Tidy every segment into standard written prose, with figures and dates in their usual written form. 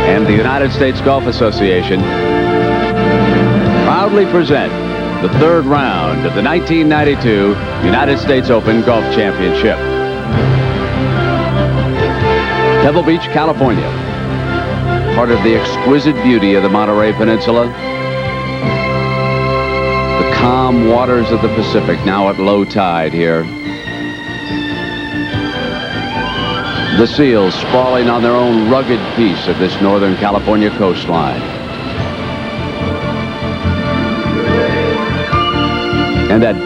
and the United States Golf Association proudly present the third round of the 1992 United States Open Golf Championship. Pebble Beach, California, part of the exquisite beauty of the Monterey Peninsula. The calm waters of the Pacific, now at low tide here. The seals sprawling on their own rugged piece of this Northern California coastline. And that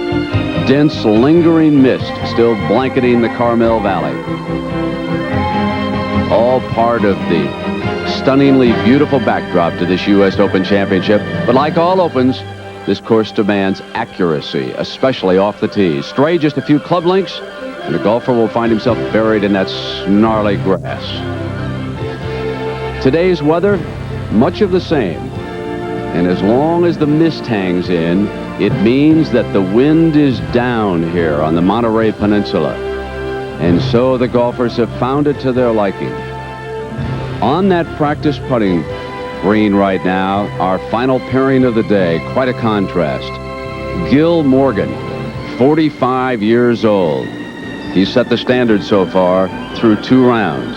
dense, lingering mist still blanketing the Carmel Valley. All part of the stunningly beautiful backdrop to this U.S. Open Championship. But like all Opens, this course demands accuracy, especially off the tee. Stray just a few club links, and the golfer will find himself buried in that snarly grass. Today's weather, much of the same. And as long as the mist hangs in, it means that the wind is down here on the Monterey Peninsula. And so the golfers have found it to their liking. On that practice putting green right now, our final pairing of the day, quite a contrast. Gil Morgan, 45 years old. He set the standard so far through 2 rounds.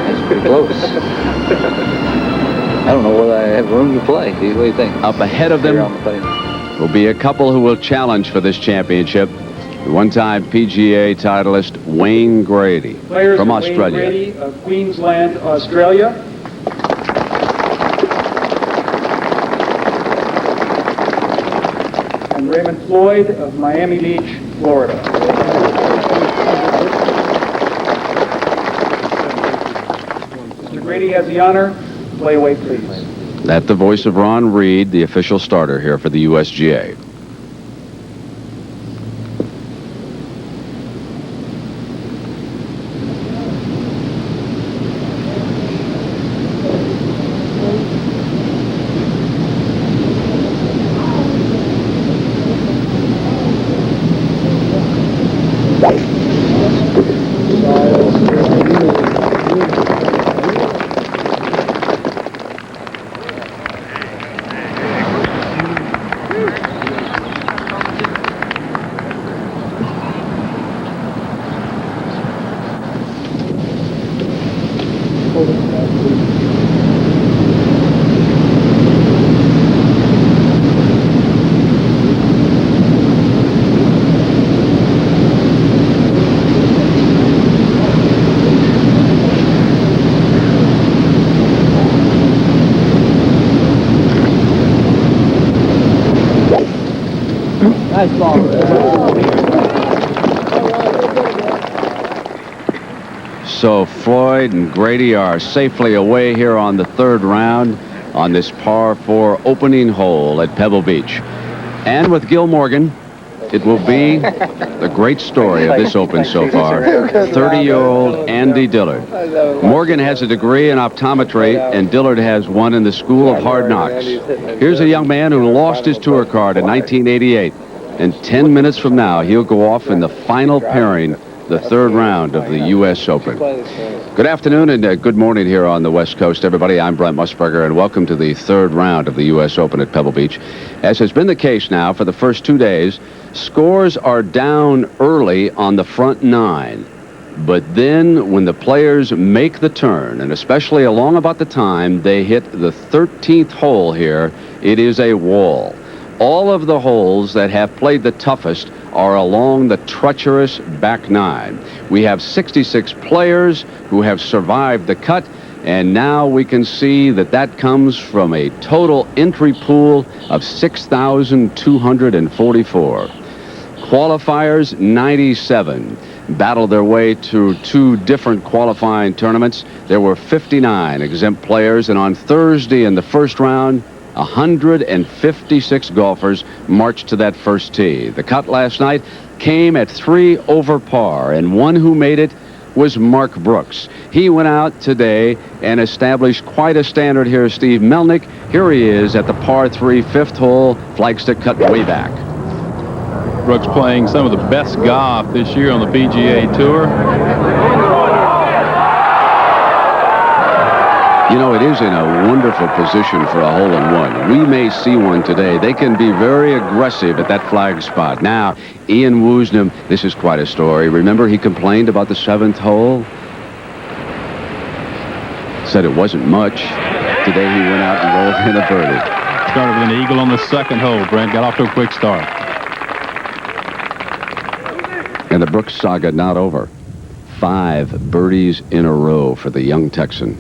That's pretty close. I don't know whether I have room to play. What do you think? Up ahead of them will be a couple who will challenge for this championship. The one-time PGA titleist Wayne Grady from Australia. Wayne Grady of Queensland, Australia. And Raymond Floyd of Miami Beach, Florida. Mr. Grady has the honor. Play away, please. That's the voice of Ron Reed, the official starter here for the USGA. Nice ball. So Floyd and Grady are safely away here on the third round on this par 4 opening hole at Pebble Beach. And with Gil Morgan, it will be the great story of this Open so far. 30-year-old Andy Dillard. Morgan has a degree in optometry, and Dillard has one in the School of Hard Knocks. Here's a young man who lost his tour card in 1988. And 10 minutes from now, he'll go off in the final pairing, the third round of the U.S. Open. Good afternoon and good morning here on the West Coast, everybody. I'm Brent Musburger, and welcome to the third round of the U.S. Open at Pebble Beach. As has been the case now for the first 2 days, scores are down early on the front 9. But then when the players make the turn, and especially along about the time they hit the 13th hole here, it is a wall. All of the holes that have played the toughest are along the treacherous back 9. We have 66 players who have survived the cut, and now we can see that that comes from a total entry pool of 6,244. Qualifiers, 97. Battled their way to 2 different qualifying tournaments. There were 59 exempt players, and on Thursday in the first round, 156 golfers marched to that first tee. The cut last night came at 3 over par, and one who made it was Mark Brooks. He went out today and established quite a standard here. Steve Melnick, here he is at the par 3 5th hole, flagstick cut way back. Brooks playing some of the best golf this year on the PGA Tour. is in a wonderful position for a hole-in-one. We may see one today. They can be very aggressive at that flag spot. Now, Ian Woosnam, this is quite a story. Remember, he complained about the 7th hole? Said it wasn't much. Today he went out and rolled in a birdie. Started with an eagle on the 2nd hole. Brent got off to a quick start. And the Brooks saga not over. 5 birdies in a row for the young Texan.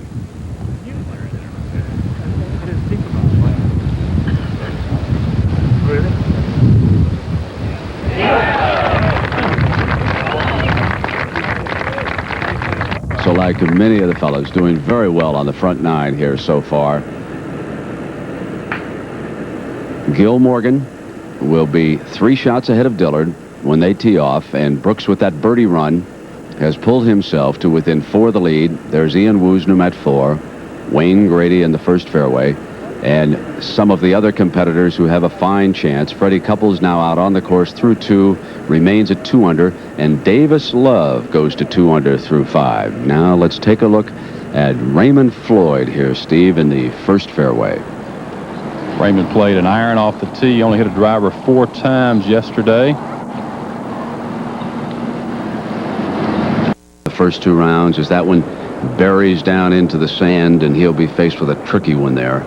So like many of the fellows, doing very well on the front 9 here so far. Gil Morgan will be 3 shots ahead of Dillard when they tee off, and Brooks, with that birdie run, has pulled himself to within 4 of the lead. There's Ian Woosnam at 4, Wayne Grady in the first fairway, and some of the other competitors who have a fine chance. Freddie Couples now out on the course through 2, remains at 2 under, and Davis Love goes to 2 under through 5. Now let's take a look at Raymond Floyd here, Steve, in the first fairway. Raymond played an iron off the tee, only hit a driver 4 times yesterday. The first 2 rounds, as that one buries down into the sand, and he'll be faced with a tricky one there.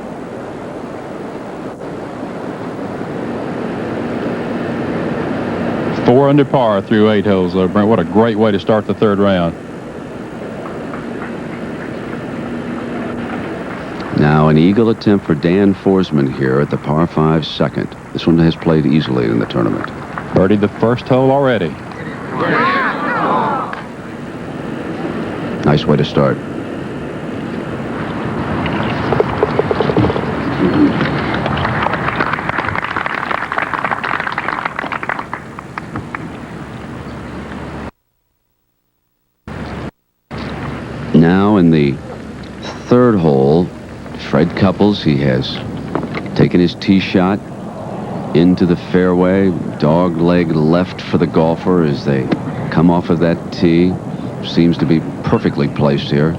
Four under par through 8 holes, though, Brent. What a great way to start the 3rd round. Now an eagle attempt for Dan Forsman here at the par 5 second. This one has played easily in the tournament. Birdied the first hole already. Nice way to start. Now in the 3rd hole, Fred Couples, he has taken his tee shot into the fairway. Dog leg left for the golfer as they come off of that tee. Seems to be perfectly placed here.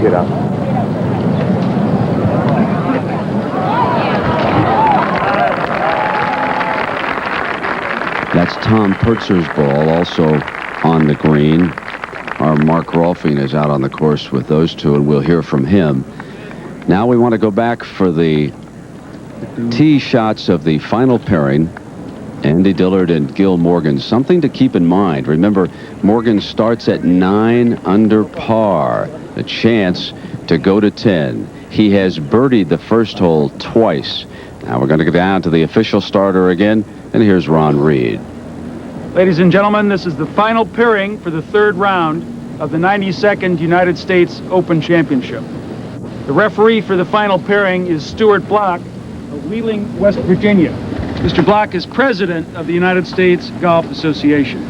Get up. That's Tom Pertzer's ball, also on the green. Our Mark Rolfing is out on the course with those 2, and we'll hear from him. Now we want to go back for the tee shots of the final pairing, Andy Dillard and Gil Morgan. Something to keep in mind. Remember, Morgan starts at 9 under par. A chance to go to 10. He has birdied the first hole twice. Now we're going to go down to the official starter again, and here's Ron Reed. Ladies and gentlemen, this is the final pairing for the 3rd round of the 92nd United States Open Championship. The referee for the final pairing is Stuart Block of Wheeling, West Virginia. Mr. Block is president of the United States Golf Association.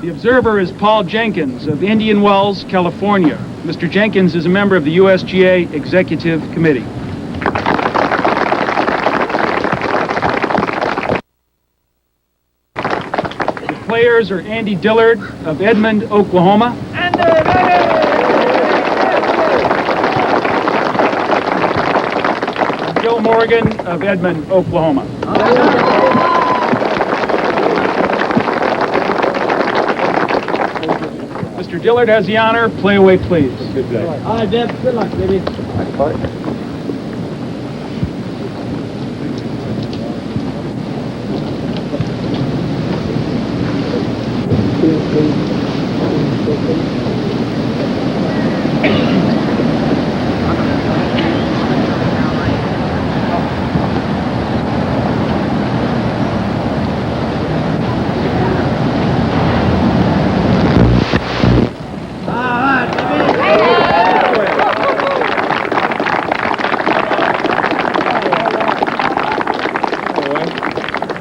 The observer is Paul Jenkins of Indian Wells, California. Mr. Jenkins is a member of the USGA Executive Committee. The players are Andy Dillard of Edmond, Oklahoma. Gil Morgan of Edmond, Oklahoma. Mr. Dillard has the honor. Play away, please. Good day. All right, Deb. Good luck, baby.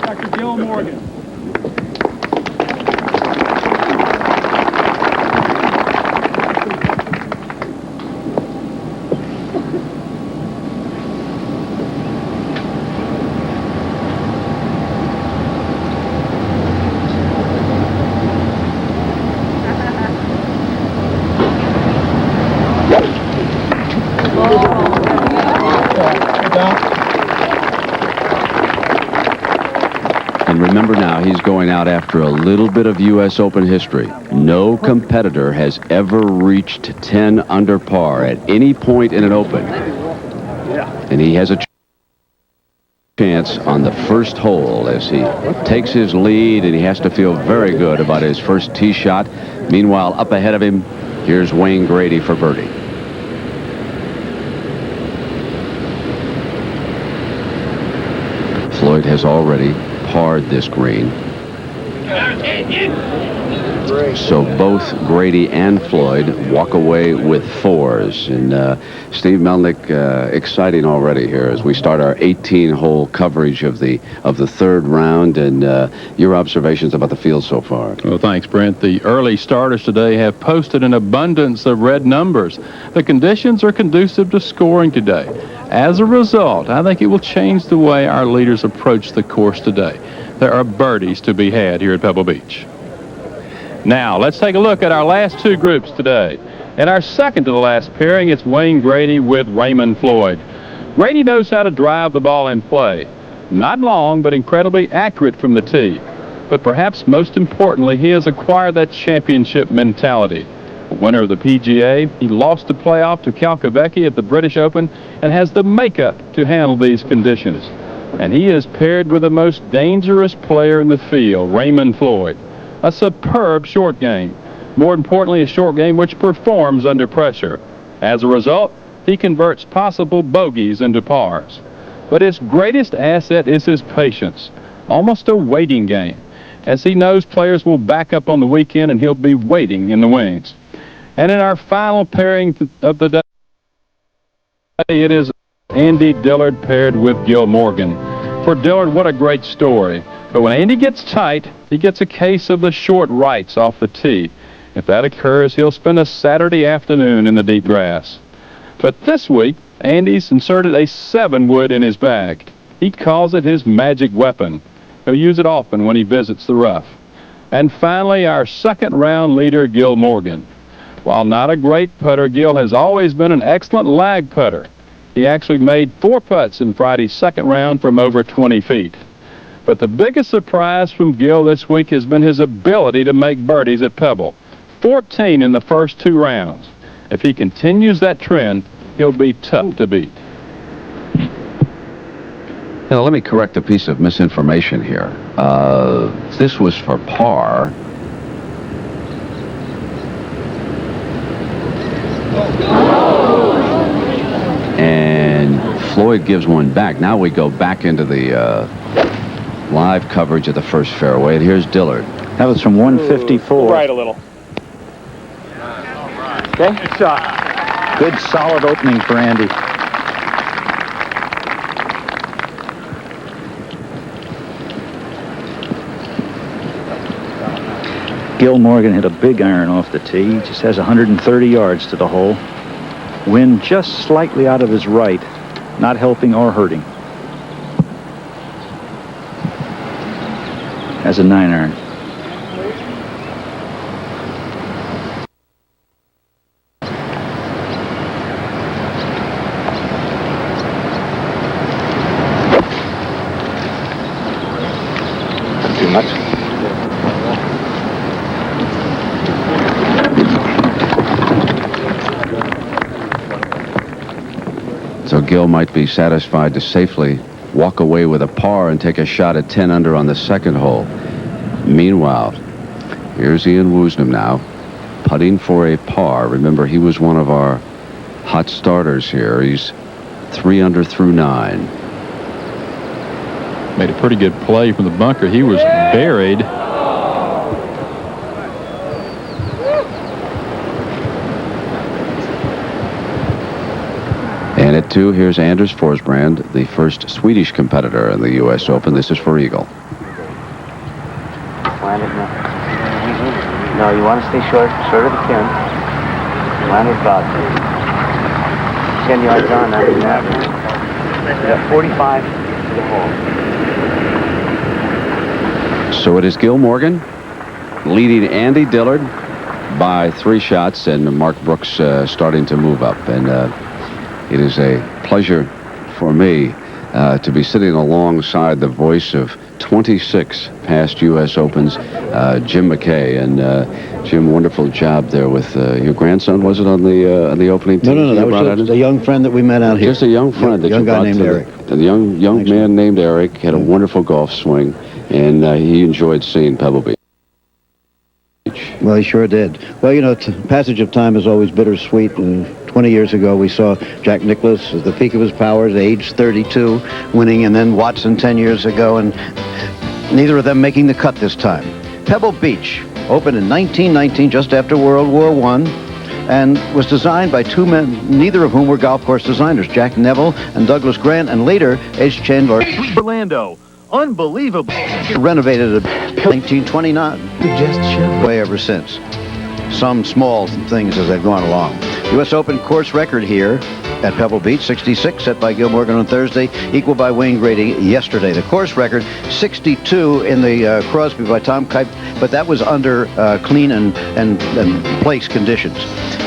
Dr. Gil Morgan. now he's going out after a little bit of U.S. Open history. No competitor has ever reached 10 under par at any point in an Open. And he has a chance on the first hole as he takes his lead, and he has to feel very good about his first tee shot. Meanwhile, up ahead of him, here's Wayne Grady for birdie. Floyd has already parred this green. So both Grady and Floyd walk away with 4s. And Steve Melnick, exciting already here as we start our 18-hole coverage of the third round. And your observations about the field so far. Well, thanks, Brent. The early starters today have posted an abundance of red numbers. The conditions are conducive to scoring today. As a result, I think it will change the way our leaders approach the course today. There are birdies to be had here at Pebble Beach. Now, let's take a look at our last 2 groups today. In our second to the last pairing, it's Wayne Grady with Raymond Floyd. Grady knows how to drive the ball in play. Not long, but incredibly accurate from the tee. But perhaps most importantly, he has acquired that championship mentality. Winner of the PGA, he lost the playoff to Calcavecchi at the British Open and has the makeup to handle these conditions. And he is paired with the most dangerous player in the field, Raymond Floyd. A superb short game. More importantly, a short game which performs under pressure. As a result, he converts possible bogeys into pars. But his greatest asset is his patience. Almost a waiting game, as he knows players will back up on the weekend and he'll be waiting in the wings. And in our final pairing of the day, it is Andy Dillard paired with Gil Morgan. For Dillard, what a great story. But when Andy gets tight, he gets a case of the short rights off the tee. If that occurs, he'll spend a Saturday afternoon in the deep grass. But this week, Andy's inserted a 7-wood in his bag. He calls it his magic weapon. He'll use it often when he visits the rough. And finally, our second round leader, Gil Morgan. While not a great putter, Gil has always been an excellent lag putter. He actually made 4 putts in Friday's second round from over 20 feet. But the biggest surprise from Gil this week has been his ability to make birdies at Pebble. 14 in the first 2 rounds. If he continues that trend, he'll be tough to beat. Now, let me correct a piece of misinformation here. This was for par. And Floyd gives one back. Now we go back into the live coverage of the first fairway. And here's Dillard. That was from 154. Right a little. Okay. Good shot. Good solid opening for Andy. Gil Morgan hit a big iron off the tee. He just has 130 yards to the hole. Wind just slightly out of his right, not helping or hurting. Has a 9-iron. Too much. So Gil might be satisfied to safely walk away with a par and take a shot at 10 under on the second hole. Meanwhile, here's Ian Woosnam now, putting for a par. Remember, he was one of our hot starters here. He's 3 under through 9. Made a pretty good play from the bunker. He was buried. And at 2, here's Anders Forsbrand, the first Swedish competitor in the U.S. Open. This is for Eagle. Land it now. No, you want to stay short of the pin. Land it about 10 yards on that. You got 45 to the hole. So it is Gil Morgan leading Andy Dillard by 3 shots, and Mark Brooks starting to move up. And it is a pleasure for me to be sitting alongside the voice of 26 past U.S. Opens, Jim McKay. And Jim, wonderful job there with your grandson. Was it on the opening tee? No. That was just a young friend that we met out here. Just a young friend that young you guy brought named to Eric. The young man named Eric had a wonderful golf swing, and he enjoyed seeing Pebble Beach. Well, he sure did. Well, you know, passage of time is always bittersweet, and 20 years ago we saw Jack Nicklaus at the peak of his powers, age 32, winning, and then Watson 10 years ago, and neither of them making the cut this time. Pebble Beach opened in 1919, just after World War I, and was designed by two men, neither of whom were golf course designers, Jack Neville and Douglas Grant, and later H. Chandler. Orlando. Unbelievable. Renovated in 1929. Way ever since. Some small things as they've gone along. U.S. Open course record here at Pebble Beach, 66, set by Gil Morgan on Thursday, equal by Wayne Grady yesterday. The course record, 62 in the Crosby by Tom Kite, but that was under clean and place conditions.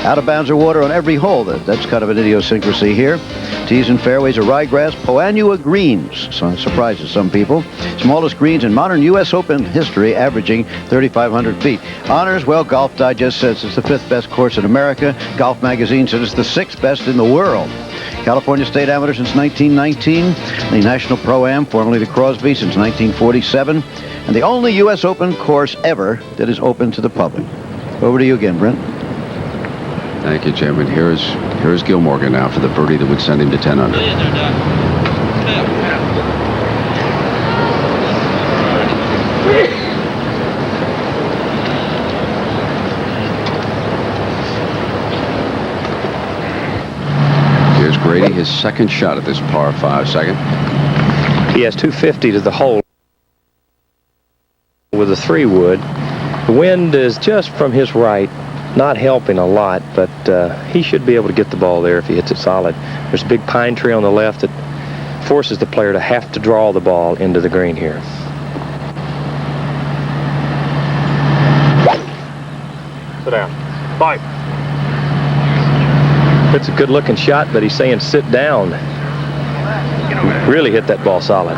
Out of bounds or water on every hole. That's kind of an idiosyncrasy here. Tees and fairways are ryegrass, Poanua greens. So surprises some people. Smallest greens in modern U.S. Open history, averaging 3,500 feet. Honors, well, Golf Digest says it's the 5th best course in America. Golf Magazine says it's the 6th best in the world. California State Amateur since 1919. The National Pro-Am, formerly the Crosby, since 1947. And the only U.S. Open course ever that is open to the public. Over to you again, Brent. Thank you, Jim. And here's Gil Morgan now for the birdie that would send him to 10 under. Here's Grady, his second shot at this par 5 second. He has 250 to the hole with a 3-wood. The wind is just from his right, not helping a lot, but he should be able to get the ball there if he hits it solid. There's a big pine tree on the left that forces the player to have to draw the ball into the green here. Sit down. Bye. It's a good looking shot, but he's saying sit down. Really hit that ball solid.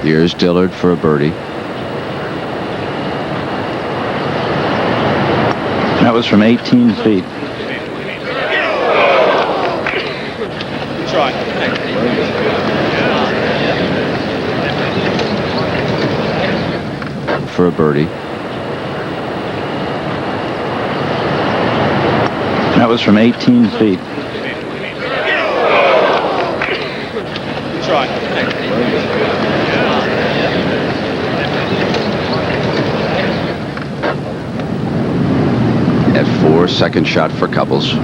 Here's Dillard for a birdie. That was from 18 feet. For a birdie. That was from 18 feet. At 4, second shot for Couples.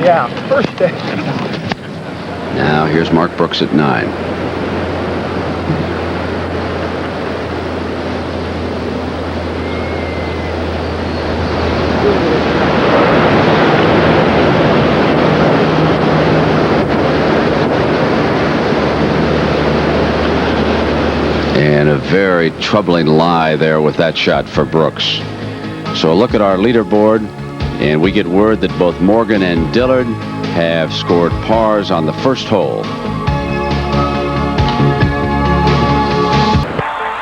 Yeah, first day. Now here's Mark Brooks at 9. And a very troubling lie there with that shot for Brooks. So look at our leaderboard, and we get word that both Morgan and Dillard have scored pars on the first hole.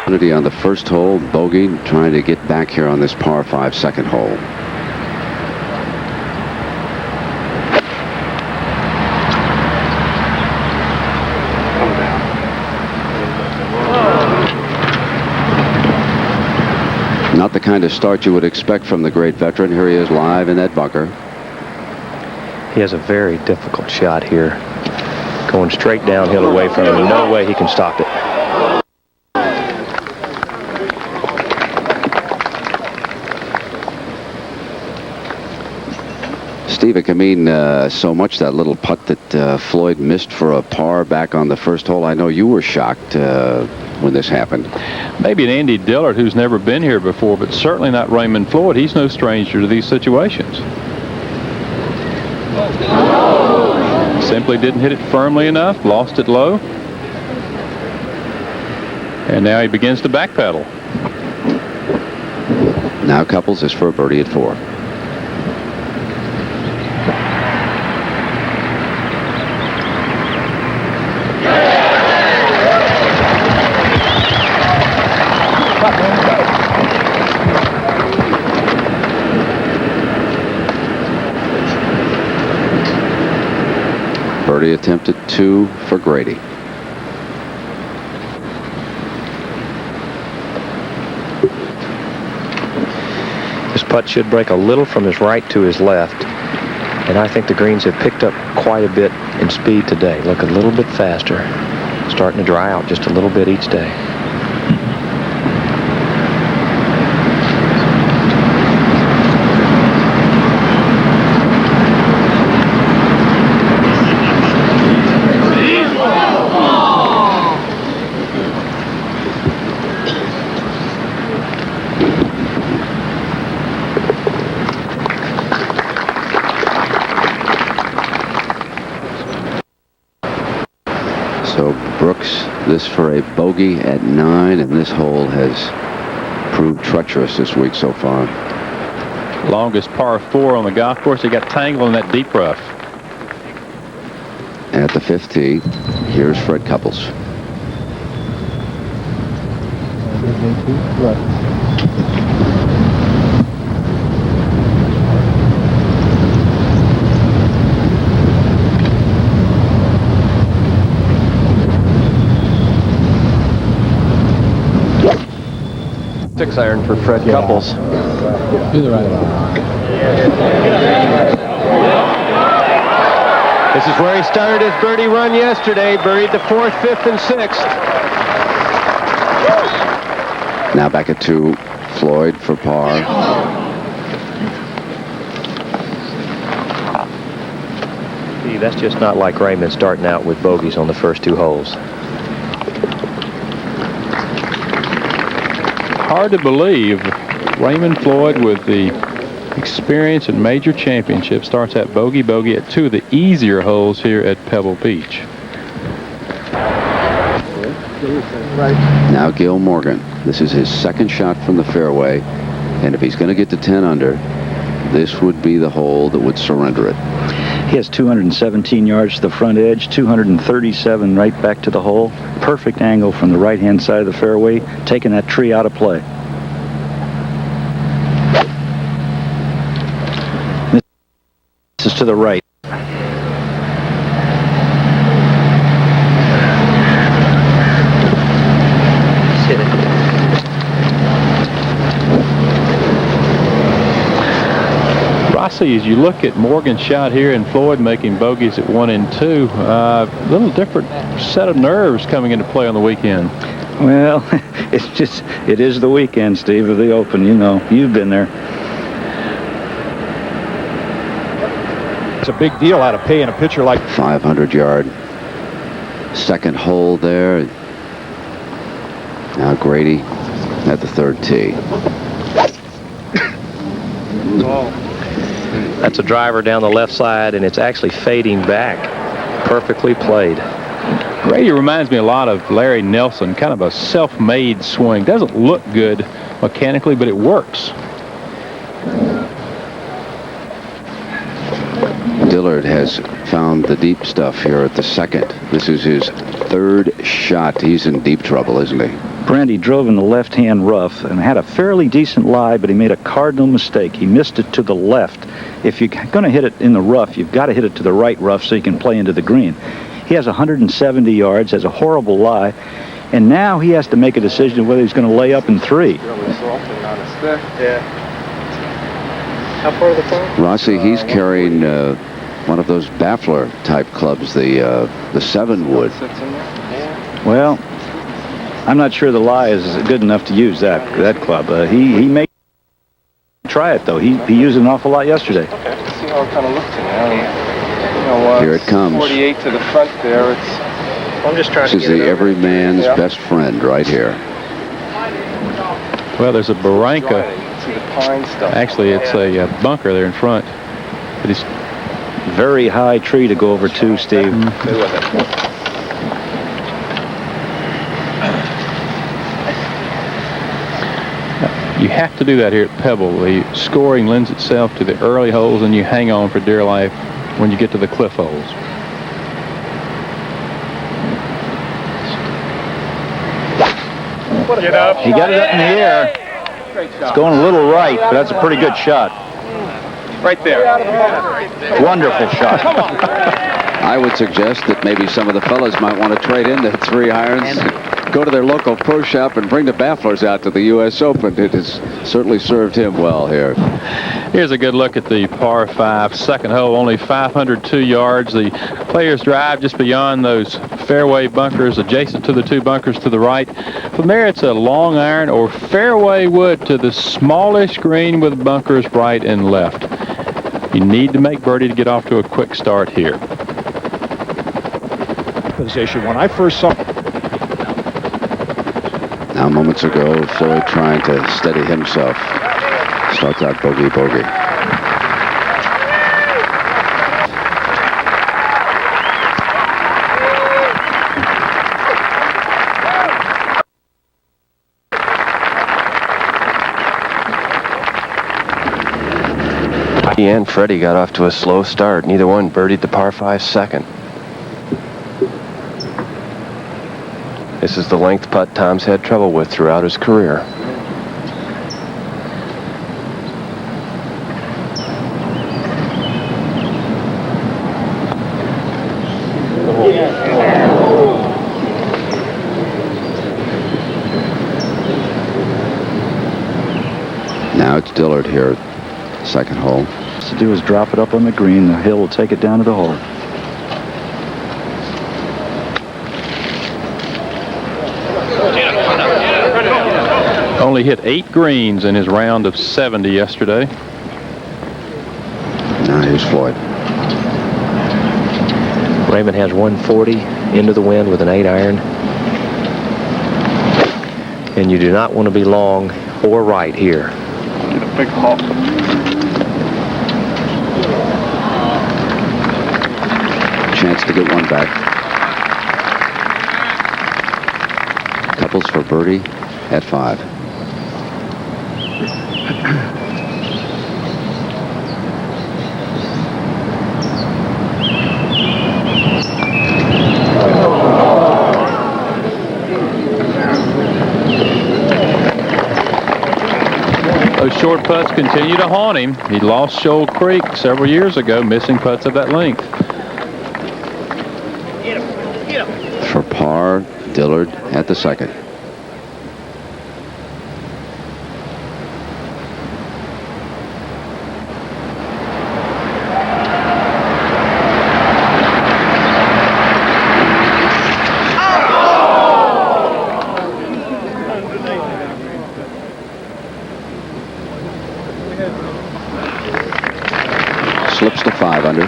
On the first hole, bogey, trying to get back here on this par 5 second hole. Not the kind of start you would expect from the great veteran. Here he is live in that bunker. He has a very difficult shot here. Going straight downhill away from him. No way he can stop it. Steve, it can mean so much, that little putt that Floyd missed for a par back on the first hole. I know you were shocked when this happened. Maybe an Andy Dillard who's never been here before, but certainly not Raymond Floyd. He's no stranger to these situations. Simply didn't hit it firmly enough, lost it low. And now he begins to backpedal. Now Couples is for a birdie at 4. Birdie attempt at 2 for Grady. This putt should break a little from his right to his left. And I think the greens have picked up quite a bit in speed today. Look a little bit faster. Starting to dry out just a little bit each day. So Brooks, this for a bogey at 9, and this hole has proved treacherous this week so far. Longest par 4 on the golf course. He got tangled in that deep rough. At the 5th tee, here's Fred Couples. Six iron for Fred Couples. Do the right one. This is where he started his birdie run yesterday. Birdied the 4th, 5th, and 6th. Now back at 2, Floyd for par. See, that's just not like Raymond starting out with bogeys on the first 2 holes. Hard to believe Raymond Floyd, with the experience in major championships, starts at bogey at 2 of the easier holes here at Pebble Beach. Now Gil Morgan. This is his 2nd shot from the fairway, and if he's going to get to 10 under, this would be the hole that would surrender it. He has 217 yards to the front edge, 237 right back to the hole. Perfect angle from the right-hand side of the fairway, taking that tree out of play. This is to the right. Rossi, as you look at Morgan's shot here and Floyd making bogeys at 1 and 2, a little different set of nerves coming into play on the weekend. Well, it is the weekend, Steve, of the Open. You know, you've been there. It's a big deal out of paying a pitcher like 500-yard 2nd hole there. Now Grady at the 3rd tee. That's a driver down the left side, and it's actually fading back. Perfectly played. Grady reminds me a lot of Larry Nelson, kind of a self-made swing. Doesn't look good mechanically, but it works. Dillard has found the deep stuff here at the 2nd. This is his 3rd shot. He's in deep trouble, isn't he? Brandy drove in the left-hand rough and had a fairly decent lie, but he made a cardinal mistake. He missed it to the left. If you're going to hit it in the rough, you've got to hit it to the right rough so you can play into the green. He has 170 yards, has a horrible lie, and now he has to make a decision whether he's going to lay up in 3. How far the phone? Rossi, he's carrying one of those Baffler-type clubs, the 7 wood. Well, I'm not sure the lie is good enough to use that club. He may try it, though. He used it an awful lot yesterday. how it kind of looks to me. You know, Here it comes. 48 to the front there. I'm just trying This is the everyman's best friend right here. Well, there's a barranca. See the pine stuff. Actually, it's a bunker there in front. But it's very high tree to go over to, Steve. You have to do that here at Pebble. The scoring lends itself to the early holes, and you hang on for dear life when you get to the cliff holes. Get up. He got it up in the air. It's going a little right, but that's a pretty good shot. Right there. Wonderful shot. I would suggest that maybe some of the fellas might want to trade in the 3 irons, go to their local pro shop and bring the bafflers out to the U.S. Open. It has certainly served him well here. Here's a good look at the par 5 second hole, only 502 yards. The players drive just beyond those fairway bunkers adjacent to the 2 bunkers to the right. From there, it's a long iron or fairway wood to the smallish green with bunkers right and left. You need to make birdie to get off to a quick start here. Position. When I first saw... Now, moments ago, Floyd trying to steady himself. Starts out bogey. He and Freddie got off to a slow start. Neither one birdied the par 5 second. This is the length putt Tom's had trouble with throughout his career. Now it's Dillard here, second hole. To do is drop it up on the green. The hill will take it down to the hole. Only hit 8 greens in his round of 70 yesterday. Now here's Floyd. Raymond has 140 into the wind with an 8 iron. And you do not want to be long or right here. Get a big hop. Chance to get one back. Couples for birdie at 5. Those short putts continue to haunt him. He lost Shoal Creek several years ago, missing putts of that length. For par, Dillard at the second. Slips to 5 under.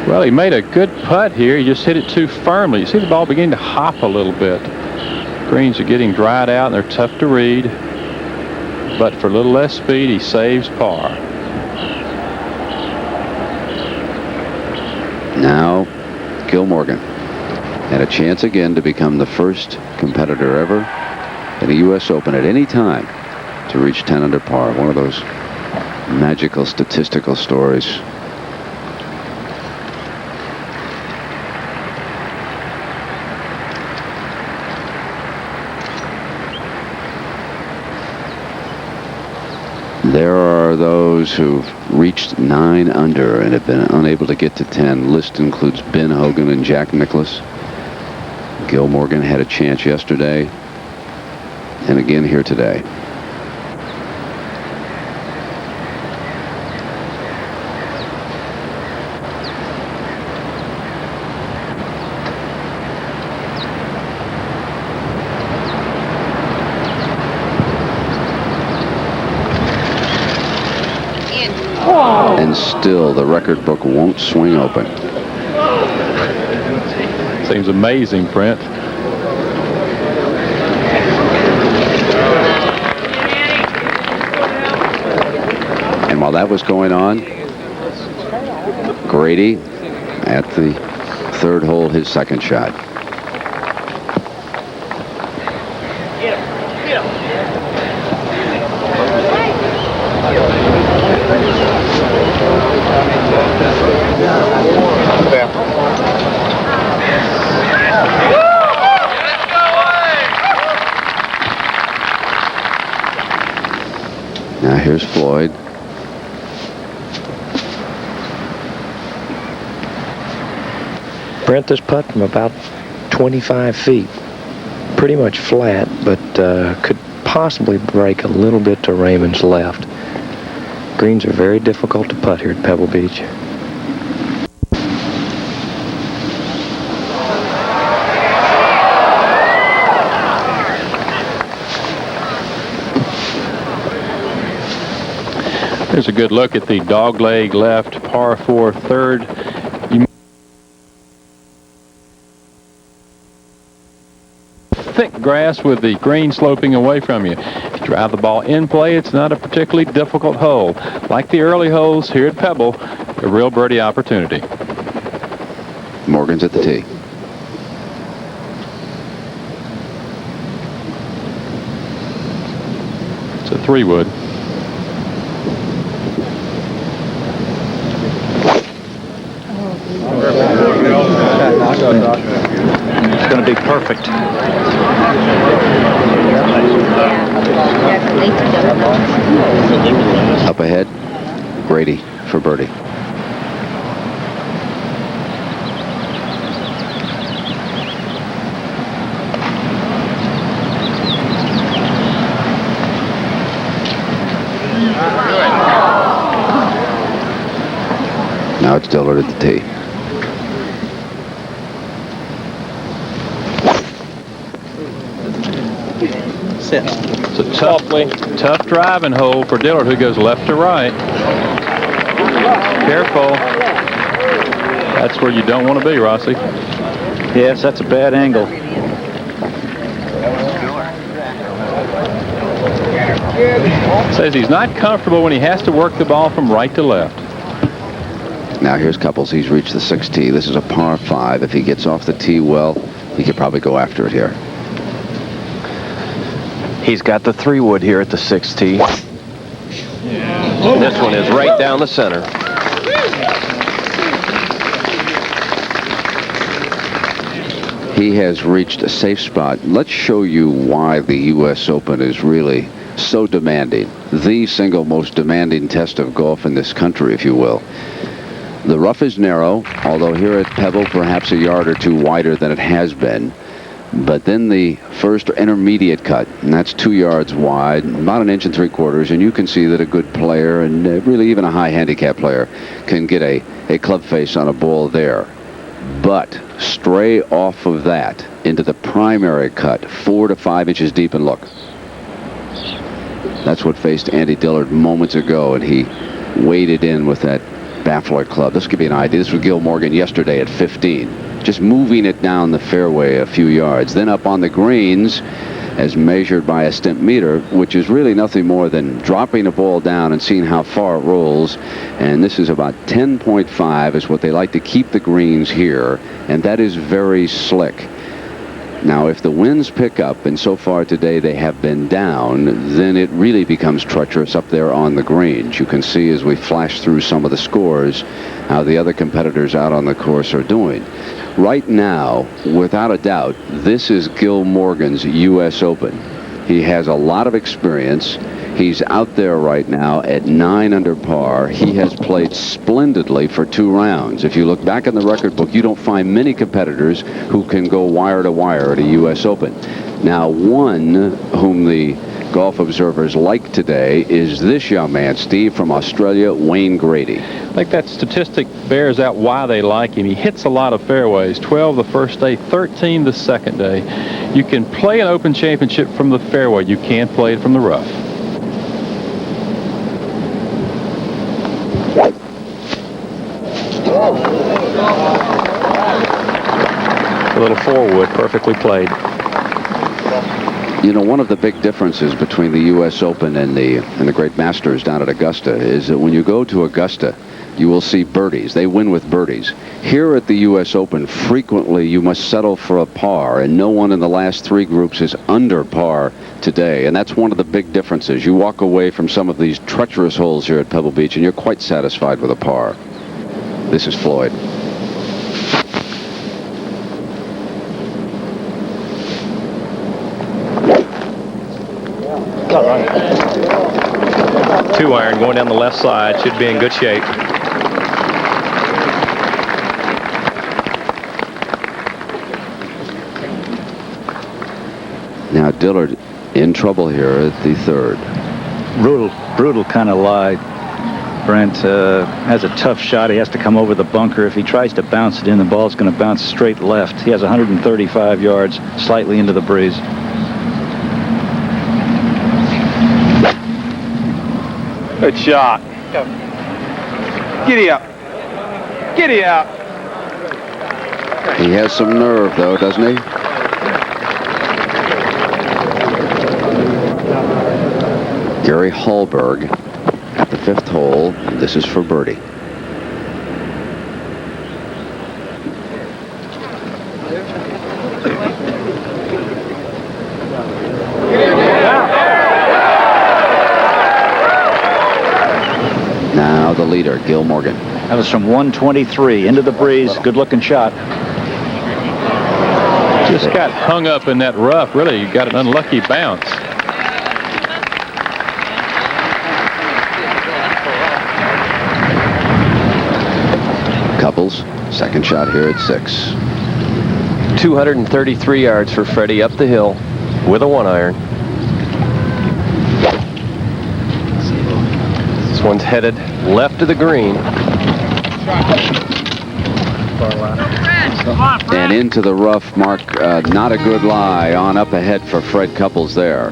Well, he made a good putt here. He just hit it too firmly. You see the ball beginning to hop a little bit. Greens are getting dried out, and they're tough to read. But for a little less speed, he saves par. Now, Gil Morgan. And a chance again to become the first competitor ever in the U.S. Open at any time to reach 10 under par. One of those magical statistical stories. There are those who've reached 9 under and have been unable to get to 10. List includes Ben Hogan and Jack Nicklaus. Gil Morgan had a chance yesterday and again here today. And still, the record book won't swing open. Seems amazing, Brent. And while that was going on, Grady at the third hole, his second shot. Now here's Floyd. Brent, this putt from about 25 feet. Pretty much flat, but could possibly break a little bit to Raymond's left. Greens are very difficult to putt here at Pebble Beach. Here's a good look at the dogleg left par 4 third. Thick grass with the green sloping away from you. If you drive the ball in play, it's not a particularly difficult hole. Like the early holes here at Pebble, a real birdie opportunity. Morgan's at the tee. It's a 3-wood. It's going to be perfect. Up ahead, Grady for birdie. Now it's Dillard at the tee. It's a tough driving hole for Dillard, who goes left to right. Careful. That's where you don't want to be, Rossi. Yes, that's a bad angle. Says he's not comfortable when he has to work the ball from right to left. Now here's Couples. He's reached the 6th tee. This is a par 5. If he gets off the tee well, he could probably go after it here. He's got the 3-wood here at the 6th tee. This one is right down the center. He has reached a safe spot. Let's show you why the U.S. Open is really so demanding. The single most demanding test of golf in this country, if you will. The rough is narrow, although here at Pebble perhaps a yard or two wider than it has been. But then the first intermediate cut, and that's 2 yards wide, about 1 3/4 inches, and you can see that a good player, and really even a high handicap player, can get a club face on a ball there. But stray off of that into the primary cut, 4 to 5 inches deep, and look. That's what faced Andy Dillard moments ago, and he waded in with that baffler club. This could be an idea. This was Gil Morgan yesterday at 15. Just moving it down the fairway a few yards. Then up on the greens, as measured by a stimp meter, which is really nothing more than dropping a ball down and seeing how far it rolls. And this is about 10.5 is what they like to keep the greens here, and that is very slick. Now, if the winds pick up, and so far today they have been down, then it really becomes treacherous up there on the greens. You can see as we flash through some of the scores how the other competitors out on the course are doing. Right now, without a doubt, this is Gil Morgan's U.S. Open. He has a lot of experience. He's out there right now at 9 under par. He has played splendidly for 2 rounds. If you look back in the record book, you don't find many competitors who can go wire to wire at a U.S. Open. Now, one whom the golf observers like today is this young man, Steve, from Australia, Wayne Grady. I think that statistic bears out why they like him. He hits a lot of fairways, 12 the first day, 13 the second day. You can play an Open Championship from the fairway. You can't play it from the rough. A little forward, perfectly played. You know, one of the big differences between the U.S. Open and the Great Masters down at Augusta is that when you go to Augusta, you will see birdies. They win with birdies. Here at the U.S. Open, frequently you must settle for a par, and no one in the last 3 groups is under par today. And that's one of the big differences. You walk away from some of these treacherous holes here at Pebble Beach, and you're quite satisfied with a par. This is Floyd. Two iron going down the left side. Should be in good shape. Now Dillard in trouble here at the 3rd. Brutal kind of lie. Brent has a tough shot. He has to come over the bunker. If he tries to bounce it in, the ball's going to bounce straight left. He has 135 yards, slightly into the breeze. Good shot. Giddy up. Giddy up. He has some nerve, though, doesn't he? Gary Hallberg at the 5th hole. This is for birdie. Now the leader, Gil Morgan. That was from 123 into the breeze. Good-looking shot. Just got hung up in that rough. Really, you got an unlucky bounce. Couples, second shot here at 6. 233 yards for Freddie up the hill with a 1 iron. This one's headed left of the green. And into the rough, Mark. Not a good lie on up ahead for Fred Couples there.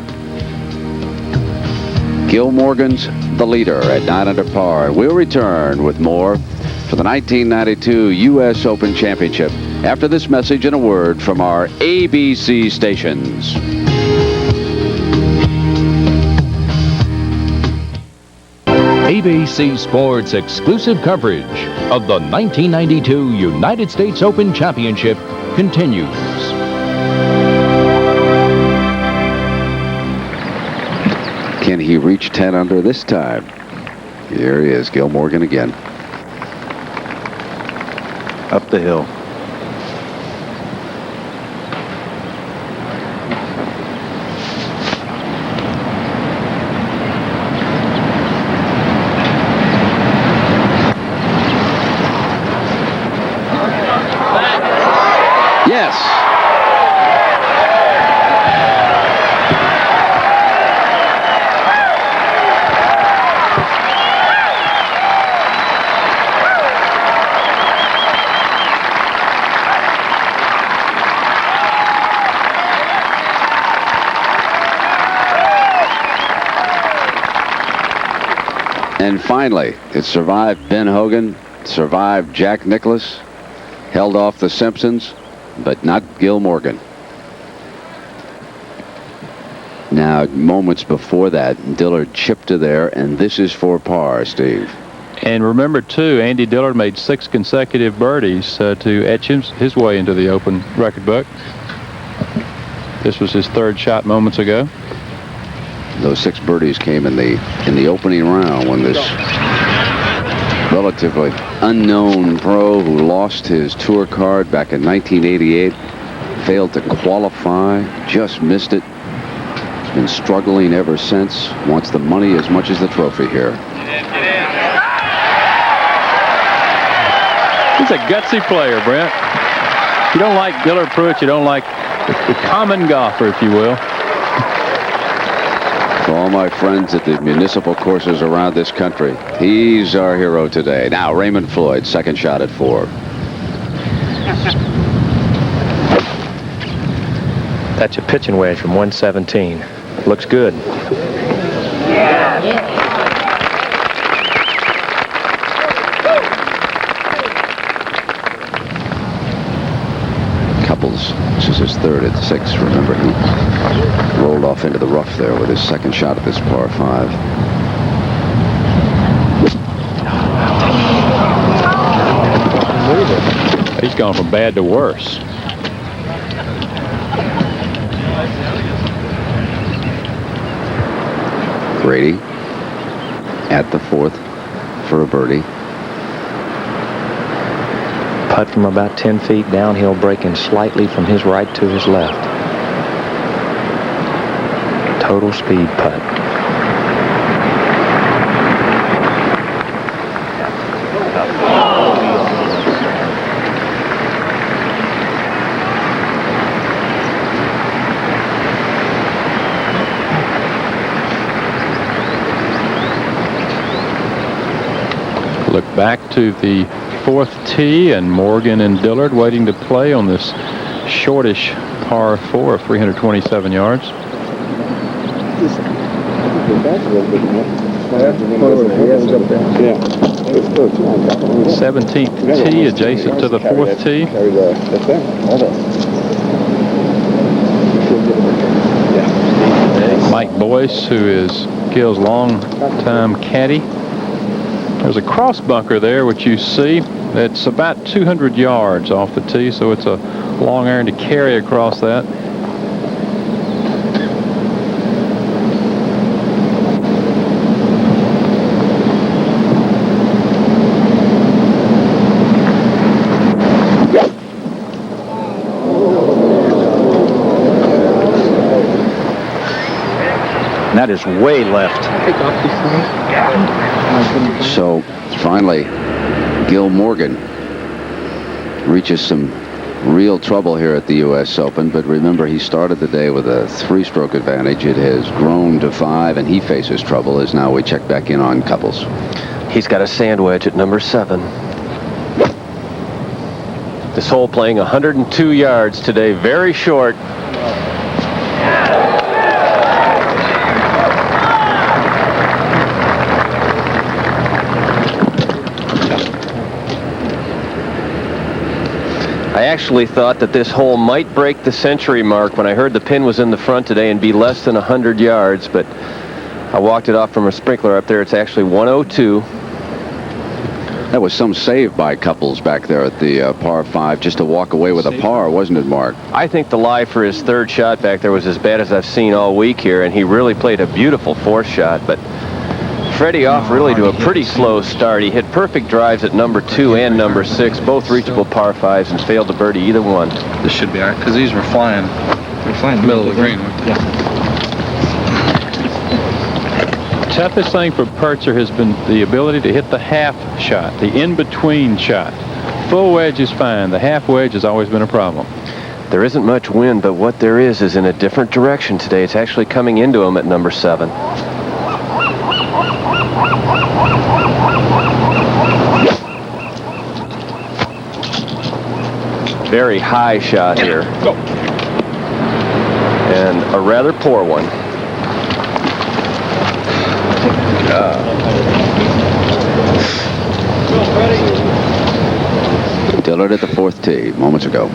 Gil Morgan's the leader at 9 under par. We'll return with more for the 1992 U.S. Open Championship after this message and a word from our ABC stations. ABC Sports exclusive coverage of the 1992 United States Open Championship continues. Can he reach 10 under this time? Here he is, Gil Morgan again. Up the hill. Yes. And finally, it survived Ben Hogan, survived Jack Nicklaus, held off the Simpsons, but not Gil Morgan. Now, moments before that, Dillard chipped to there, and this is for par, Steve. And remember, too, Andy Dillard made 6 consecutive birdies to etch his way into the Open record book. This was his 3rd shot moments ago. Those 6 birdies came in the opening round when this relatively unknown pro who lost his tour card back in 1988 failed to qualify, just missed it. He's been struggling ever since. Wants the money as much as the trophy here. He's a gutsy player, Brent. You don't like Dillard Pruitt, you don't like the common golfer, if you will. For all my friends at the municipal courses around this country, he's our hero today. Now, Raymond Floyd, 2nd shot at 4. That's a pitching wedge from 117. Looks good. third at 6. Remember, he rolled off into the rough there with his second shot at this par 5. He's gone from bad to worse. Grady at the 4th for a birdie. Putt from about 10 feet downhill, breaking slightly from his right to his left. Total speed putt. Look back to the 4th tee, and Morgan and Dillard waiting to play on this shortish par 4 of 327 yards. 17th tee adjacent to the 4th tee. Mike Boyce, who is Gil's long-time caddy. There's a cross bunker there, which you see. It's about 200 yards off the tee, so it's a long iron to carry across that. And that is way left. So finally, Gil Morgan reaches some real trouble here at the U.S. Open, but remember, he started the day with a 3-stroke advantage. It has grown to 5, and he faces trouble as now we check back in on Couples. He's got a sand wedge at number 7. This hole playing 102 yards today, very short. I actually thought that this hole might break the century mark when I heard the pin was in the front today and be less than 100 yards, but I walked it off from a sprinkler up there. It's actually 102. That was some save by Couples back there at the par 5, just to walk away with a par, wasn't it, Mark? I think the lie for his 3rd shot back there was as bad as I've seen all week here, and he really played a beautiful 4th shot, but Freddie off really to a pretty slow start. He hit perfect drives at number 2 and number 6, both reachable par 5s, and failed to birdie either one. This should be all right, because these were flying. They're flying the middle of the green. Yeah. Toughest thing for Purcher has been the ability to hit the half shot, the in-between shot. Full wedge is fine. The half wedge has always been a problem. There isn't much wind, but what there is in a different direction today. It's actually coming into him at number 7. Very high shot here. And a rather poor one. Dillard at the 4th tee moments ago.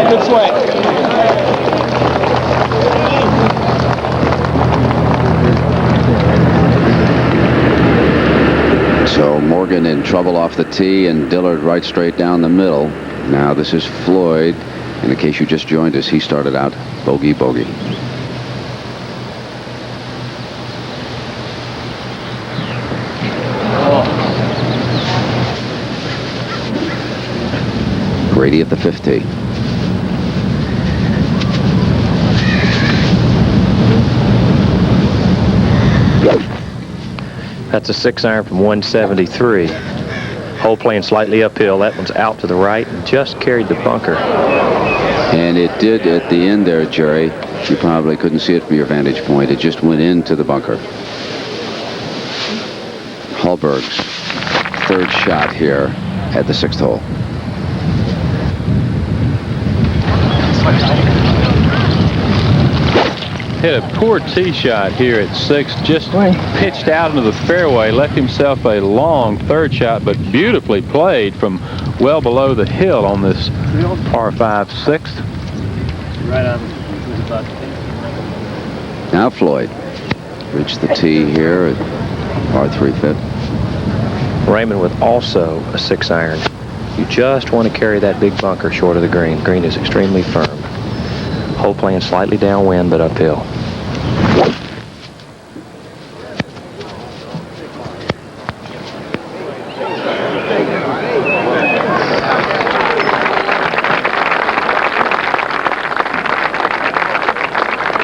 Good swing. So Morgan in trouble off the tee, and Dillard right straight down the middle. Now this is Floyd. In case you just joined us, he started out bogey. Grady at the 5th tee. That's a 6-iron from 173. Hole playing slightly uphill. That one's out to the right and just carried the bunker. And it did at the end there, Jerry. You probably couldn't see it from your vantage point. It just went into the bunker. Hallberg's 3rd shot here at the 6th hole. Hit a poor tee shot here at 6. Just pitched out into the fairway. Left himself a long third shot, but beautifully played from well below the hill on this par 5 6th. Right on. Now Floyd reached the tee here at par 3 5th. Raymond with also a 6-iron. You just want to carry that big bunker short of the green. Green is extremely firm. Hole playing slightly downwind, but uphill.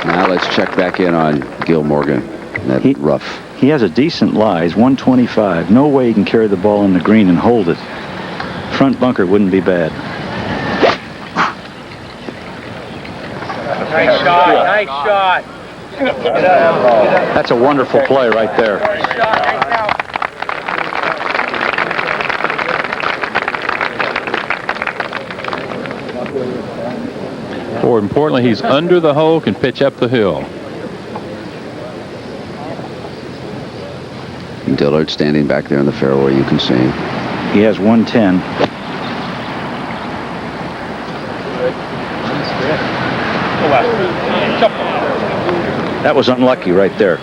Now let's check back in on Gil Morgan. That rough. He has a decent lie. He's 125. No way he can carry the ball on the green and hold it. Front bunker wouldn't be bad. Nice shot. Nice shot. That's a wonderful play right there. More importantly, he's under the hole, can pitch up the hill. Dillard standing back there in the fairway, you can see. He has 110. That was unlucky right there.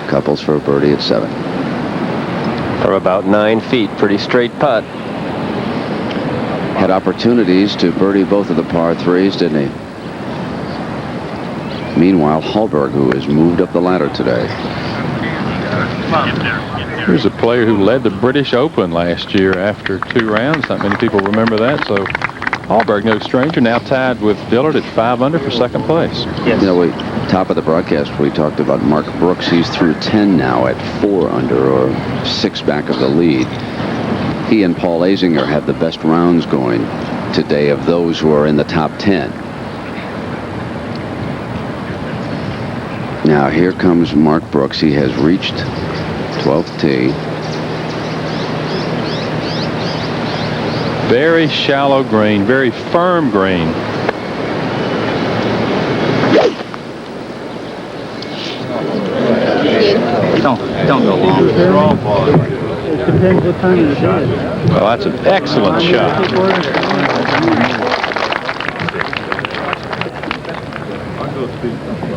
Couples for a birdie at 7. Or about 9 feet. Pretty straight putt. Had opportunities to birdie both of the par 3s, didn't he? Meanwhile, Hallberg, who has moved up the ladder today. Here's a player who led the British Open last year after 2 rounds. Not many people remember that. So Hallberg, no stranger, now tied with Dillard at 5 under for second place. Yes. You know, top of the broadcast, we talked about Mark Brooks. He's through 10 now at 4 under, or 6 back of the lead. He and Paul Azinger have the best rounds going today of those who are in the top 10. Now here comes Mark Brooks. He has reached 12th tee. Very shallow green, very firm green. Don't go long. It depends what time of the day. Well, that's an excellent shot.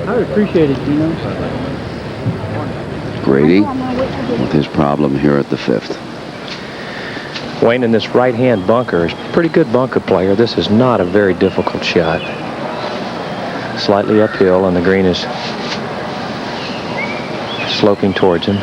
I would appreciate it, Gino. Grady with his problem here at the 5th. Wayne, in this right-hand bunker is a pretty good bunker player. This is not a very difficult shot. Slightly uphill, and the green is sloping towards him.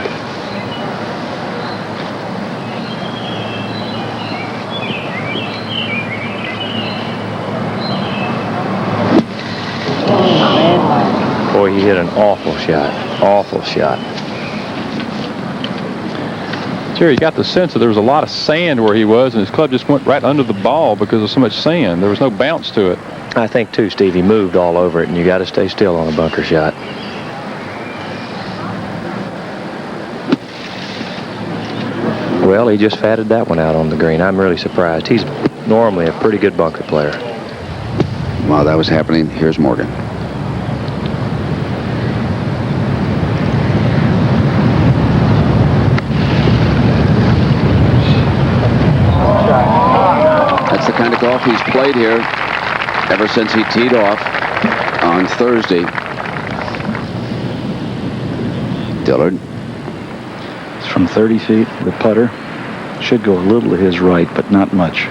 Boy, he hit an awful shot. Awful shot. Jerry, you got the sense that there was a lot of sand where he was, and his club just went right under the ball because of so much sand. There was no bounce to it. I think, too, Steve, he moved all over it, and you got to stay still on a bunker shot. Well, he just fatted that one out on the green. I'm really surprised. He's normally a pretty good bunker player. While that was happening, here's Morgan. That's the kind of golf he's played here ever since he teed off on Thursday. Dillard. It's from 30 feet. The putter should go a little to his right, but not much.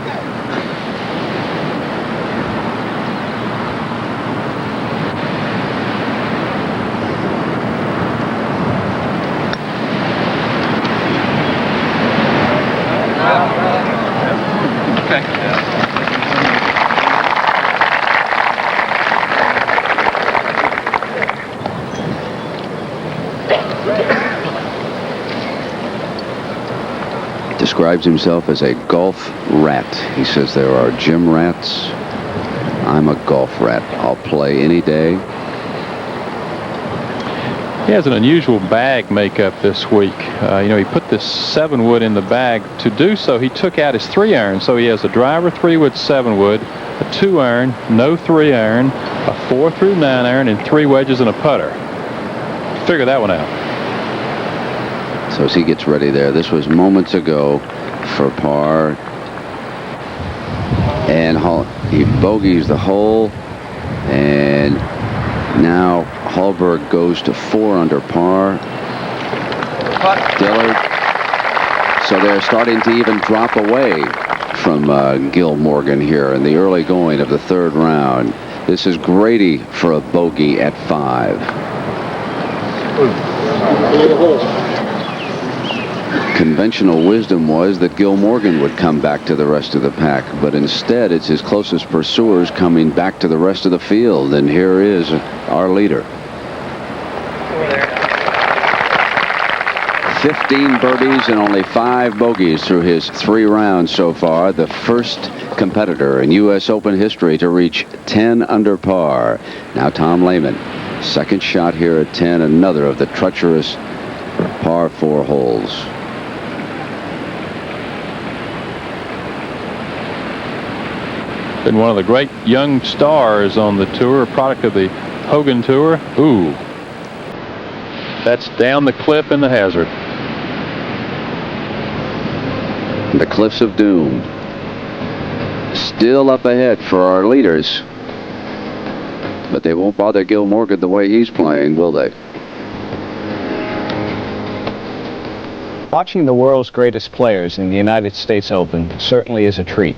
Describes himself as a golf rat. He says there are gym rats. I'm a golf rat. I'll play any day. He has an unusual bag makeup this week. You know, he put this 7-wood in the bag. To do so, he took out his 3-iron. So he has a driver 3-wood, 7-wood, a 2-iron, no 3-iron, a 4 through 9 iron, and 3 wedges and a putter. Figure that one out. So as he gets ready there, this was moments ago for par. And he bogeys the hole. And now Hallberg goes to 4 under par. Dillard. So they're starting to even drop away from Gil Morgan here in the early going of the third round. This is Grady for a bogey at 5. Conventional wisdom was that Gil Morgan would come back to the rest of the pack, but instead it's his closest pursuers coming back to the rest of the field, and here is our leader. 15 birdies and only 5 bogeys through his 3 rounds so far. The first competitor in U.S. Open history to reach 10 under par. Now Tom Lehman, second shot here at 10, another of the treacherous par 4 holes. Been one of the great young stars on the tour, a product of the Hogan Tour. Ooh, that's down the cliff in the hazard. The Cliffs of Doom still up ahead for our leaders, but they won't bother Gil Morgan the way he's playing, will they? Watching the world's greatest players in the United States Open certainly is a treat.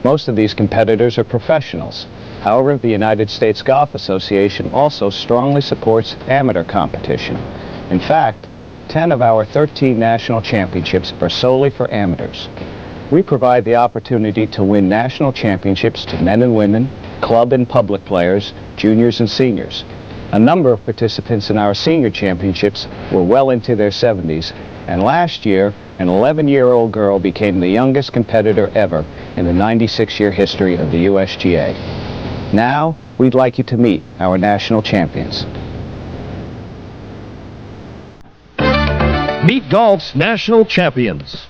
Most of these competitors are professionals. However, the United States Golf Association also strongly supports amateur competition. In fact, 10 of our 13 national championships are solely for amateurs. We provide the opportunity to win national championships to men and women, club and public players, juniors and seniors. A number of participants in our senior championships were well into their 70s, and last year, an 11-year-old girl became the youngest competitor ever in the 96-year history of the USGA. Now, we'd like you to meet our national champions. Meet golf's national champions.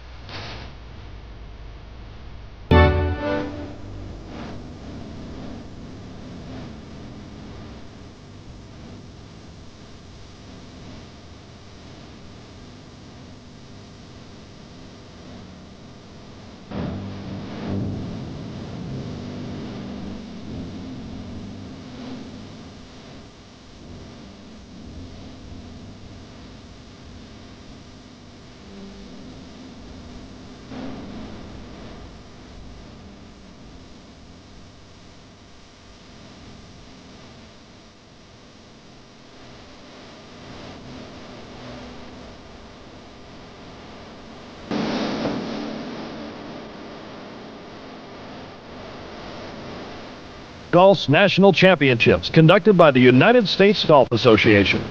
Golf's national championships conducted by the United States Golf Association.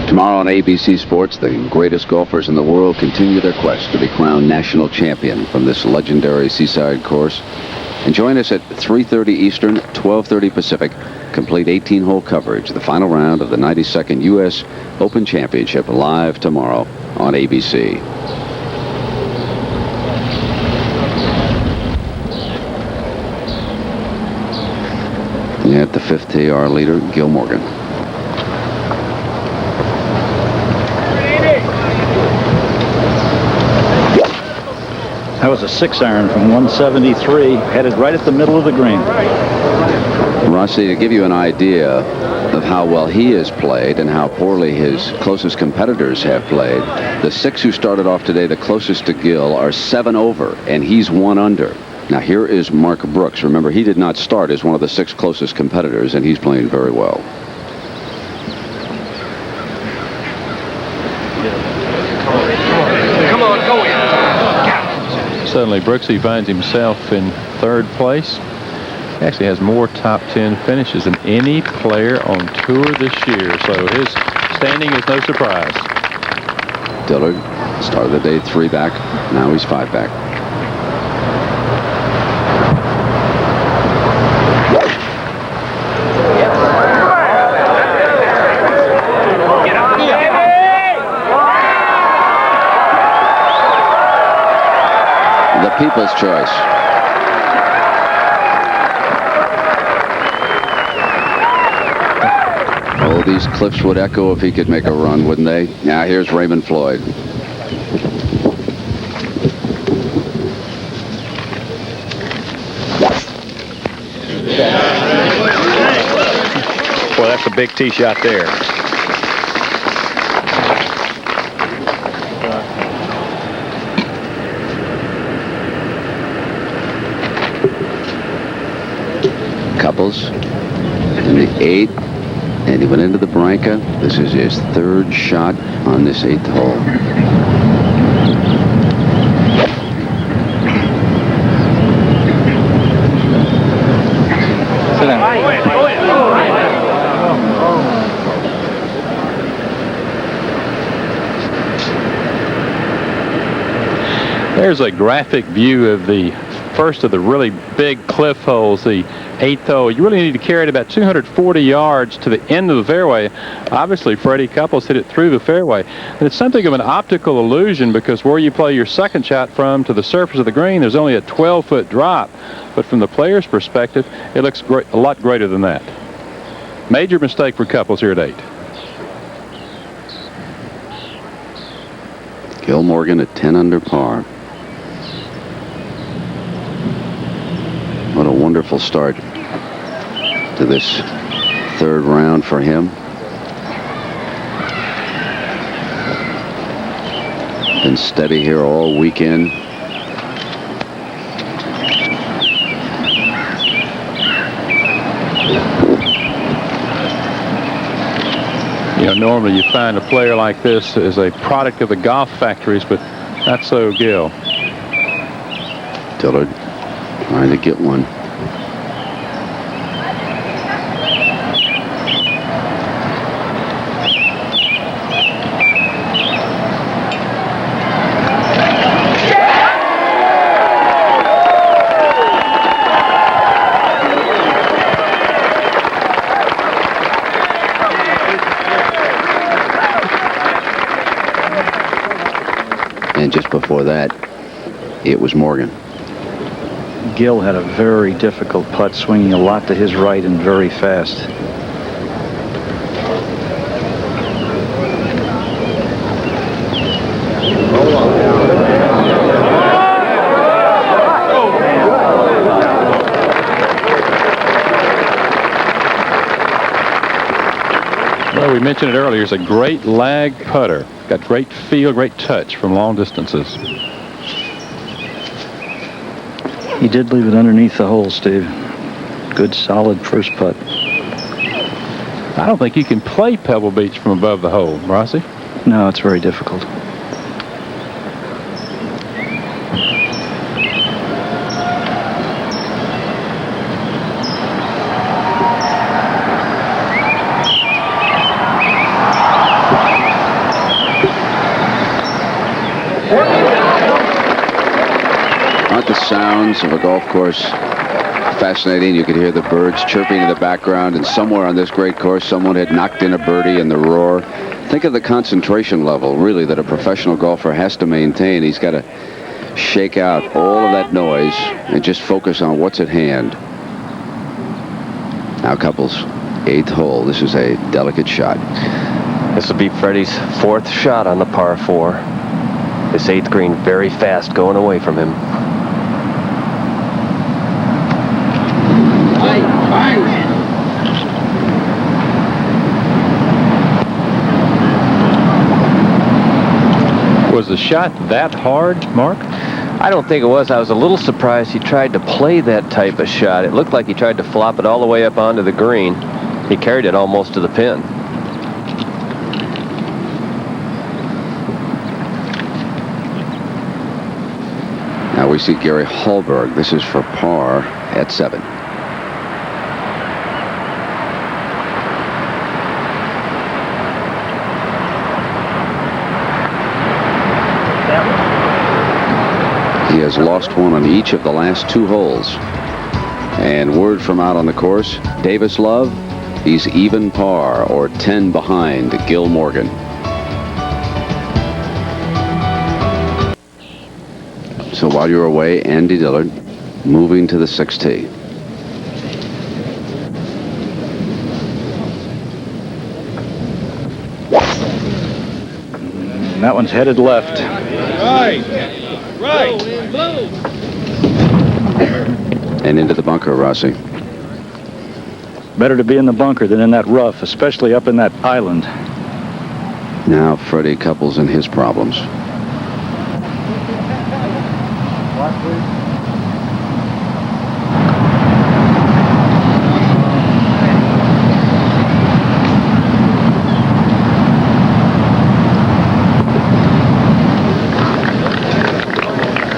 Tomorrow on ABC Sports, the greatest golfers in the world continue their quest to be crowned national champion from this legendary seaside course. And join us at 3:30 Eastern, 12:30 Pacific. Complete 18-hole coverage, the final round of the 92nd U.S. Open Championship, live tomorrow on ABC. At the 5th tee, our leader, Gil Morgan. That was a 6-iron from 173, headed right at the middle of the green. Rossi, to give you an idea of how well he has played and how poorly his closest competitors have played, the 6 who started off today, the closest to Gil, are 7 over, and he's 1 under. Now here is Mark Brooks. Remember, he did not start as one of the 6 closest competitors, and he's playing very well. Come on, go in. Suddenly, Brooksy finds himself in 3rd place. He actually has more top 10 finishes than any player on tour this year, so his standing is no surprise. Dillard started the day 3 back. Now he's 5 back. Couples' choice. Oh, these cliffs would echo if he could make a run, wouldn't they? Now here's Raymond Floyd. Well, that's a big tee shot there. Couples in the 8th, and he went into the Branca. This is his 3rd shot on this 8th hole. Sit down. There's a graphic view of the first of the really big cliff holes, the 8th hole. You really need to carry it about 240 yards to the end of the fairway. Obviously, Freddie Couples hit it through the fairway. And it's something of an optical illusion because where you play your second shot from to the surface of the green, there's only a 12-foot drop. But from the player's perspective, it looks great, a lot greater than that. Major mistake for Couples here at 8. Gil Morgan at 10 under par. What a wonderful start to this 3rd round for him. Been steady here all weekend. You know, normally you find a player like this as a product of the golf factories, but not so Gil. Dillard trying to get one. And just before that, it was Morgan. Gil had a very difficult putt, swinging a lot to his right and very fast. Well, we mentioned it earlier. It's a great lag putter. Got great feel, great touch from long distances. He did leave it underneath the hole, Steve. Good, solid first putt. I don't think you can play Pebble Beach from above the hole, Rossi. No, it's very difficult. Aren't the sounds of a golf course fascinating? You could hear the birds chirping in the background, and somewhere on this great course, someone had knocked in a birdie in the roar. Think of the concentration level, really, that a professional golfer has to maintain. He's got to shake out all of that noise and just focus on what's at hand. Now, Couples, 8th hole. This is a delicate shot. This will be Freddie's 4th shot on the par 4. This 8th green very fast going away from him. Was the shot that hard, Mark? I don't think it was. I was a little surprised he tried to play that type of shot. It looked like he tried to flop it all the way up onto the green. He carried it almost to the pin. Now we see Gary Hallberg. This is for par at 7. He has lost one on each of the last 2 holes. And word from out on the course, Davis Love, he's even par or 10 behind Gil So while you're away, Andy Dillard moving to the 6th tee. And that one's headed left. Right. And into the bunker, Rossi. Better to be in the bunker than in that rough, especially up in that island. Now Freddie Couples and his problems.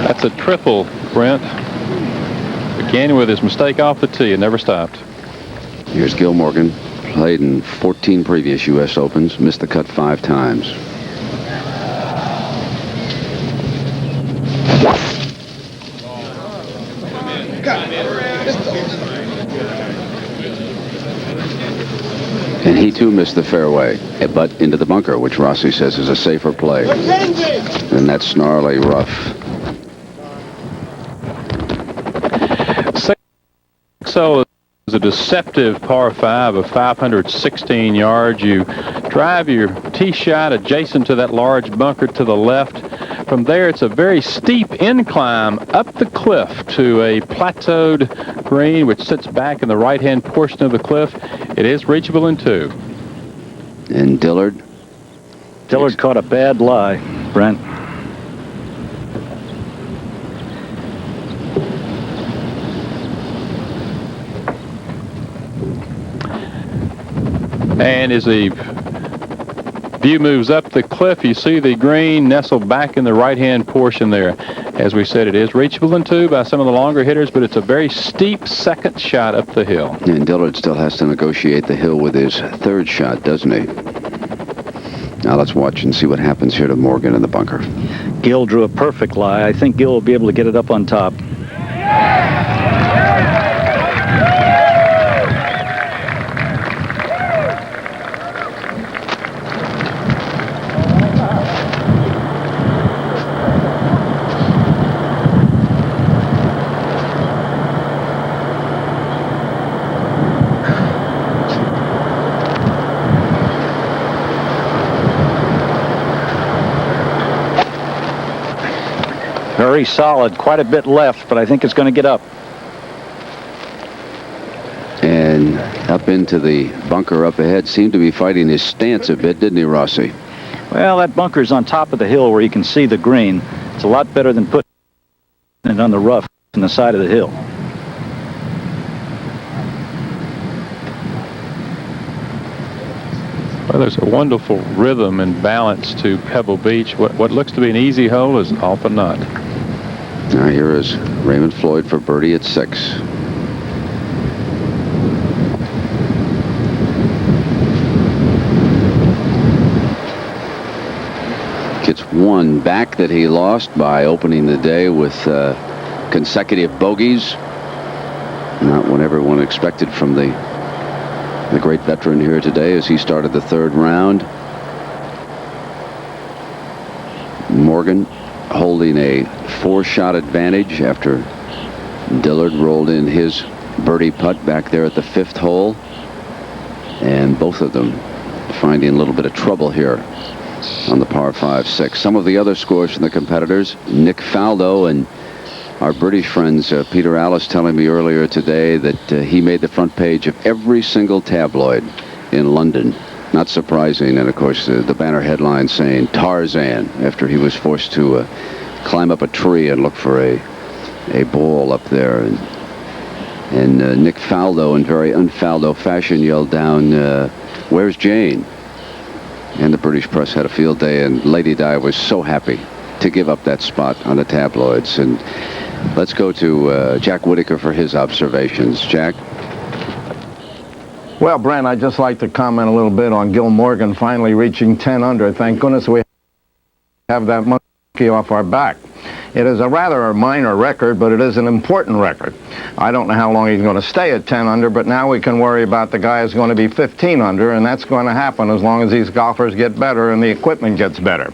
That's a triple, Brent. Began with his mistake off the tee and never stopped. Here's Gil Morgan, played in 14 previous U.S. Opens, missed the cut 5 times. And he too missed the fairway, but into the bunker, which Rossi says is a safer play than that snarly rough. So is a deceptive par 5 of 516 yards. You drive your tee shot adjacent to that large bunker to the left. From there, it's a very steep incline up the cliff to a plateaued green, which sits back in the right-hand portion of the cliff. It is reachable in 2. And Dillard? Dillard caught a bad lie, Brent. And as the view moves up the cliff, you see the green nestled back in the right-hand portion there. As we said, it is reachable in 2 by some of the longer hitters, but it's a very steep second shot up the hill. And Dillard still has to negotiate the hill with his 3rd shot, doesn't he? Now let's watch and see what happens here to Morgan in the bunker. Gil drew a perfect lie. I think Gil will be able to get it up on top. Very solid, quite a bit left, but I think it's going to get up. And up into the bunker up ahead, seemed to be fighting his stance a bit, didn't he, Rossi? Well, that bunker's on top of the hill where you can see the green. It's a lot better than putting it on the rough on the side of the hill. Well, there's a wonderful rhythm and balance to Pebble Beach. What looks to be an easy hole is often not. Now here is Raymond Floyd for birdie at 6. Gets 1 back that he lost by opening the day with consecutive bogeys. Not what everyone expected from the great veteran here today as he started the 3rd round. Morgan holding a 4-shot advantage after Dillard rolled in his birdie putt back there at the 5th hole. And both of them finding a little bit of trouble here on the par 5-6. Some of the other scores from the competitors, Nick Faldo and our British friends, Peter Allis, telling me earlier today that he made the front page of every single tabloid in London. Not surprising, and of course the banner headline saying Tarzan after he was forced to climb up a tree and look for a ball up there. And Nick Faldo, in very un-Faldo fashion, yelled down, "Where's Jane?" And the British press had a field day, and Lady Di was so happy to give up that spot on the tabloids. And let's go to Jack Whitaker for his observations. Jack? Well, Brent, I'd just like to comment a little bit on Gil Morgan finally reaching 10 under. Thank goodness we have that monkey off our back. It is a rather minor record, but it is an important record. I don't know how long he's going to stay at 10 under, but now we can worry about the guy who's going to be 15 under, and that's going to happen as long as these golfers get better and the equipment gets better.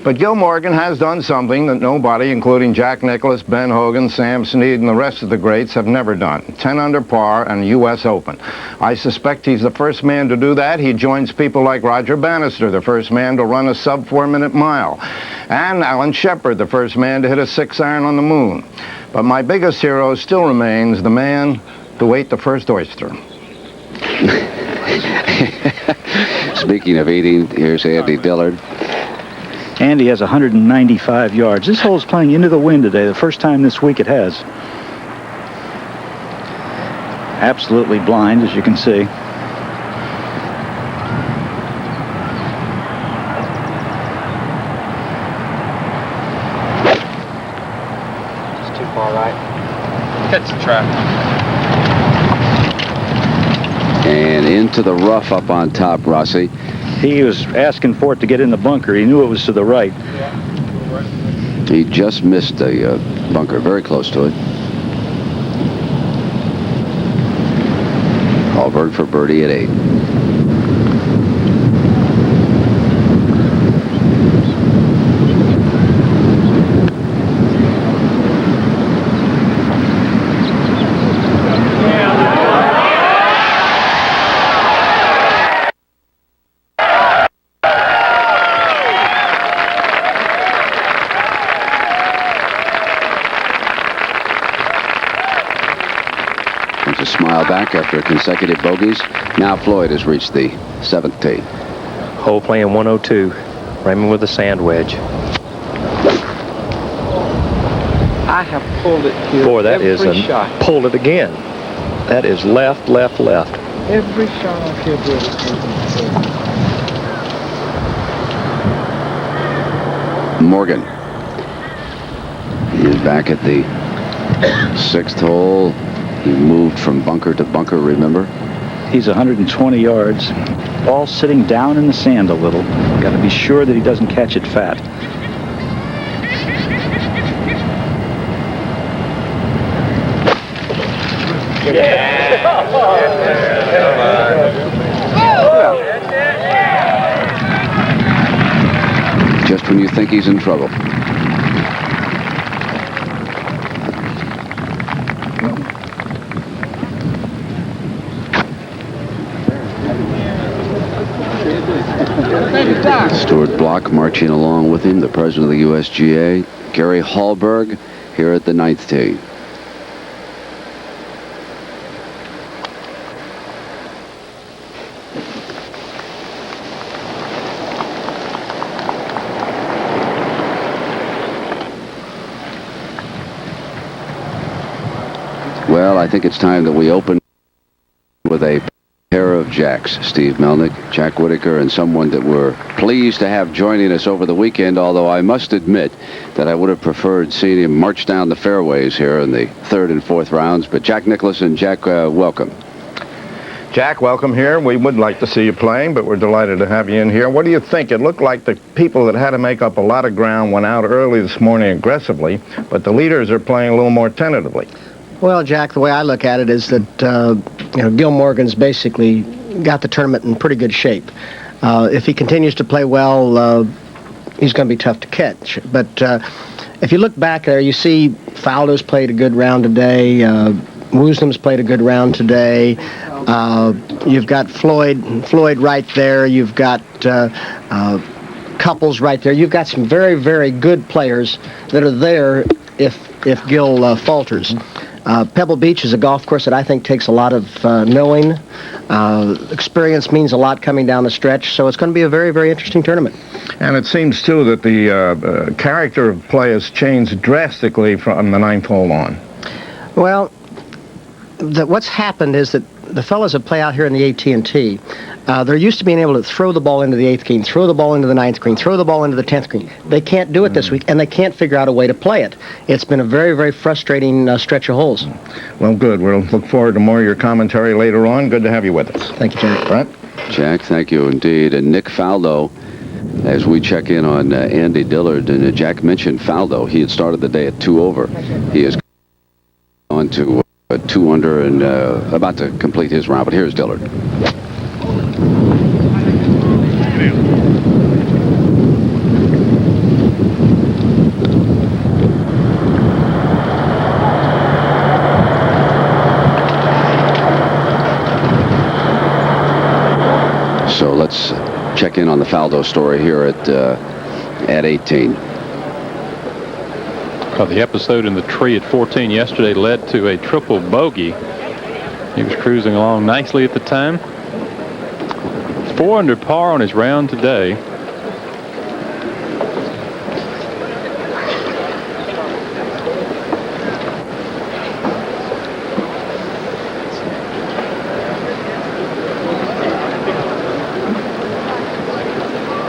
But Gil Morgan has done something that nobody, including Jack Nicklaus, Ben Hogan, Sam Snead, and the rest of the greats have never done. 10 under par and U.S. Open. I suspect he's the first man to do that. He joins people like Roger Bannister, the first man to run a sub 4-minute mile, and Alan Shepard, the first man to hit a 6-iron on the moon. But my biggest hero still remains the man who ate the first oyster. Speaking of eating, here's Andy Dillard. Andy has 195 yards. This hole's playing into the wind today, the first time this week it has. Absolutely blind, as you can see. It's too far right. Hits the track. And into the rough up on top, Rossi. He was asking for it to get in the bunker. He knew it was to the right. He just missed the bunker, very close to it. Hallberg for birdie at 8. Smile back after consecutive bogeys. Now Floyd has reached the 7th tee. Hole playing 102. Raymond with a sand wedge. I have pulled it here. Boy, that is every shot. Pulled it again. That is left, left, left. Every shot I've hit here is taken. Morgan. He is back at the 6th hole. He moved from bunker to bunker, remember? He's 120 yards, all sitting down in the sand a little. Got to be sure that he doesn't catch it fat. Just when you think he's in trouble. Stuart Block marching along with him, the president of the USGA, Gary Hallberg, here at the 9th tee. Well, I think it's time that we open with a pair of Jacks, Steve Melnick, Jack Whitaker, and someone that we're pleased to have joining us over the weekend, although I must admit that I would have preferred seeing him march down the fairways here in the 3rd and 4th rounds. But Jack Nicklaus and Jack, welcome. Jack, welcome here. We would like to see you playing, but we're delighted to have you in here. What do you think? It looked like the people that had to make up a lot of ground went out early this morning aggressively, but the leaders are playing a little more tentatively. Well, Jack, the way I look at it is that Gil Morgan's basically got the tournament in pretty good shape. If he continues to play well, he's going to be tough to catch. But if you look back there, you see Faldo's played a good round today. Woosnam's played a good round today. You've got Floyd right there. You've got Couples right there. You've got some very, very good players that are there if Gil falters. Pebble Beach is a golf course that I think takes a lot of knowing. Experience means a lot coming down the stretch, so it's going to be a very, very interesting tournament. And it seems, too, that the character of play has changed drastically from the 9th hole on. Well, what's happened is that the fellas that play out here in the AT&T, they're used to being able to throw the ball into the 8th green, throw the ball into the 9th green, throw the ball into the 10th green. They can't do it this week, and they can't figure out a way to play it. It's been a very, very frustrating stretch of holes. Well, good. We'll look forward to more of your commentary later on. Good to have you with us. Thank you, Jack. Brent? Jack, thank you indeed. And Nick Faldo as we check in on Andy Dillard. And Jack mentioned Faldo. He had started the day at 2 over. He is on to 2 under and about to complete his round. But here's Dillard. So let's check in on the Faldo story here at 18. Well, the episode in the tree at 14 yesterday led to a triple bogey. He was cruising along nicely at the time. 4 under par on his round today.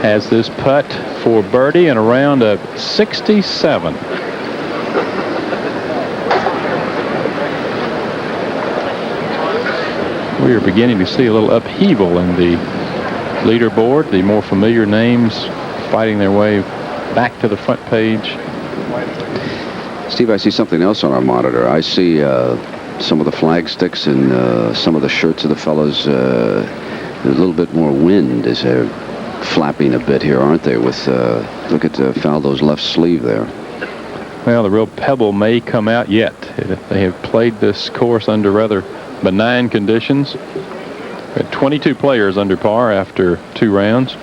Has this putt for birdie in a round of 67. We are beginning to see a little upheaval in the leaderboard. The more familiar names fighting their way back to the front page. Steve, I see something else on our monitor. I see some of the flag sticks and some of the shirts of the fellows. A little bit more wind as they're flapping a bit here, aren't they? With look at Faldo's left sleeve there. Well, the real Pebble may come out yet. They have played this course under rather benign conditions. We had 22 players under par after 2 rounds.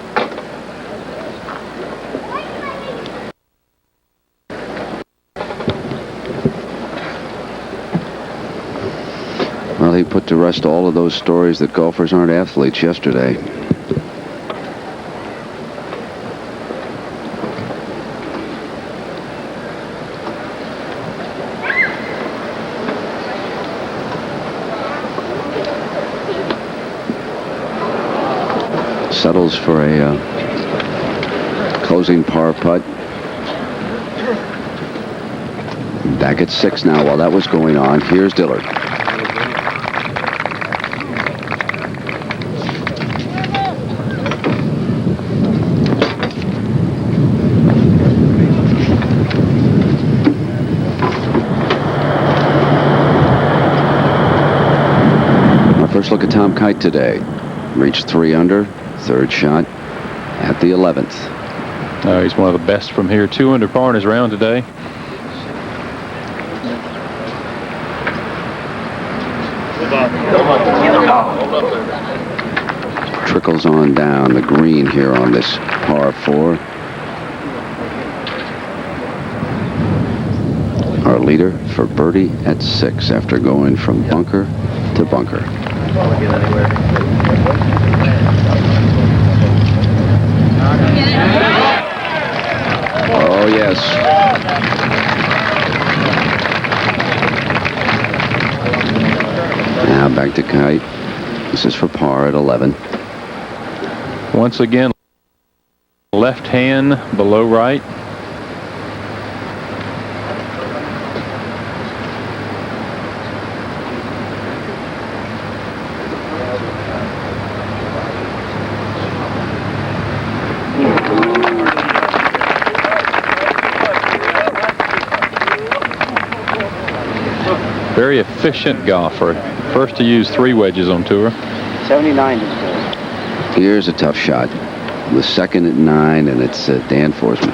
Well, he put to rest all of those stories that golfers aren't athletes yesterday. Settles for a closing par putt. Back at 6 now. While that was going on, here's Dillard. Our first look at Tom Kite today. Reached 3 under. 3rd shot at the 11th. He's one of the best from here. 2 under par in his round today. Trickles on down the green here on this par 4. Our leader for birdie at 6 after going from bunker to bunker. Oh, yes. Now back to Kite. This is for par at 11. Once again, left hand below right. Very efficient golfer. First to use 3 wedges on tour. 79 is good. Here's a tough shot. The second at 9, and it's Dan Forsman.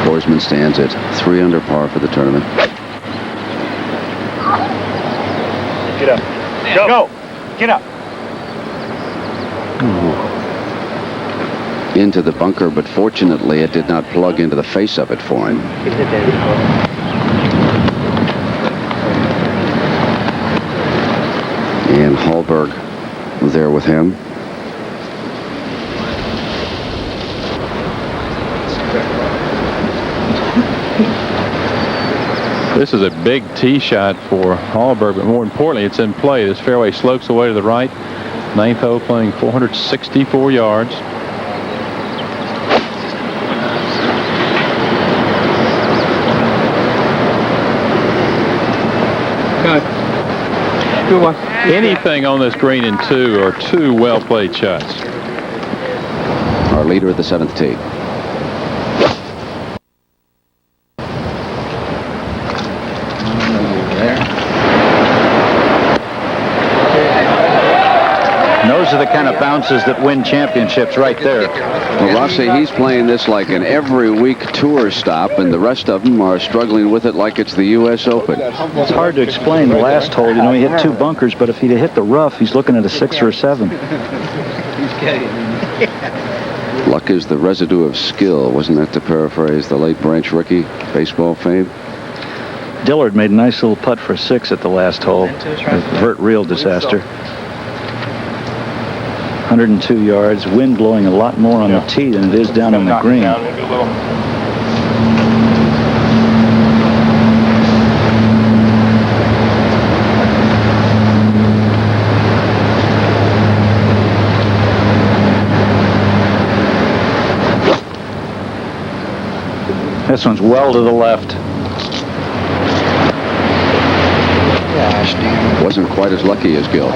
Forsman stands at 3 under par for the tournament. Get up. Go. Get up. Into the bunker, but fortunately it did not plug into the face of it for him. And Hallberg there with him. This is a big tee shot for Hallberg, but more importantly, it's in play. This fairway slopes away to the right. 9th hole, playing 464 yards. Good one. Anything on this green in 2 are 2 well-played shots. Our leader at the 7th tee. Those are the kind of bounces that win championships right there. Well, Rossi, he's playing this like an every week tour stop, and the rest of them are struggling with it like it's the U.S. Open. It's hard to explain the last hole. You know, he hit 2 bunkers, but if he'd hit the rough, he's looking at a 6 or a 7. Luck is the residue of skill. Wasn't that to paraphrase the late Branch Rickey, baseball fame? Dillard made a nice little putt for a 6 at the last hole. Avert real disaster. 102 yards, wind blowing a lot more on the tee than it is down on the green. This one's well to the left. Wasn't quite as lucky as Gil.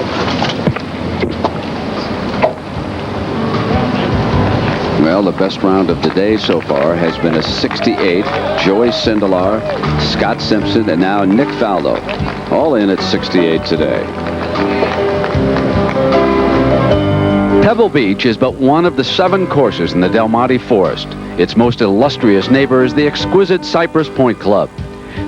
Well, the best round of the day so far has been a 68. Joey Sindelar, Scott Simpson, and now Nick Faldo, all in at 68 today. Pebble Beach is but one of the 7 courses in the Del Monte Forest. Its most illustrious neighbor is the exquisite Cypress Point Club.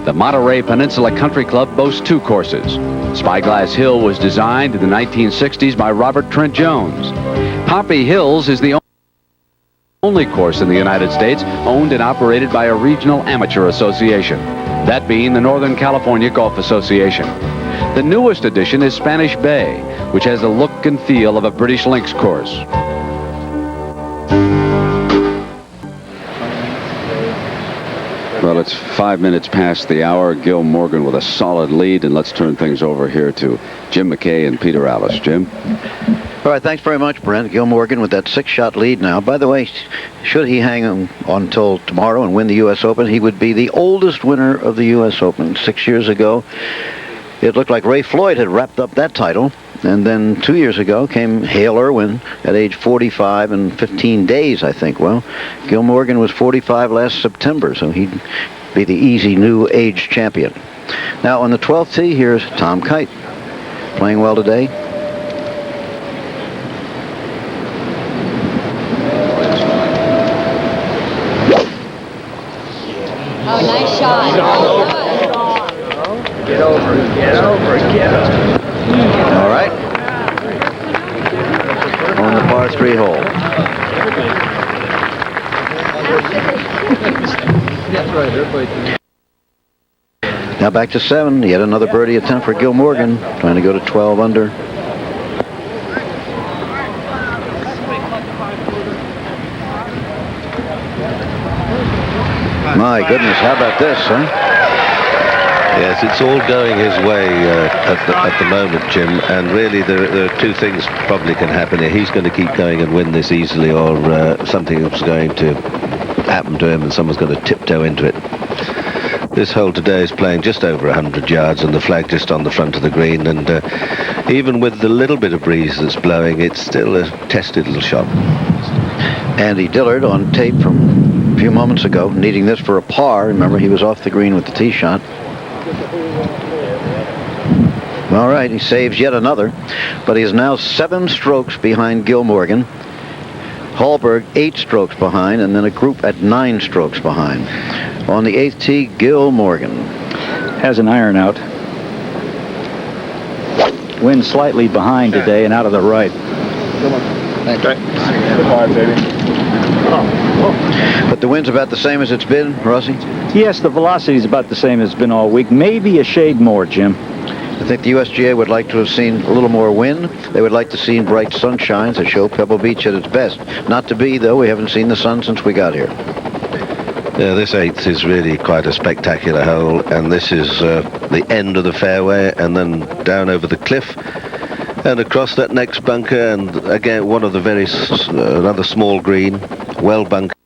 The Monterey Peninsula Country Club boasts 2 courses. Spyglass Hill was designed in the 1960s by Robert Trent Jones. Poppy Hills is the only course in the United States owned and operated by a regional amateur association, that being the Northern California Golf Association. The newest addition is Spanish Bay, which has the look and feel of a British links course. Well, it's 5 minutes past the hour. Gil Morgan with a solid lead, and let's turn things over here to Jim McKay and Peter Allis. Jim? All right, thanks very much, Brent. Gil Morgan with that 6-shot lead now. By the way, should he hang on until tomorrow and win the U.S. Open, he would be the oldest winner of the U.S. Open. 6 years ago, it looked like Ray Floyd had wrapped up that title. And then 2 years ago came Hale Irwin at age 45 and 15 days, I think. Well, Gil Morgan was 45 last September, so he'd be the easy new age champion. Now, on the 12th tee, here's Tom Kite. Playing well today. Oh, nice shot. Get over it, get over it, get over it. All right. On the par 3 hole. Now back to 7. Yet another birdie attempt for Gil Morgan. Trying to go to 12 under. My goodness, how about this, huh? Yes, it's all going his way at the moment, Jim. And really, there are 2 things probably can happen here. He's going to keep going and win this easily, or something is going to happen to him and someone's going to tiptoe into it. This hole today is playing just over 100 yards and the flag just on the front of the green. And even with the little bit of breeze that's blowing, it's still a tested little shot. Andy Dillard on tape from a few moments ago, needing this for a par. Remember, he was off the green with the tee shot. All right, he saves yet another, but he is now 7 strokes behind Gil Morgan. Hallberg 8 strokes behind, and then a group at 9 strokes behind. On the 8th tee, Gil Morgan has an iron out. Wind slightly behind today and out of the right. Come on. Thank you. Goodbye, baby. But the wind's about the same as it's been, Rossi? Yes, the velocity is about the same as it's been all week. Maybe a shade more, Jim. I think the USGA would like to have seen a little more wind. They would like to see bright sunshine to show Pebble Beach at its best. Not to be, though. We haven't seen the sun since we got here. Yeah, this 8th is really quite a spectacular hole, and this is the end of the fairway, and then down over the cliff and across that next bunker, and again one of the another small green, well bunkered,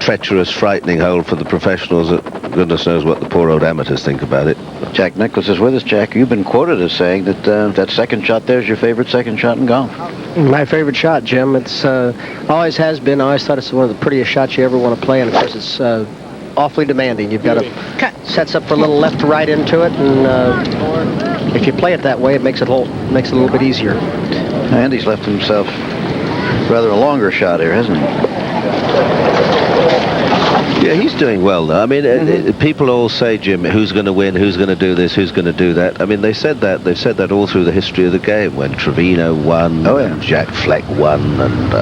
treacherous, frightening hole for the professionals at goodness knows what the poor old amateurs think about it. Jack Nicklaus is with us. Jack, you've been quoted as saying that that second shot there is your favorite second shot in golf. My favorite shot, Jim. It's always has been. I always thought it's one of the prettiest shots you ever want to play, and of course it's awfully demanding. You've got to sets up for a little left to right into it, and if you play it that way, it makes it a little bit easier. Andy's left himself rather a longer shot here, hasn't he? Yeah, he's doing well, though. I mean, people all say, Jim, who's going to win, who's going to do this, who's going to do that. I mean, they've said that all through the history of the game, when Trevino won, and Jack Fleck won, and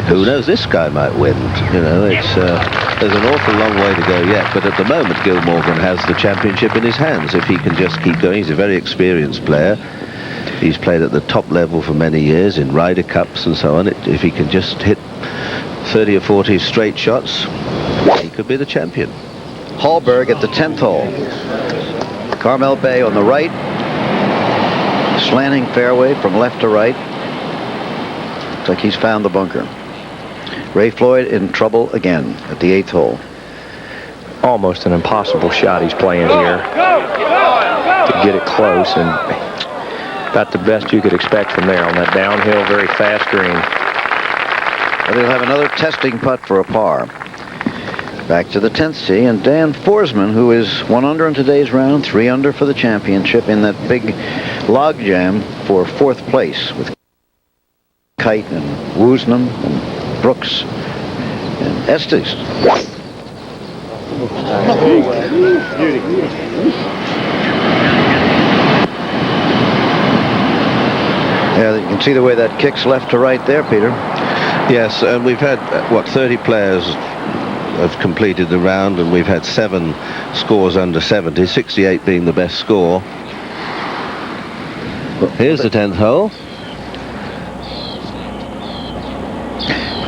who knows, this guy might win. You know, it's there's an awful long way to go yet, but at the moment, Gil Morgan has the championship in his hands. If he can just keep going, he's a very experienced player. He's played at the top level for many years in Ryder Cups and so on. If he can just hit 30 or 40 straight shots, he could be the champion. Hallberg at the 10th hole. Carmel Bay on the right. Slanting fairway from left to right. Looks like he's found the bunker. Ray Floyd in trouble again at the 8th hole. Almost an impossible shot he's playing here to get it close, and about the best you could expect from there on that downhill, very fast green. But he'll have another testing putt for a par. Back to the 10th tee, and Dan Forsman, who is 1 under in today's round, 3 under for the championship in that big logjam for 4th place with Kite and Woosnam and Brooks and Estes. Yeah, you can see the way that kicks left to right there, Peter. Yes, and we've had, 30 players have completed the round, and we've had 7 scores under 70, 68 being the best score. Here's the 10th hole.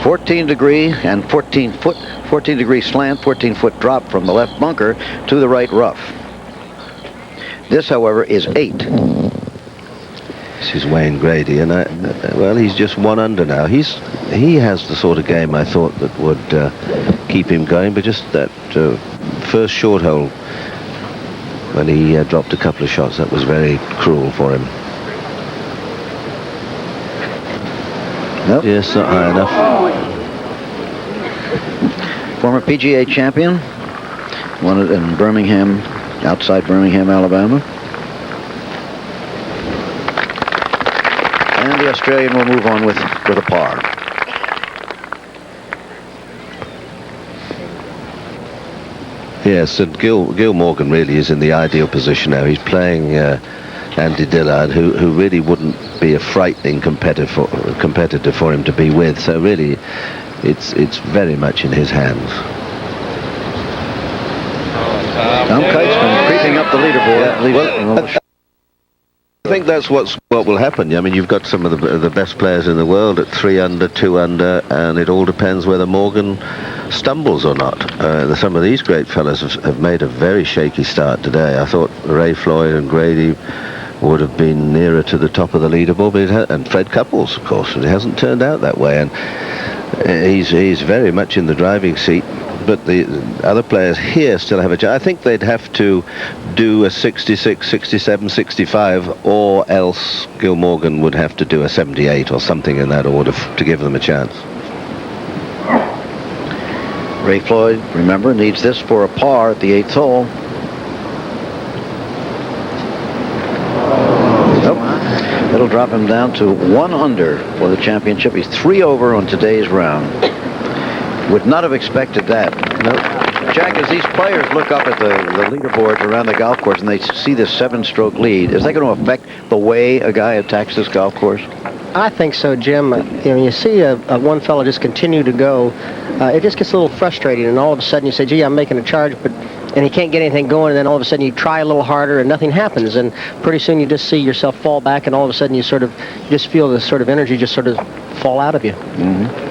14 degree and 14 degree slant, 14-foot drop from the left bunker to the right rough. This, however, is 8. This is Wayne Grady, and well, he's just 1 under now. He has the sort of game I thought that would keep him going, but just that first short hole when he dropped a couple of shots, that was very cruel for him. Nope. Yes, not high enough. Former PGA champion, won it in Birmingham, outside Birmingham, Alabama. And the Australian will move on with a par. Yes, and Gil Morgan really is in the ideal position now. He's playing Andy Dillard, who really wouldn't be a frightening competitor for him to be with. So really, it's very much in his hands. Tom Kite's been creeping up the leaderboard. I think that's what will happen. I mean, you've got some of the best players in the world at 3 under, 2 under, and it all depends whether Morgan stumbles or not. Some of these great fellas have made a very shaky start today. I thought Ray Floyd and Grady would have been nearer to the top of the leaderboard, and Fred Couples, of course, but it hasn't turned out that way, and he's very much in the driving seat. But the other players here still have a chance. I think they'd have to do a 66, 67, 65, or else Gil Morgan would have to do a 78 or something in that order to give them a chance. Ray Floyd, remember, needs this for a par at the 8th hole. Nope. It'll drop him down to 1 under for the championship. He's 3 over on today's round. Would not have expected that. Nope. Jack, as these players look up at the leaderboards around the golf course and they see this 7-stroke lead, is that going to affect the way a guy attacks this golf course? I think so, Jim. You see one fellow just continue to go, it just gets a little frustrating, and all of a sudden you say, gee, I'm making a charge, and he can't get anything going, and then all of a sudden you try a little harder and nothing happens, and pretty soon you just see yourself fall back, and all of a sudden you just feel this sort of energy just sort of fall out of you. Mm-hmm.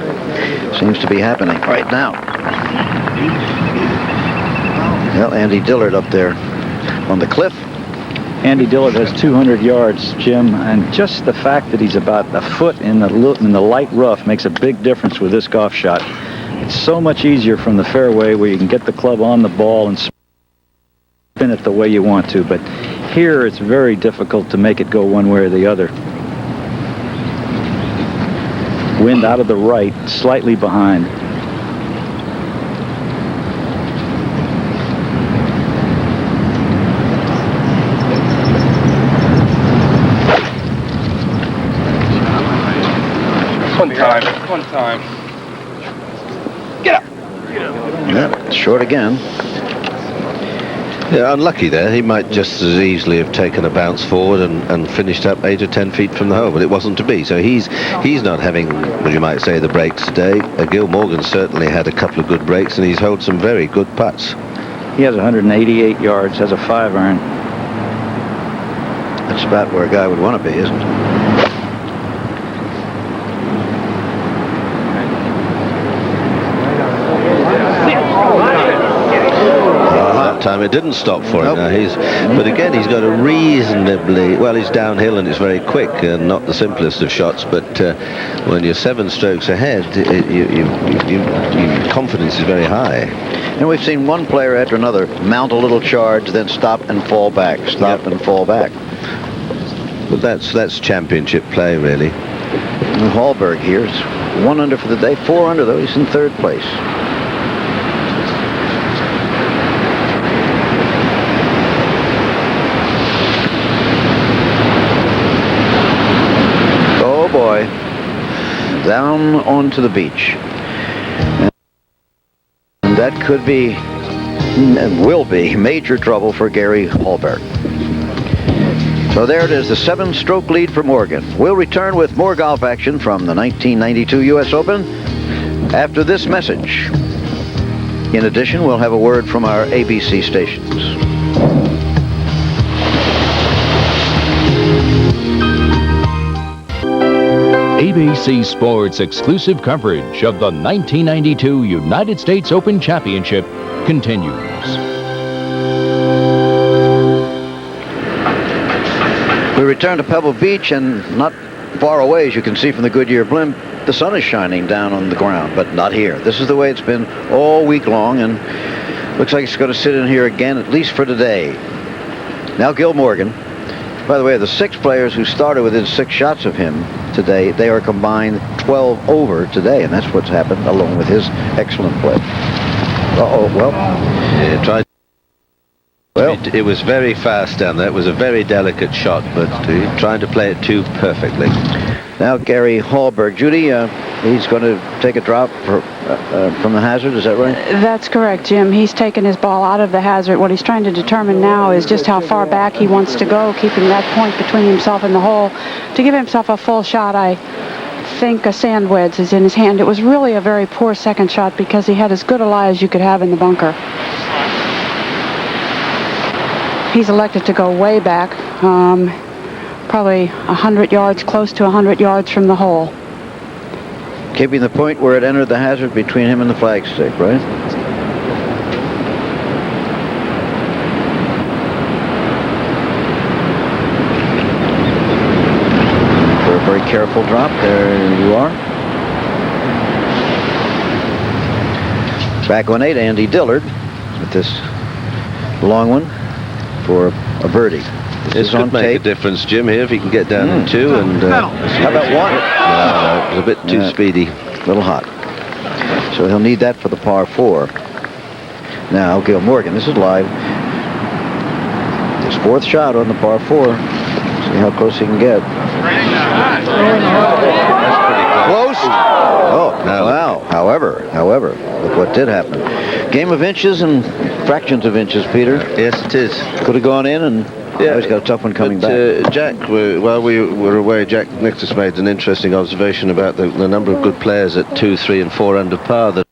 Seems to be happening right now. Well, Andy Dillard up there on the cliff. Andy Dillard has 200 yards, Jim, and just the fact that he's about a foot in the light rough makes a big difference with this golf shot. It's so much easier from the fairway where you can get the club on the ball and spin it the way you want to, but here it's very difficult to make it go one way or the other. Wind out of the right, slightly behind. One time. Get up. Yeah, short again. Yeah, unlucky there. He might just as easily have taken a bounce forward and finished up 8 or 10 feet from the hole, but it wasn't to be. So he's not having, what you might say, the breaks today. Gil Morgan certainly had a couple of good breaks, and he's held some very good putts. He has 188 yards, has a 5-iron. That's about where a guy would want to be, isn't it? Time it didn't stop for him. Now but again, he's got a reasonably, well, he's downhill and it's very quick and not the simplest of shots, but when you're 7 strokes ahead, your confidence is very high. And we've seen one player after another mount a little charge, then stop and fall back, stop and fall back. But that's championship play, really. And Hallberg here is 1 under for the day, 4 under though. He's in 3rd place. Boy, down onto the beach. And that could be, and will be, major trouble for Gary Hallberg. So there it is, the 7-stroke lead for Morgan. We'll return with more golf action from the 1992 U.S. Open after this message. In addition, we'll have a word from our ABC stations. ABC Sports exclusive coverage of the 1992 United States Open Championship continues. We return to Pebble Beach, and not far away, as you can see from the Goodyear blimp, the sun is shining down on the ground, but not here. This is the way it's been all week long, and looks like it's going to sit in here again, at least for today. Now Gil Morgan. By the way, the 6 players who started within 6 shots of him today, they are combined 12 over today, and that's what's happened along with his excellent play. Well. Yeah, tried. Well, it was very fast down there. It was a very delicate shot, but trying to play it too perfectly. Now Gary Hallberg. Judy, he's going to take a drop from the hazard, is that right? That's correct, Jim. He's taken his ball out of the hazard. What he's trying to determine now is just how far back he wants to go, keeping that point between himself and the hole. To give himself a full shot, I think a sand wedge is in his hand. It was really a very poor second shot because he had as good a lie as you could have in the bunker. He's elected to go way back, probably 100 yards, close to 100 yards from the hole. Keeping the point where it entered the hazard between him and the flagstick, right? For a very careful drop, there you are. Back on 8, Andy Dillard with this long one for a birdie. This could make a difference, Jim, here, if he can get down in 2. And how about 1? No, it was a bit too speedy. A little hot. So he'll need that for the par 4. Now, Gil Morgan, this is live. His 4th shot on the par 4. See how close he can get. That's pretty close. Oh, no. Wow. However, look what did happen. Game of inches and fractions of inches, Peter. Yes, it is. Could have gone in, and he's got a tough one coming back. Jack, while we were away, Jack Nicklaus made an interesting observation about the number of good players at 2, 3, and 4 under par that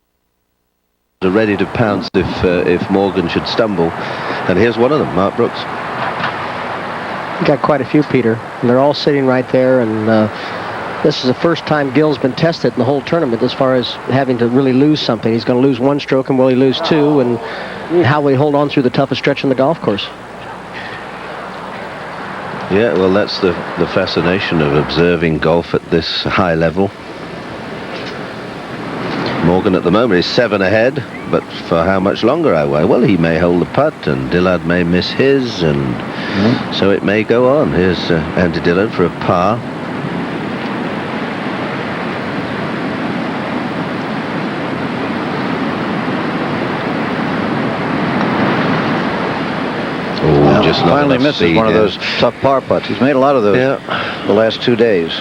are ready to pounce if Morgan should stumble. And here's one of them, Mark Brooks. You got quite a few, Peter. They're all sitting right there, and this is the first time Gil's been tested in the whole tournament as far as having to really lose something. He's going to lose 1 stroke, and will he lose 2? And how will he hold on through the toughest stretch in the golf course? Yeah, well, that's the fascination of observing golf at this high level. Morgan at the moment is 7 ahead, but for how much longer I weigh? Well, he may hold the putt, and Dillard may miss his, and so it may go on. Here's Andy Dillard for a par. Oh, just finally misses one of those tough par putts. He's made a lot of those the last 2 days.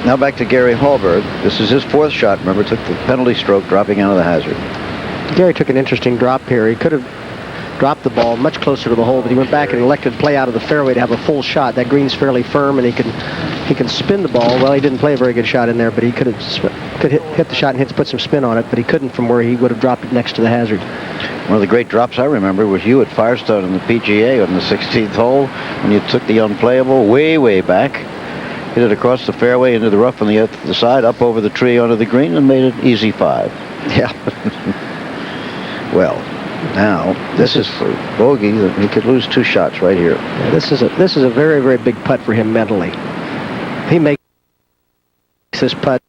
Now back to Gary Hallberg. This is his 4th shot. Remember, took the penalty stroke, dropping out of the hazard. Gary took an interesting drop here. He could have dropped the ball much closer to the hole, but he went back and elected to play out of the fairway to have a full shot. That green's fairly firm, and he can spin the ball. Well, he didn't play a very good shot in there, but he could hit the shot and put some spin on it, but he couldn't from where he would have dropped it next to the hazard. One of the great drops I remember was you at Firestone in the PGA on the 16th hole when you took the unplayable way back. Hit it across the fairway into the rough on the other side, up over the tree onto the green, and made it easy 5. Yeah. Well, now this is for bogey. He could lose 2 shots right here. Yeah, this is a very, very big putt for him mentally. If he makes this putt,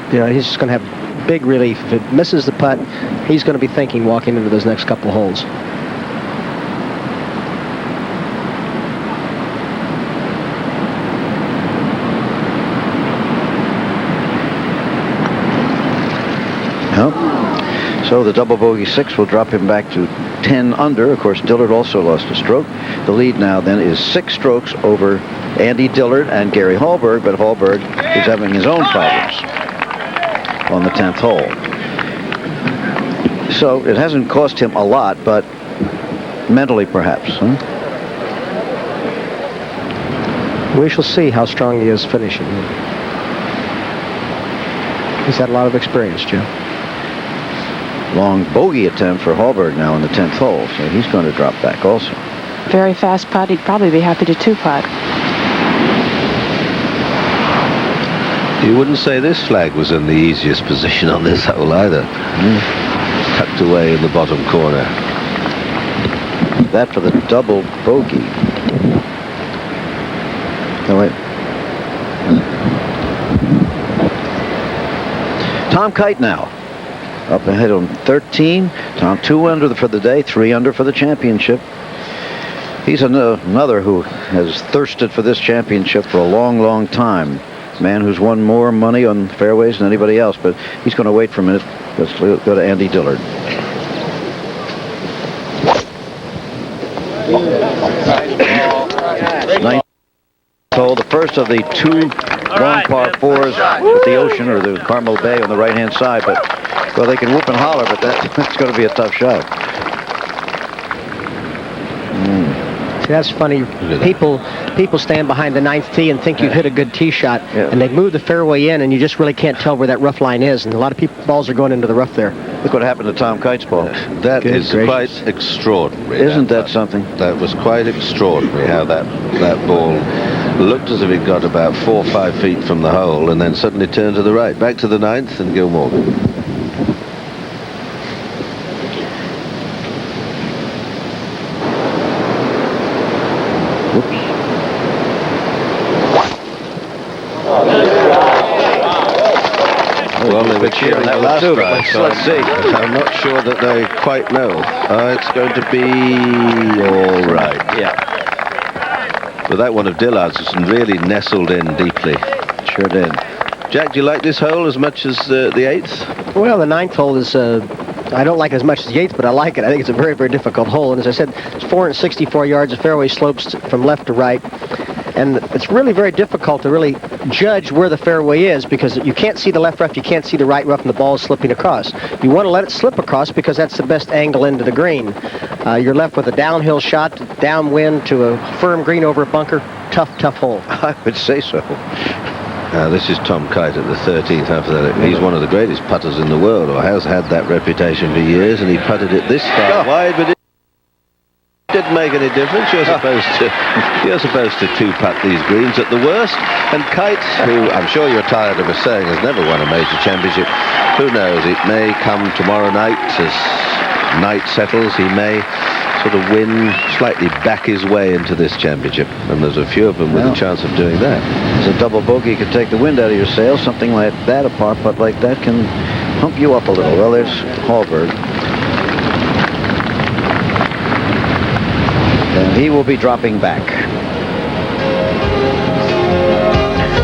he's just going to have big relief. If it misses the putt, he's going to be thinking walking into those next couple of holes. So the double bogey 6 will drop him back to 10 under. Of course, Dillard also lost a stroke. The lead now then is 6 strokes over Andy Dillard and Gary Hallberg, but Hallberg is having his own problems on the 10th hole. So it hasn't cost him a lot, but mentally perhaps. We shall see how strong he is finishing. He's had a lot of experience, Joe. Long bogey attempt for Hallberg now in the 10th hole, so he's going to drop back also. Very fast putt. He'd probably be happy to 2-putt. You wouldn't say this flag was in the easiest position on this hole either. Tucked away in the bottom corner. That for the double bogey. Oh, wait. Tom Kite now. Up ahead on 13. Tom 2 under for the day, 3 under for the championship. He's another who has thirsted for this championship for a long time. Man who's won more money on fairways than anybody else, but he's going to wait for a minute. Let's go to Andy Dillard. Ninth hole, the first of the 2 long par 4s with the ocean or the Carmel Bay on the right-hand side, but well, they can whoop and holler, but that's going to be a tough shot. See, that's funny. People stand behind the 9th tee and think you've hit a good tee shot, and they move the fairway in, and you just really can't tell where that rough line is. And a lot of balls are going into the rough there. Look what happened to Tom Kite's ball. That is quite extraordinary. Isn't that something? That was quite extraordinary how that ball looked as if it got about 4 or 5 feet from the hole and then suddenly turned to the right. Back to the 9th and Gil Morgan. Well, they were cheering that last try, so let's see. I'm not sure that they quite know. It's going to be all right. Yeah. But that one of Dillard's was really nestled in deeply. Sure did. Jack, do you like this hole as much as the 8th? Well, the 9th hole is, I don't like it as much as the 8th, but I like it. I think it's a very, very difficult hole. And as I said, it's 464 yards of fairway slopes from left to right. And it's really very difficult to really judge where the fairway is because you can't see the left rough, you can't see the right rough, and the ball is slipping across. You want to let it slip across because that's the best angle into the green. You're left with a downhill shot, downwind to a firm green over a bunker. Tough hole. I would say so. This is Tom Kite at the 13th Athletic. He's one of the greatest putters in the world, or has had that reputation for years, and he putted it this far wide, but it didn't make any difference. You're supposed to 2-putt these greens at the worst. And Kite, who I'm sure you're tired of us saying has never won a major championship, who knows? It may come tomorrow night as night settles. He may sort of win, slightly back his way into this championship. And there's a few of them with a chance of doing that. As a double bogey could take the wind out of your sails. Something like that, a par putt like that, can pump you up a little. Well, there's Hallberg. And he will be dropping back.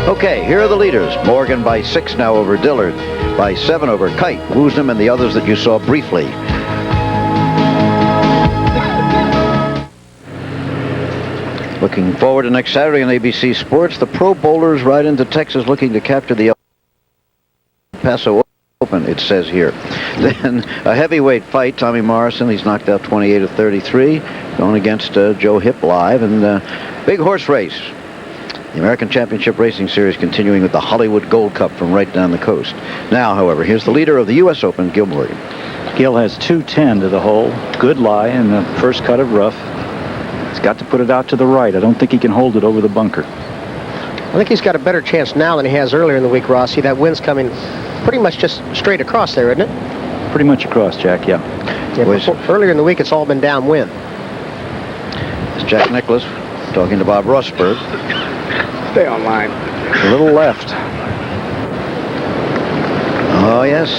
Okay, here are the leaders. Morgan by 6 now over Dillard. By 7 over Kite, Woosnam, and the others that you saw briefly. Looking forward to next Saturday on ABC Sports, the Pro Bowlers ride into Texas looking to capture the El Paso Open, it says here. Then a heavyweight fight, Tommy Morrison, he's knocked out 28 of 33, going against Joe Hipp live, and big horse race. The American Championship Racing Series continuing with the Hollywood Gold Cup from right down the coast. Now, however, here's the leader of the U.S. Open, Gil Morgan. Gil has 210 to the hole. Good lie in the first cut of rough. He's got to put it out to the right. I don't think he can hold it over the bunker. I think he's got a better chance now than he has earlier in the week, Rossi. That wind's coming pretty much just straight across there, isn't it? Pretty much across, Jack, yeah. Earlier in the week, it's all been downwind. It's Jack Nicklaus talking to Bob Rosberg. Stay on line. A little left. Oh, yes.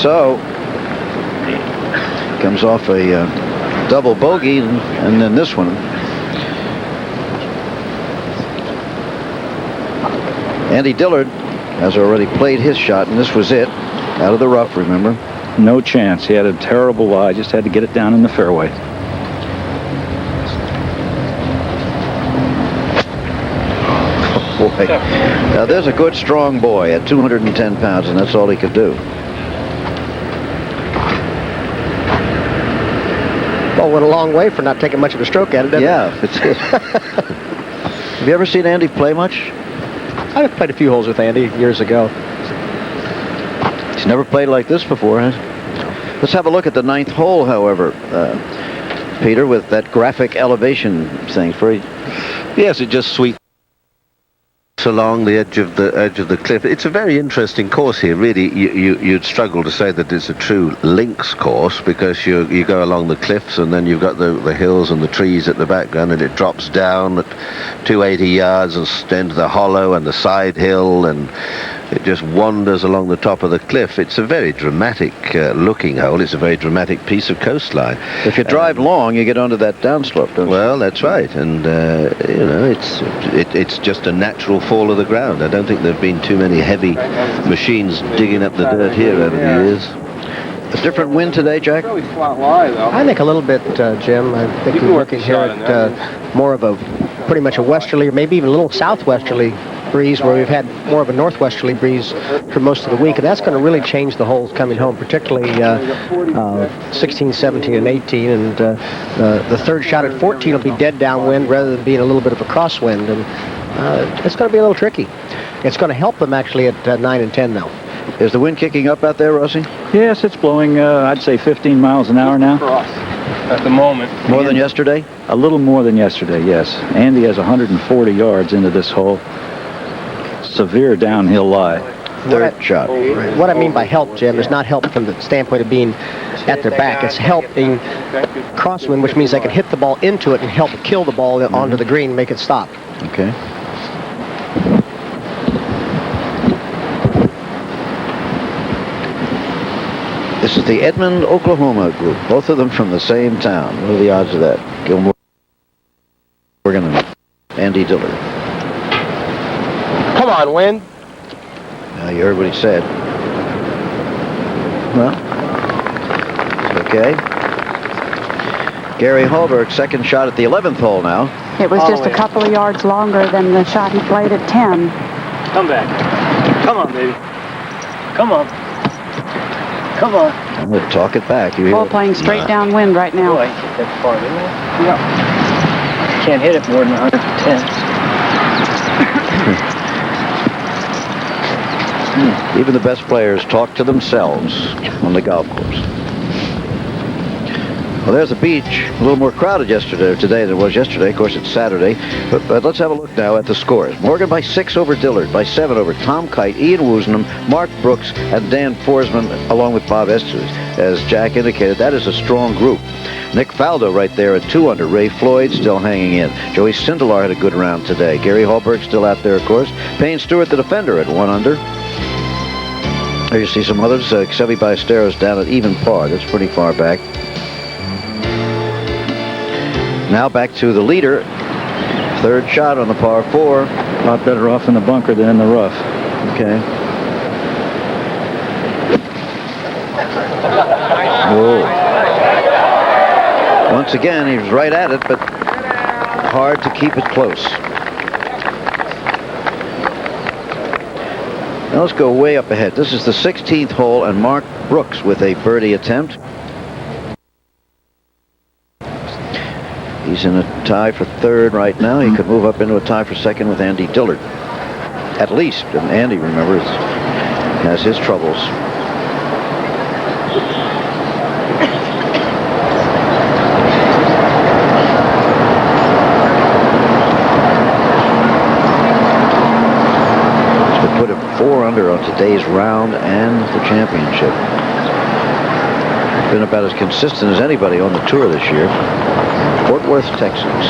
So, comes off a double bogey, and then this one. Andy Dillard has already played his shot, and this was it. Out of the rough, remember? No chance. He had a terrible lie. Just had to get it down in the fairway. Boy. Now, there's a good, strong boy at 210 pounds, and that's all he could do. Ball went a long way for not taking much of a stroke at it, didn't it? Have you ever seen Andy play much? I've played a few holes with Andy years ago. He's never played like this before, huh? Let's have a look at the 9th hole, however, Peter, with that graphic elevation thing. Yes, it just sweeps along the edge of the cliff. It's a very interesting course here. Really, you'd struggle to say that it's a true links course, because you go along the cliffs, and then you've got the hills and the trees at the background, and it drops down at 280 yards and into the hollow and the side hill, and it just wanders along the top of the cliff. It's a very dramatic looking hole. It's a very dramatic piece of coastline. If you drive long, you get onto that downslope, don't you? Well, that's right, and you know, it's just a natural fall of the ground. I don't think there have been too many heavy machines digging up the dirt here over the years. A different wind today, Jack? Really flat lie, though. I think a little bit, Jim. I think we're looking here at more of a pretty much a westerly, or maybe even a little southwesterly breeze, where we've had more of a northwesterly breeze for most of the week, and that's going to really change the holes coming home, particularly 16, 17, and 18, and the third shot at 14 will be dead downwind rather than being a little bit of a crosswind, and it's going to be a little tricky. It's going to help them actually at 9 and 10 now. Is the wind kicking up out there, Rossi? Yes, it's blowing, I'd say 15 miles an hour now. At the moment. More than yesterday? A little more than yesterday, yes. Andy has 140 yards into this hole. Severe downhill lie. Third shot. What I mean by help, Jim, is not help from the standpoint of being at their back. It's help being crosswind, which means they can hit the ball into it and help kill the ball onto the green and make it stop. Okay. This is the Edmond, Oklahoma group. Both of them from the same town. What are the odds of that? Gil Morgan and Andy Dillard. Come on, wind. Now, you heard what he said. Well, okay. Gary Hallberg, second shot at the 11th hole now. It was just a couple of yards longer than the shot he played at 10. Come back. Come on, baby. Come on. Come on. I'm going to talk it back. You hear Ball playing straight downwind right now. Boy, hit that far, didn't I? Yeah. Can't hit it more than 110. Even the best players talk to themselves on the golf course. Well, there's the beach. A little more crowded today than it was yesterday. Of course, it's Saturday. But let's have a look now at the scores. Morgan by 6 over Dillard, by 7 over Tom Kite, Ian Woosnam, Mark Brooks, and Dan Forsman, along with Bob Estes. As Jack indicated, that is a strong group. Nick Faldo right there at 2 under. Ray Floyd still hanging in. Joey Sindelar had a good round today. Gary Hallberg still out there, of course. Payne Stewart, the defender, at 1 under. There you see some others. Xavi Ballesteros down at even par. That's pretty far back. Now back to the leader. Third shot on the par 4. A lot better off in the bunker than in the rough. Okay. Whoa. Once again, he was right at it, but hard to keep it close. Now let's go way up ahead. This is the 16th hole, and Mark Brooks with a birdie attempt. He's in a tie for third right now. He could move up into a tie for second with Andy Dillard. At least. And Andy, remember, has his troubles. So put him 4 under on today's round and the championship. Been about as consistent as anybody on the tour this year. Fort Worth, Texas.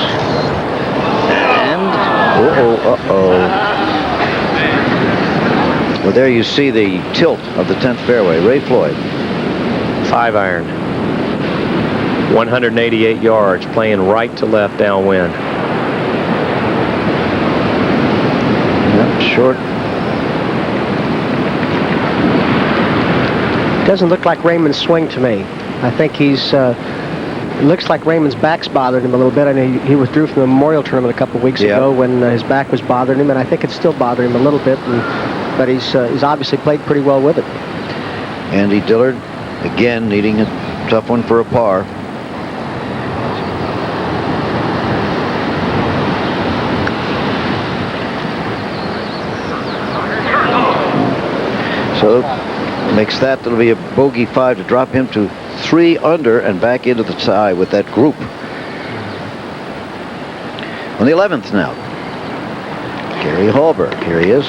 And, well, there you see the tilt of the 10th fairway. Ray Floyd. 5-iron. 188 yards, playing right to left downwind. Yep, short. Doesn't look like Raymond's swing to me. I think he's... It looks like Raymond's back's bothered him a little bit. I know he withdrew from the Memorial Tournament a couple of weeks ago when his back was bothering him, and I think it's still bothering him a little bit. But he's obviously played pretty well with it. Andy Dillard, again, needing a tough one for a par. So makes that'll be a bogey 5 to drop him to 3 under and back into the tie with that group. On the 11th now, Gary Hallberg. Here he is.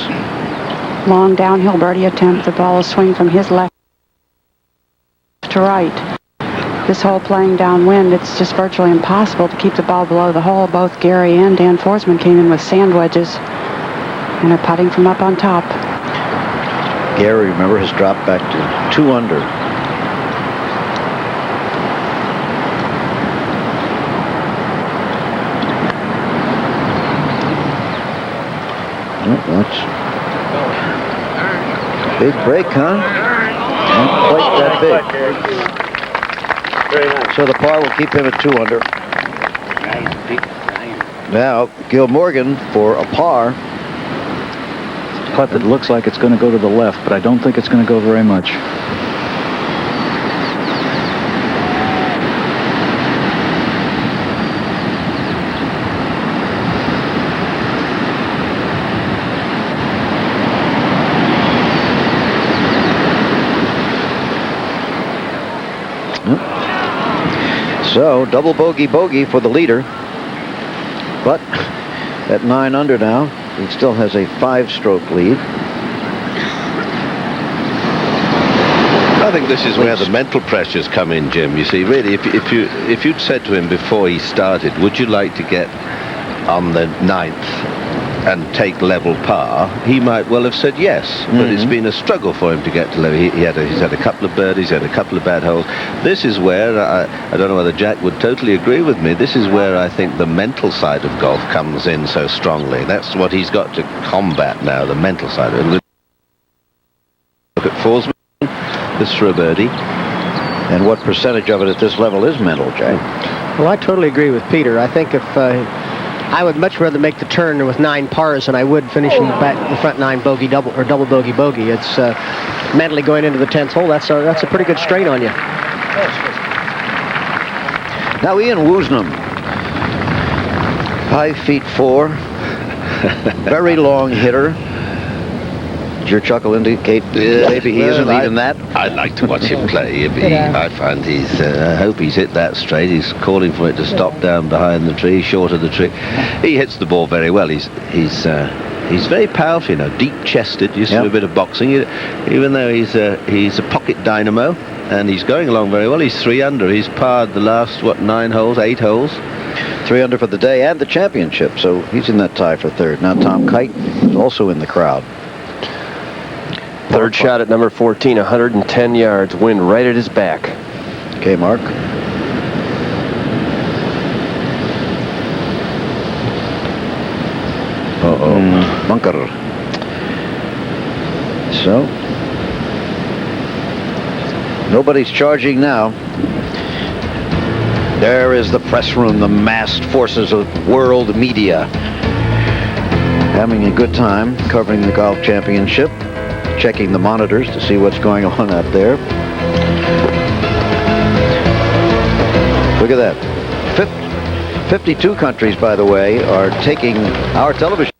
Long downhill birdie attempt. The ball is swinging from his left to right. This hole playing downwind, it's just virtually impossible to keep the ball below the hole. Both Gary and Dan Forsman came in with sand wedges and are putting from up on top. Gary, remember, has dropped back to 2 under. That's big break, huh? Not quite that big. So the par will keep him at 2 under. Now, Gil Morgan for a par. Putt that looks like it's going to go to the left, but I don't think it's going to go very much. So, double bogey for the leader. But at 9 under now, he still has a 5-stroke lead. I think this is where the mental pressures come in, Jim. You see, really, if you'd said to him before he started, would you like to get on the 9th and take level par, he might well have said yes. But it's been a struggle for him to get to level. He's had a couple of birdies, he's had a couple of bad holes. This is where, I don't know whether Jack would totally agree with me, this is where I think the mental side of golf comes in so strongly. That's what he's got to combat now, the mental side of it. Look at Forsman, this for a birdie. And what percentage of it at this level is mental, Jack? Well, I totally agree with Peter. I think if I would much rather make the turn with 9 pars than I would finishing the front 9 bogey double or double bogey. It's mentally going into the 10th hole. That's a pretty good strain on you. Now Ian Woosnam, 5'4", very long hitter. Did your chuckle indicate maybe he isn't even that? I like to watch him play. I find I hope he's hit that straight. He's calling for it to stop down behind the tree, short of the tree. He hits the ball very well. He's very powerful, you know, deep-chested. Used to do a bit of boxing. Even though he's a pocket dynamo, and he's going along very well. He's 3 under. He's parred the last 9 holes, 8 holes. 3 under for the day and the championship, so he's in that tie for third. Now Tom Kite is also in the crowd. Third shot at number 14, 110 yards, wind right at his back. Okay, Mark. Bunker. So, nobody's charging now. There is the press room, the massed forces of world media having a good time covering the golf championship, checking the monitors to see what's going on out there. Look at that. 52 countries, by the way, are taking our television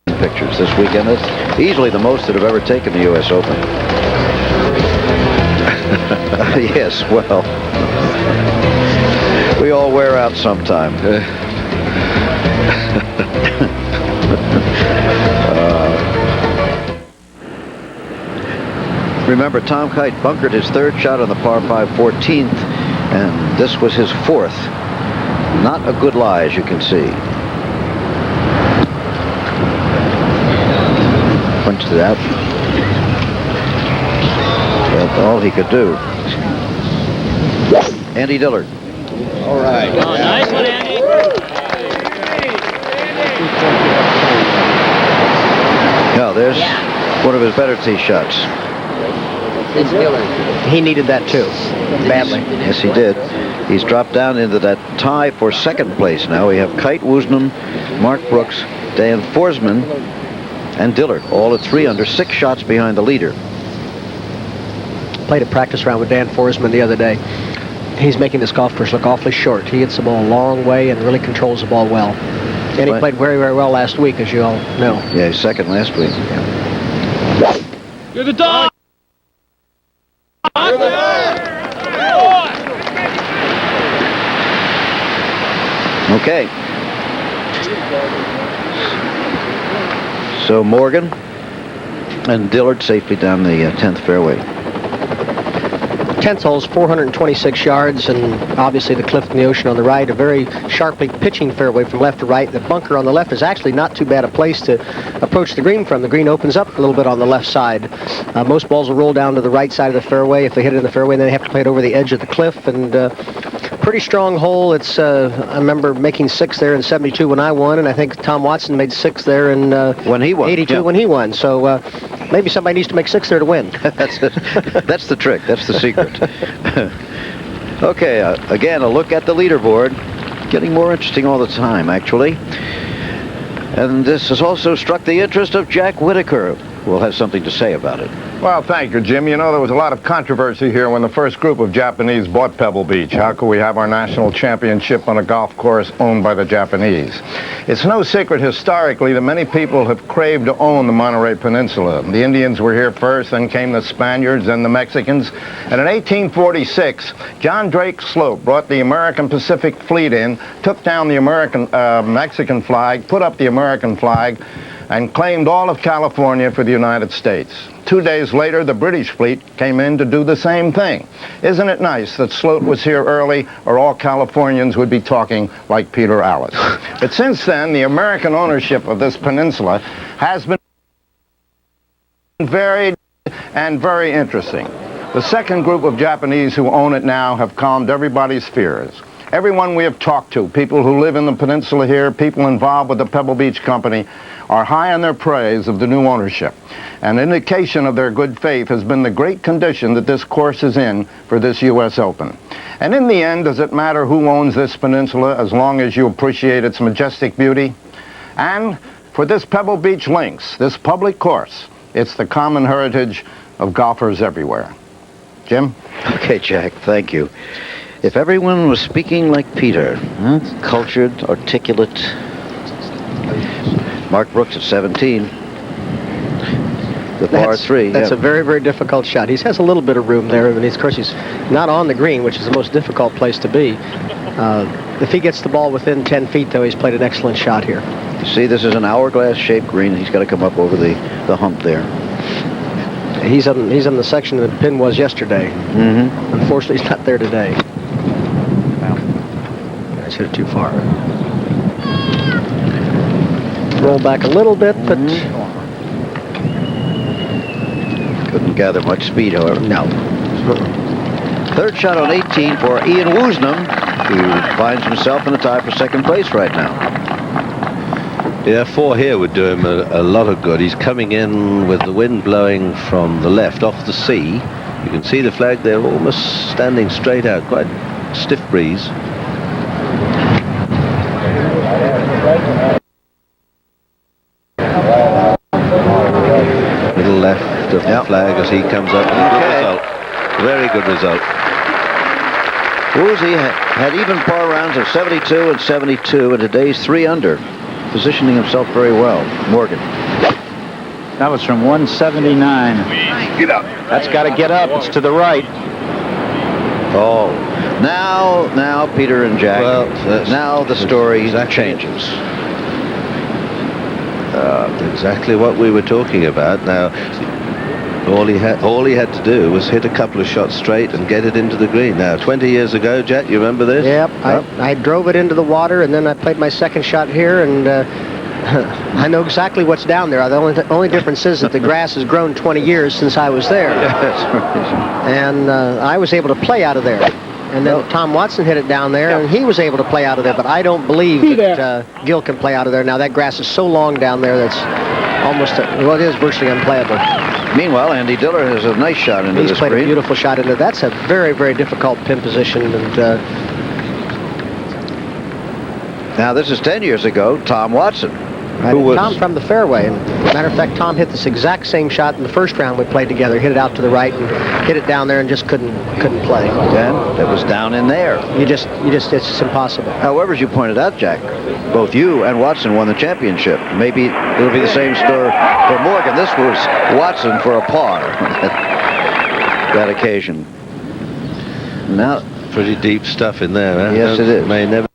pictures this weekend. It's easily the most that have ever taken the U.S. Open. Yes, well, we all wear out sometime. Remember, Tom Kite bunkered his third shot on the par 5 14th, and this was his fourth. Not a good lie, as you can see. Punched it out. That's all he could do. Andy Dillard. All right. Oh, nice one, Andy. Yeah, there's one of his better tee shots. He needed that too, badly. Yes, he did. He's dropped down into that tie for second place now. We have Kite, Woosnam, Mark Brooks, Dan Forsman, and Dillard, all at 3 under, 6 shots behind the leader. Played a practice round with Dan Forsman the other day. He's making this golf course look awfully short. He hits the ball a long way and really controls the ball well. And he played very, very well last week, as you all know. Yeah, he's second last week. You're the dog! Okay. So Morgan and Dillard safely down the 10th fairway. 10th hole's 426 yards, and obviously the cliff and the ocean on the right. A very sharply pitching fairway from left to right. The bunker on the left is actually not too bad a place to approach the green from. The green opens up a little bit on the left side. Most balls will roll down to the right side of the fairway. If they hit it in the fairway, then they have to play it over the edge of the cliff. And pretty strong hole. It's I remember making 6 there in 72 when I won, and I think Tom Watson made 6 there in when he won. 82 when he won. So maybe somebody needs to make 6 there to win. That's the trick. That's the secret. Okay, again, a look at the leaderboard. Getting more interesting all the time, actually. And this has also struck the interest of Jack Whitaker. We'll have something to say about it. Well, thank you, Jim. You know, there was a lot of controversy here when the first group of Japanese bought Pebble Beach. How could we have our national championship on a golf course owned by the Japanese? It's no secret historically that many people have craved to own the Monterey Peninsula. The Indians were here first, then came the Spaniards, then the Mexicans. And in 1846, John Drake Sloat brought the American Pacific Fleet in, took down the Mexican flag, put up the American flag, and claimed all of California for the United States. 2 days later, the British fleet came in to do the same thing. Isn't it nice that Sloat was here early, or all Californians would be talking like Peter Alice? But since then, the American ownership of this peninsula has been varied and very interesting. The second group of Japanese who own it now have calmed everybody's fears. Everyone we have talked to, people who live in the peninsula here, people involved with the Pebble Beach Company, are high on their praise of the new ownership. An indication of their good faith has been the great condition that this course is in for this U.S. Open. And in the end, does it matter who owns this peninsula as long as you appreciate its majestic beauty? And for this Pebble Beach Links, this public course, it's the common heritage of golfers everywhere. Jim? Okay, Jack, thank you. If everyone was speaking like Peter, cultured, articulate. Mark Brooks at 17. The par 3. That's a very, very difficult shot. He has a little bit of room there, and of course he's not on the green, which is the most difficult place to be. If he gets the ball within 10 feet, though, he's played an excellent shot here. You see, this is an hourglass-shaped green. He's got to come up over the hump there. He's on the section that the pin was yesterday. Mm-hmm. Unfortunately, he's not there today. I hit it too far. Roll back a little bit, but couldn't gather much speed, however. No. Third shot on 18 for Ian Woosnam, who finds himself in a tie for second place right now. Yeah, 4 here would do him a lot of good. He's coming in with the wind blowing from the left off the sea. You can see the flag there almost standing straight out, quite stiff breeze. Middle left of the flag as he comes up. Good result. Very good result. Woozy had even par rounds of 72 and 72, and today's 3 under, positioning himself very well. Morgan. That was from 179. Get up. That's got to get up. It's to the right. Oh, now Peter and Jack. Well, now the story changes. Exactly what we were talking about. Now, all he had to do was hit a couple of shots straight and get it into the green. Now, 20 years ago, Jack, you remember this? Yep. I drove it into the water, and then I played my second shot here, and I know exactly what's down there. The only difference is that the grass has grown 20 years since I was there. And I was able to play out of there. And then Tom Watson hit it down there, and he was able to play out of there. But I don't believe that Gil can play out of there. Now, that grass is so long down there that's almost, it is virtually unplayable. Meanwhile, Andy Diller has a nice shot into this green. He's played a beautiful shot into. That's a very, very difficult pin position. And now, this is 10 years ago, Tom Watson. Tom from the fairway. And matter of fact, Tom hit this exact same shot in the first round we played together. Hit it out to the right and hit it down there and just couldn't play. Yeah, that was down in there. It's just impossible. However, as you pointed out, Jack, both you and Watson won the championship. Maybe it'll be the same story for Morgan. This was Watson for a par that occasion. Now, pretty deep stuff in there, huh? Yes, it is. May never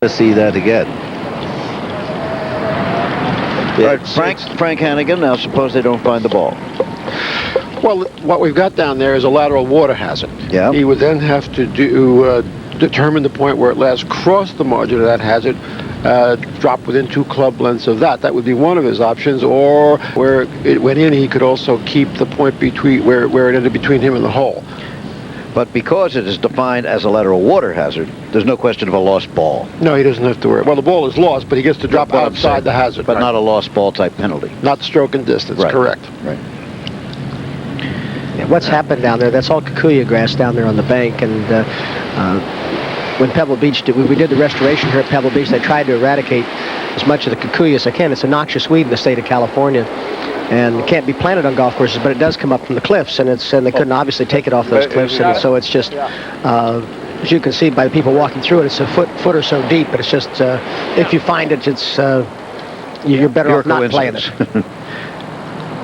see that again. Yeah, Frank Hannigan, now suppose they don't find the ball. Well, what we've got down there is a lateral water hazard. Yeah. He would then have to determine the point where it last crossed the margin of that hazard, drop within 2 club lengths of that. That would be one of his options, or where it went in, he could also keep the point between where it ended between him and the hole. But because it is defined as a lateral water hazard, there's no question of a lost ball. No, he doesn't have to worry. Well, the ball is lost, but he gets to drop outside the hazard. But not a lost ball type penalty. Not stroke and distance, correct. Right. Yeah, what's happened down there, that's all kikuyu grass down there on the bank. And when Pebble Beach we did the restoration here at Pebble Beach, they tried to eradicate as much of the kikuyu as they can. It's a noxious weed in the state of California. And it can't be planted on golf courses, but it does come up from the cliffs, and they couldn't obviously take it off those cliffs, and so it's just, as you can see by the people walking through it, it's a foot or so deep, but it's just, if you find it, it's, you're better off not playing it.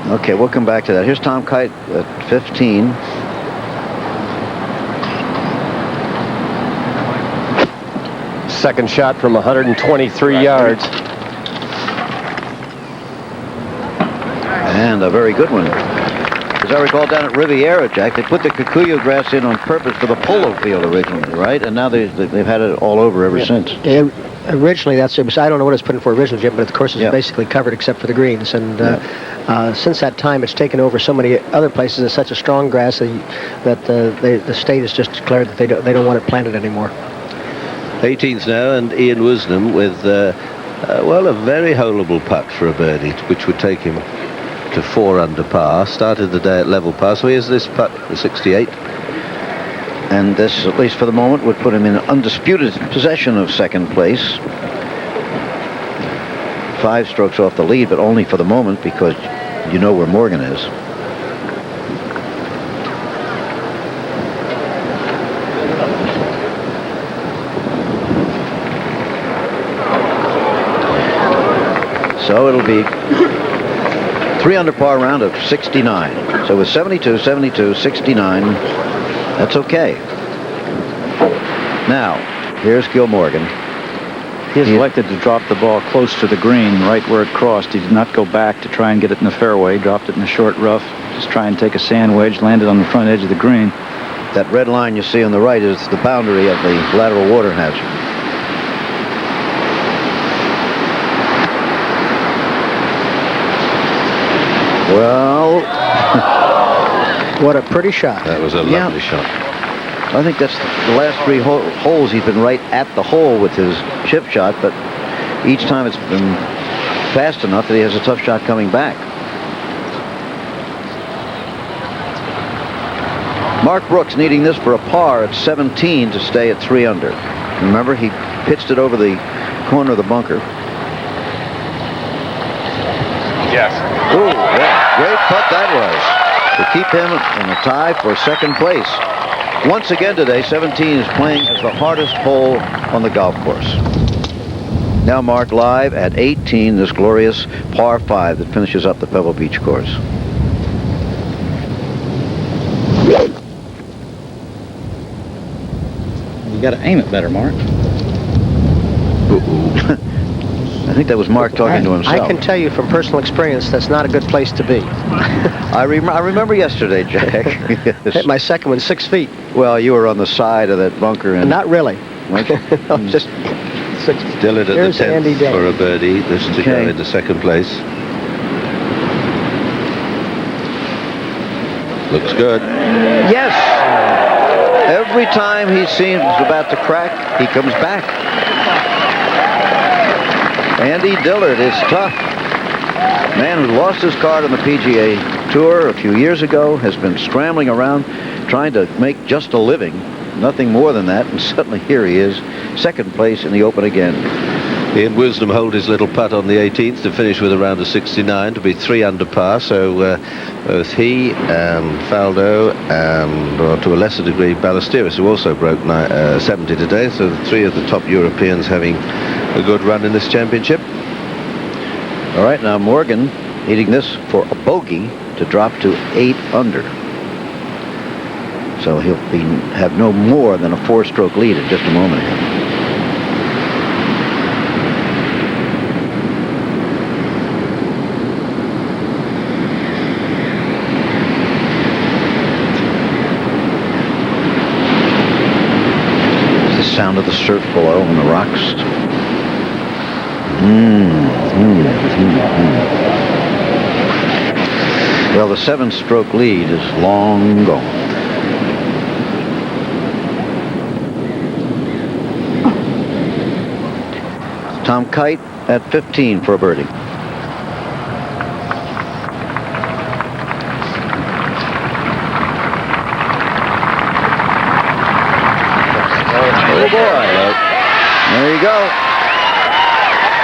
Okay, we'll come back to that. Here's Tom Kite at 15. Second shot from 123 yards. And a very good one. As I recall, down at Riviera, Jack, they put the kikuyu grass in on purpose for the polo field originally, right? And now they've had it all over ever since. Yeah, originally, I don't know what it's put in for originally, Jim, but of course it's basically covered except for the greens. And since that time, it's taken over so many other places. It's such a strong grass that the state has just declared that they don't want it planted anymore. 18th now, and Ian Woosnam with, a very holeable putt for a birdie, which would take him to 4 under par. Started the day at level par, so here's this putt for 68. And this, at least for the moment, would put him in undisputed possession of second place. 5 strokes off the lead, but only for the moment, because you know where Morgan is. So it'll be 3 under par round of 69. So with 72, 72, 69, that's okay. Now, here's Gil Morgan. He has elected to drop the ball close to the green, right where it crossed. He did not go back to try and get it in the fairway. Dropped it in the short rough. Just try and take a sand wedge. Landed on the front edge of the green. That red line you see on the right is the boundary of the lateral water hazard. Well, what a pretty shot. That was a lovely shot. I think that's the last 3 holes he's been right at the hole with his chip shot, but each time it's been fast enough that he has a tough shot coming back. Mark Brooks needing this for a par at 17 to stay at 3 under. Remember, he pitched it over the corner of the bunker. Yes. Ooh, yeah, great putt that was to keep him in a tie for second place. Once again today, 17 is playing as the hardest hole on the golf course. Now Mark live at 18, this glorious par 5 that finishes up the Pebble Beach course. You got to aim it better, Mark. I think that was Mark talking to himself. I can tell you from personal experience that's not a good place to be. I remember yesterday, Jack. Yes. Hit my second one 6 feet. Well, you were on the side of that bunker. And not really. Just 6 feet. Dillard at Here's the 10th Andy Dillard. for a birdie. This to go into second place. Looks good. Yes! Every time he seems about to crack, he comes back. Andy Dillard is tough. Man who lost his card on the PGA Tour a few years ago, has been scrambling around trying to make just a living. Nothing more than that, and suddenly here he is, second place in the Open again. Ian Wisdom hold his little putt on the 18th to finish with a round of 69 to be 3 under par. So both he and Faldo and, or to a lesser degree, Ballesteros, who also broke 70 today. So the 3 of the top Europeans having a good run in this championship. All right, now Morgan needing this for a bogey to drop to 8 under. So he'll have no more than a 4-stroke lead in just a moment here. Sound of the surf below on the rocks. Well, the 7-stroke lead is long gone. Tom Kite at 15 for a birdie. Oh boy. There you go.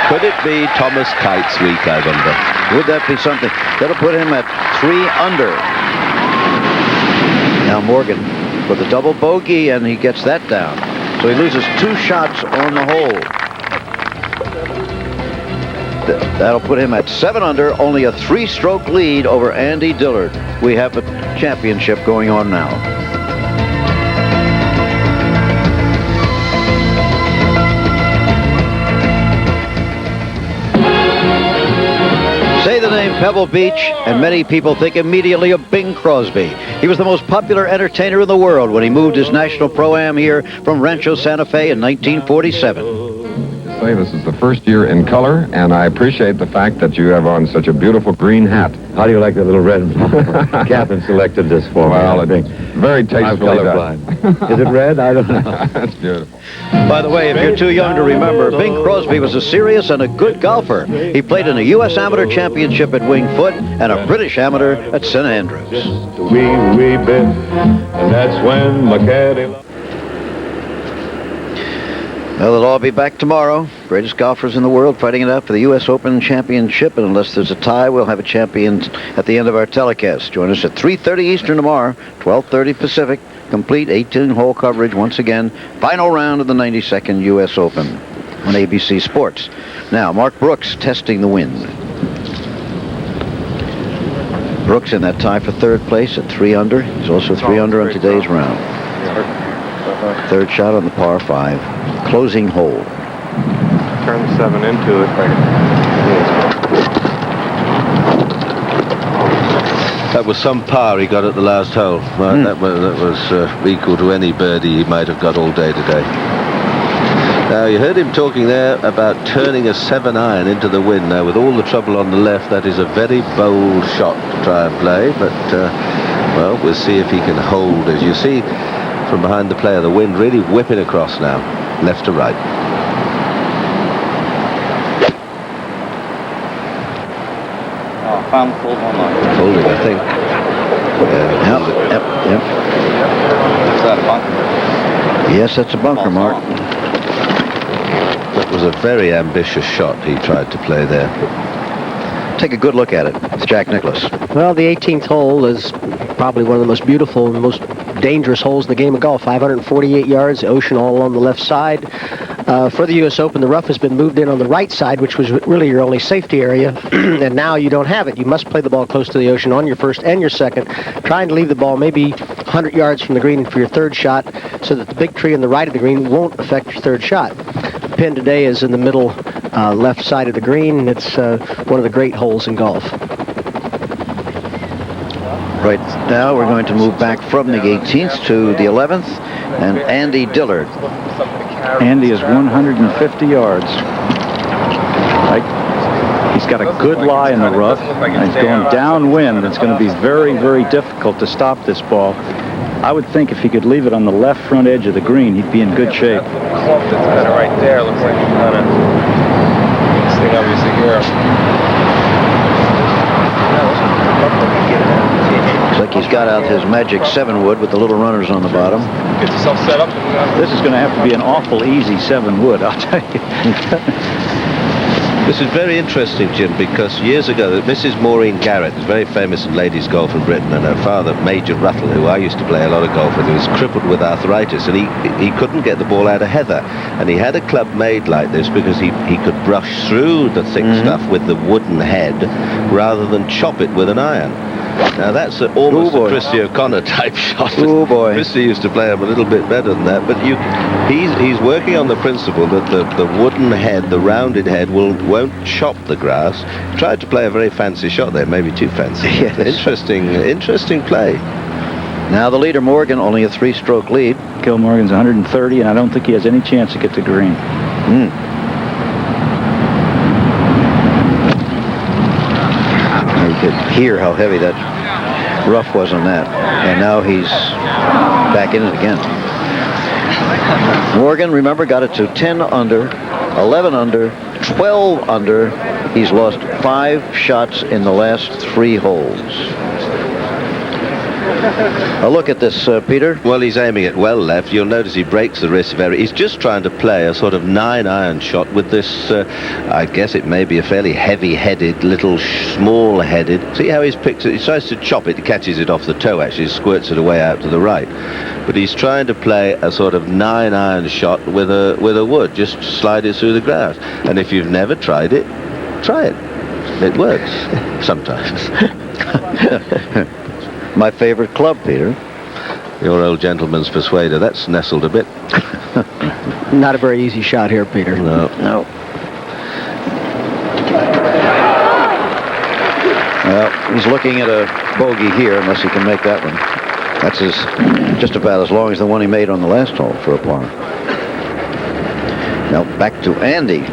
Could it be Thomas Kite's week, I wonder? Would that be something? That'll put him at 3 under. Now Morgan with a double bogey, and he gets that down. So he loses 2 shots on the hole. That'll put him at 7 under, only a 3-stroke lead over Andy Dillard. We have a championship going on now. Say the name Pebble Beach, and many people think immediately of Bing Crosby. He was the most popular entertainer in the world when he moved his national pro-am here from Rancho Santa Fe in 1947. Say this is the first year in color, and I appreciate the fact that you have on such a beautiful green hat. How do you like the little red? Catherine selected this for me. Well, it's very tastefully done. Is it red? I don't know. That's beautiful. By the way, if you're too young to remember, Bing Crosby was a serious and a good golfer. He played in a U.S. Amateur Championship at Winged Foot and a British Amateur at St. Andrews. Wee bit, and that's when my caddy... Well, they'll all be back tomorrow. Greatest golfers in the world fighting it out for the U.S. Open Championship. And unless there's a tie, we'll have a champion at the end of our telecast. Join us at 3:30 Eastern tomorrow, 12:30 Pacific. Complete 18-hole coverage once again. Final round of the 92nd U.S. Open on ABC Sports. Now, Mark Brooks testing the wind. Brooks in that tie for third place at 3 under. He's also 3 under on today's round. Third shot on the par 5. Closing hole. Turn the 7 into it. That was some par he got at the last hole. Right? That was equal to any birdie he might have got all day today. Now, you heard him talking there about turning a 7-iron into the wind. Now, with all the trouble on the left, that is a very bold shot to try and play. But, well, we'll see if he can hold. As you see from behind the player, the wind really whipping across now, left to right. Found full one. Holding, I think. Yep. Is that a bunker? Yes, that's a bunker, Mark. That was a very ambitious shot he tried to play there. Take a good look at it. It's Jack Nicklaus. Well, the 18th hole is probably one of the most beautiful and most dangerous holes in the game of golf. 548 yards, the ocean all along the left side. For the U.S. Open, the rough has been moved in on the right side, which was really your only safety area, and now you don't have it. You must play the ball close to the ocean on your first and your second, trying to leave the ball maybe 100 yards from the green for your third shot so that the big tree on the right of the green won't affect your third shot. The pin today is in the middle left side of the green. It's one of the great holes in golf. Right now, we're going to move back from the 18th to the 11th, and Andy Dillard. Andy is 150 yards. He's got a good lie in the rough. And he's going downwind. It's going to be very, very difficult to stop this ball. I would think if he could leave it on the left front edge of the green, he'd be in good shape. Clump that's kind of right there looks like he's kind of this thing obviously here. Looks like he's got out his magic 7-wood with the little runners on the bottom. Get yourself set up. This is going to have to be an awful easy 7-wood, I'll tell you. This is very interesting, Jim, because years ago, Mrs. Maureen Garrett is very famous in ladies golf in Britain, and her father, Major Ruttle, who I used to play a lot of golf with, he was crippled with arthritis, and he couldn't get the ball out of heather. And he had a club made like this because he could brush through the thick stuff with the wooden head rather than chop it with an iron. Now that's almost a Christy O'Connor type shot. Oh boy! Christy used to play him a little bit better than that, but he's working on the principle that the wooden head, the rounded head, won't chop the grass. Tried to play a very fancy shot there, maybe too fancy. Yes. Interesting play. Now the leader, Morgan, only a 3-stroke lead. Gil Morgan's 130, and I don't think he has any chance to get to green. You could hear how heavy that rough was on that. And now he's back in it again. Morgan, remember, got it to 10 under, 11 under, 12 under. He's lost 5 shots in the last 3 holes. A look at this, Peter. Well, he's aiming it well left. You'll notice he breaks the risk of error. He's just trying to play a sort of 9-iron shot with this, I guess it may be a fairly heavy-headed, little small-headed. See how he's picked it? He tries to chop it. He catches it off the toe, actually. Squirts it away out to the right. But he's trying to play a sort of 9-iron shot with a wood. Just slide it through the grass. And if you've never tried it, try it. It works sometimes. My favorite club, Peter. Your old gentleman's persuader. That's nestled a bit. Not a very easy shot here, Peter. No. Well, he's looking at a bogey here, unless he can make that one. That's just about as long as the one he made on the last hole for a par. Now back to Andy.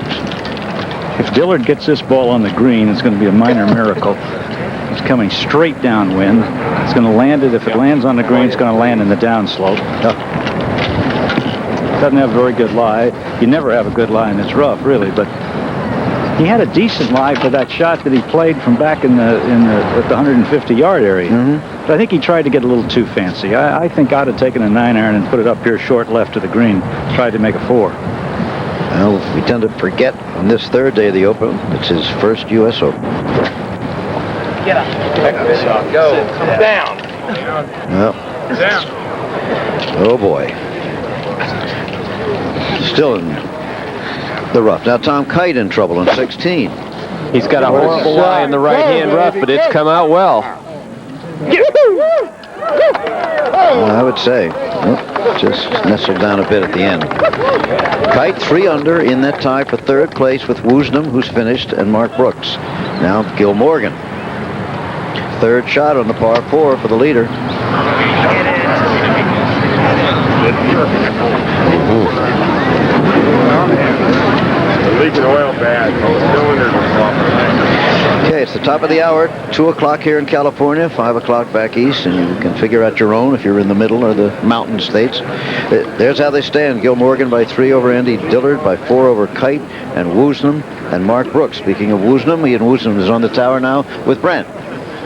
If Dillard gets this ball on the green, it's going to be a minor miracle. It's coming straight downwind. It's going to land it. If it lands on the green, it's going to land in the downslope. Doesn't have a very good lie. You never have a good lie in this rough, really, but he had a decent lie for that shot that he played from back at the 150-yard area. But I think he tried to get a little too fancy. I think I'd have taken a 9-iron and put it up here short left of the green. Tried to make a 4. Well, we tend to forget on this third day of the Open, it's his first U.S. Open. Get up. Go. Come down. Well, Down. oh boy. Still in the rough. Now Tom Kite in trouble in 16. He's got a horrible lie in the right-hand rough, but it's come out well. I would say. Just nestled down a bit at the end. Kite 3 under in that tie for third place with Woosnam, who's finished, and Mark Brooks. Now Gil Morgan. Third shot on the par 4 for the leader. Leaking oil bad. Okay, it's the top of the hour, 2 o'clock here in California, 5 o'clock back east, and you can figure out your own if you're in the middle or the mountain states. There's how they stand. Gil Morgan by 3 over Andy Dillard, by 4 over Kite, and Woosnam, and Mark Brooks. Speaking of Woosnam, Ian Woosnam is on the tower now with Brent.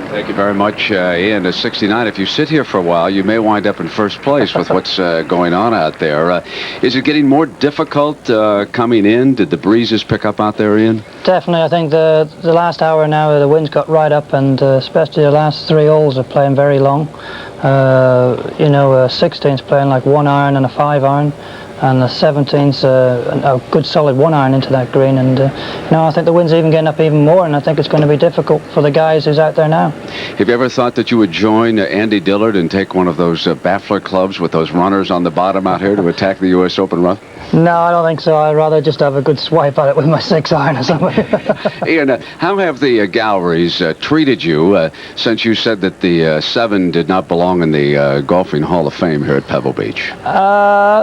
Thank you very much, Ian. 69. If you sit here for a while, you may wind up in first place with what's going on out there. Is it getting more difficult coming in? Did the breezes pick up out there, Ian? Definitely. I think the last hour now, the wind's got right up, and especially the last 3 holes are playing very long. 16's playing like 1 iron and a 5 iron. And the 17's a good solid 1 iron into that green, and I think the wind's even getting up even more, and I think it's going to be difficult for the guys who's out there now. Have you ever thought that you would join Andy Dillard and take one of those baffler clubs with those runners on the bottom out here to attack the U.S. Open rough? No, I don't think so. I'd rather just have a good swipe at it with my 6 iron or something. Ian, how have the galleries treated you since you said that the 7 did not belong in the Golfing Hall of Fame here at Pebble Beach?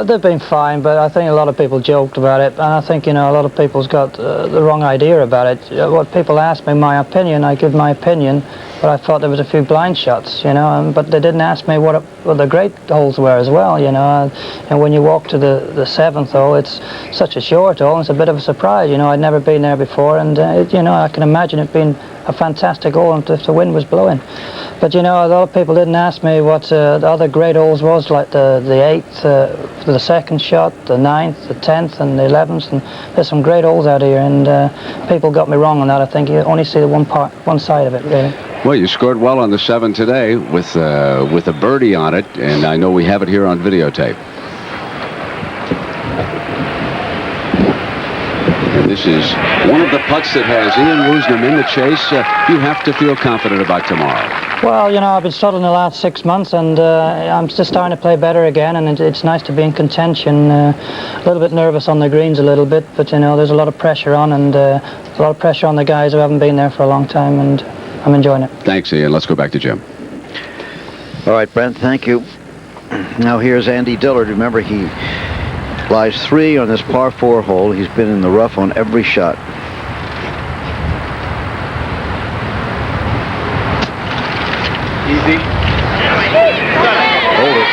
They've been fine, but I think a lot of people joked about it, and I think, a lot of people's got the wrong idea about it. What people ask me my opinion, I give my opinion, but I thought there was a few blind shots, but they didn't ask me what the great holes were as well, and when you walk to the 7th hole, it's such a short hole, and it's a bit of a surprise, I'd never been there before, and, I can imagine it being a fantastic hole if the wind was blowing. But, a lot of people didn't ask me what the other great holes was, like the 8th, the 2nd shot, the 9th, the 10th, and the 11th, and there's some great holes out here, and people got me wrong on that. I think you only see the one side of it, really. Well, you scored well on the 7 today with a birdie on it, and I know we have it here on videotape. And this is one of the putts that has Ian Woosnam in the chase. You have to feel confident about tomorrow. Well, I've been struggling the last 6 months, and I'm just starting to play better again, and it's nice to be in contention. A little bit nervous on the greens a little bit, but, there's a lot of pressure on, and there's a lot of pressure on the guys who haven't been there for a long time, and I'm enjoying it. Thanks, Ian. Let's go back to Jim. All right, Brent, thank you. Now here's Andy Dillard. Remember, he lies 3 on this par 4 hole. He's been in the rough on every shot. Easy. Hold it.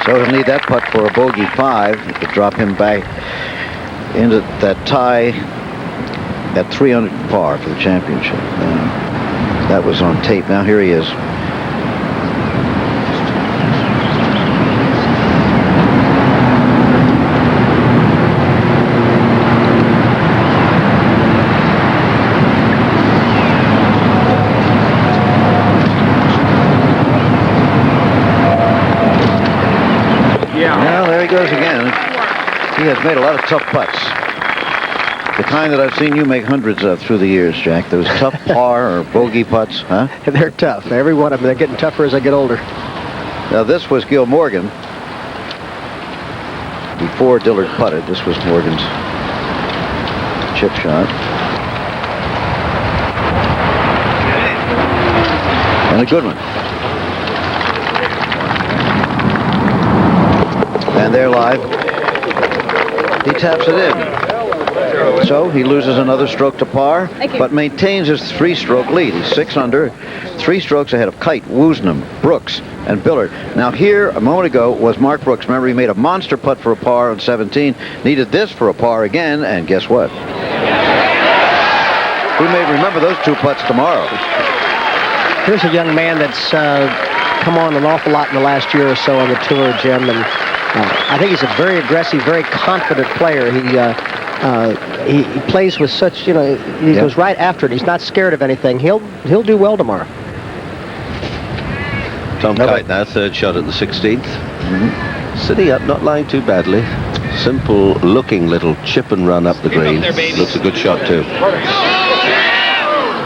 So he'll need that putt for a bogey 5 to drop him back into that tie at 300 par for the championship. That was on tape. Now here he is. Well, there he goes again. He has made a lot of tough putts. The kind that I've seen you make hundreds of through the years, Jack. Those tough par or bogey putts, huh? They're tough. Every one of them. They're getting tougher as I get older. Now, this was Gil Morgan. Before Dillard putted, this was Morgan's chip shot. And a good one. And they're live. He taps it in. So he loses another stroke to par, but maintains his 3-stroke lead. He's 6 under, 3 strokes ahead of Kite, Woosnam, Brooks, and Billard. Now here, a moment ago, was Mark Brooks. Remember, he made a monster putt for a par on 17, needed this for a par again, and guess what? We may remember those 2 putts tomorrow. Here's a young man that's come on an awful lot in the last year or so on the tour, Jim, and I think he's a very aggressive, very confident player. He plays with such, he goes right after it. He's not scared of anything. He'll do well tomorrow. Tom Kite now, 3rd shot at the 16th. Sitting up, not lying too badly. Simple looking little chip and run up the green. Looks a good shot too.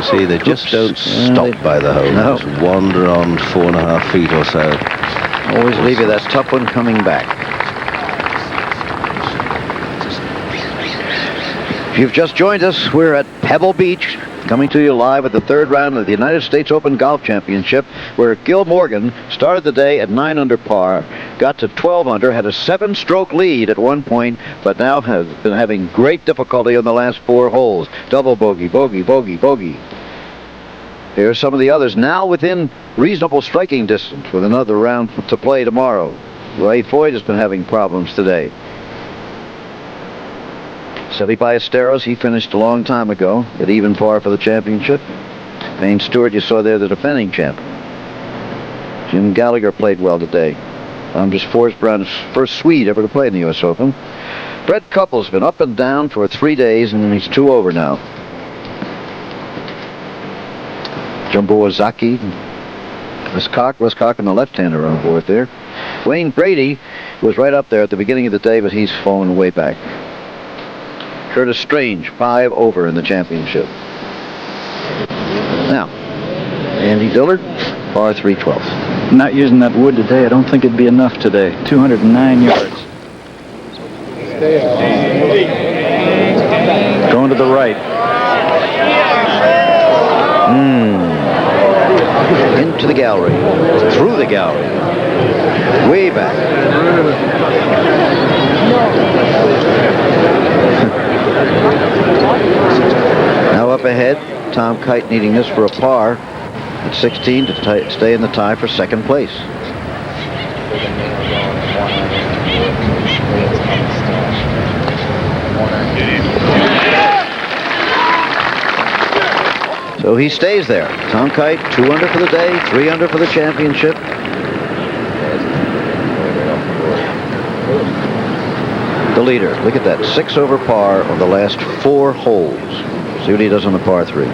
see, they just don't stop by the hole. No. Just wander on 4.5 feet or so. Always leave you that tough one coming back. If you've just joined us, we're at Pebble Beach, coming to you live at the third round of the United States Open Golf Championship, where Gil Morgan started the day at 9 under par, got to 12 under, had a 7-stroke lead at one point, but now has been having great difficulty on the last 4 holes. Double bogey, bogey, bogey, bogey. Here are some of the others now within reasonable striking distance with another round to play tomorrow. Ray Foyt has been having problems today. Seve Ballesteros, he finished a long time ago at even par for the championship. Payne Stewart, you saw there, the defending champ. Jim Gallagher played well today. Anders Forsbrand's first Swede ever to play in the U.S. Open. Brett Couples been up and down for 3 days, and he's 2 over now. Jumbo Ozaki, Russ Cock and the left-hander on board there. Wayne Brady was right up there at the beginning of the day, but he's fallen way back. Curtis Strange, 5 over in the championship. Now, Andy Dillard, par 3/12. Not using that wood today. I don't think it'd be enough today. 209 yards. Going to the right. Into the gallery. Through the gallery. Way back. Now up ahead, Tom Kite needing this for a par at 16 to stay in the tie for second place. So he stays there. Tom Kite, 2 under for the day, 3 under for the championship. The leader, look at that, 6 over par on the last 4 holes. See what he does on the par 3.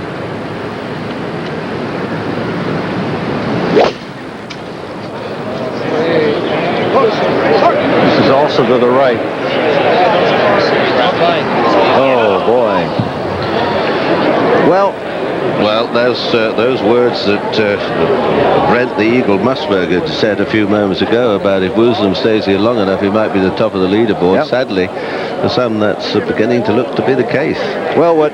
This is also to the right. Oh, boy. Well, those words that Brent the Eagle Musburger said a few moments ago about if Woosnam stays here long enough, he might be the top of the leaderboard. Yep. Sadly, for some, that's beginning to look to be the case. Well, what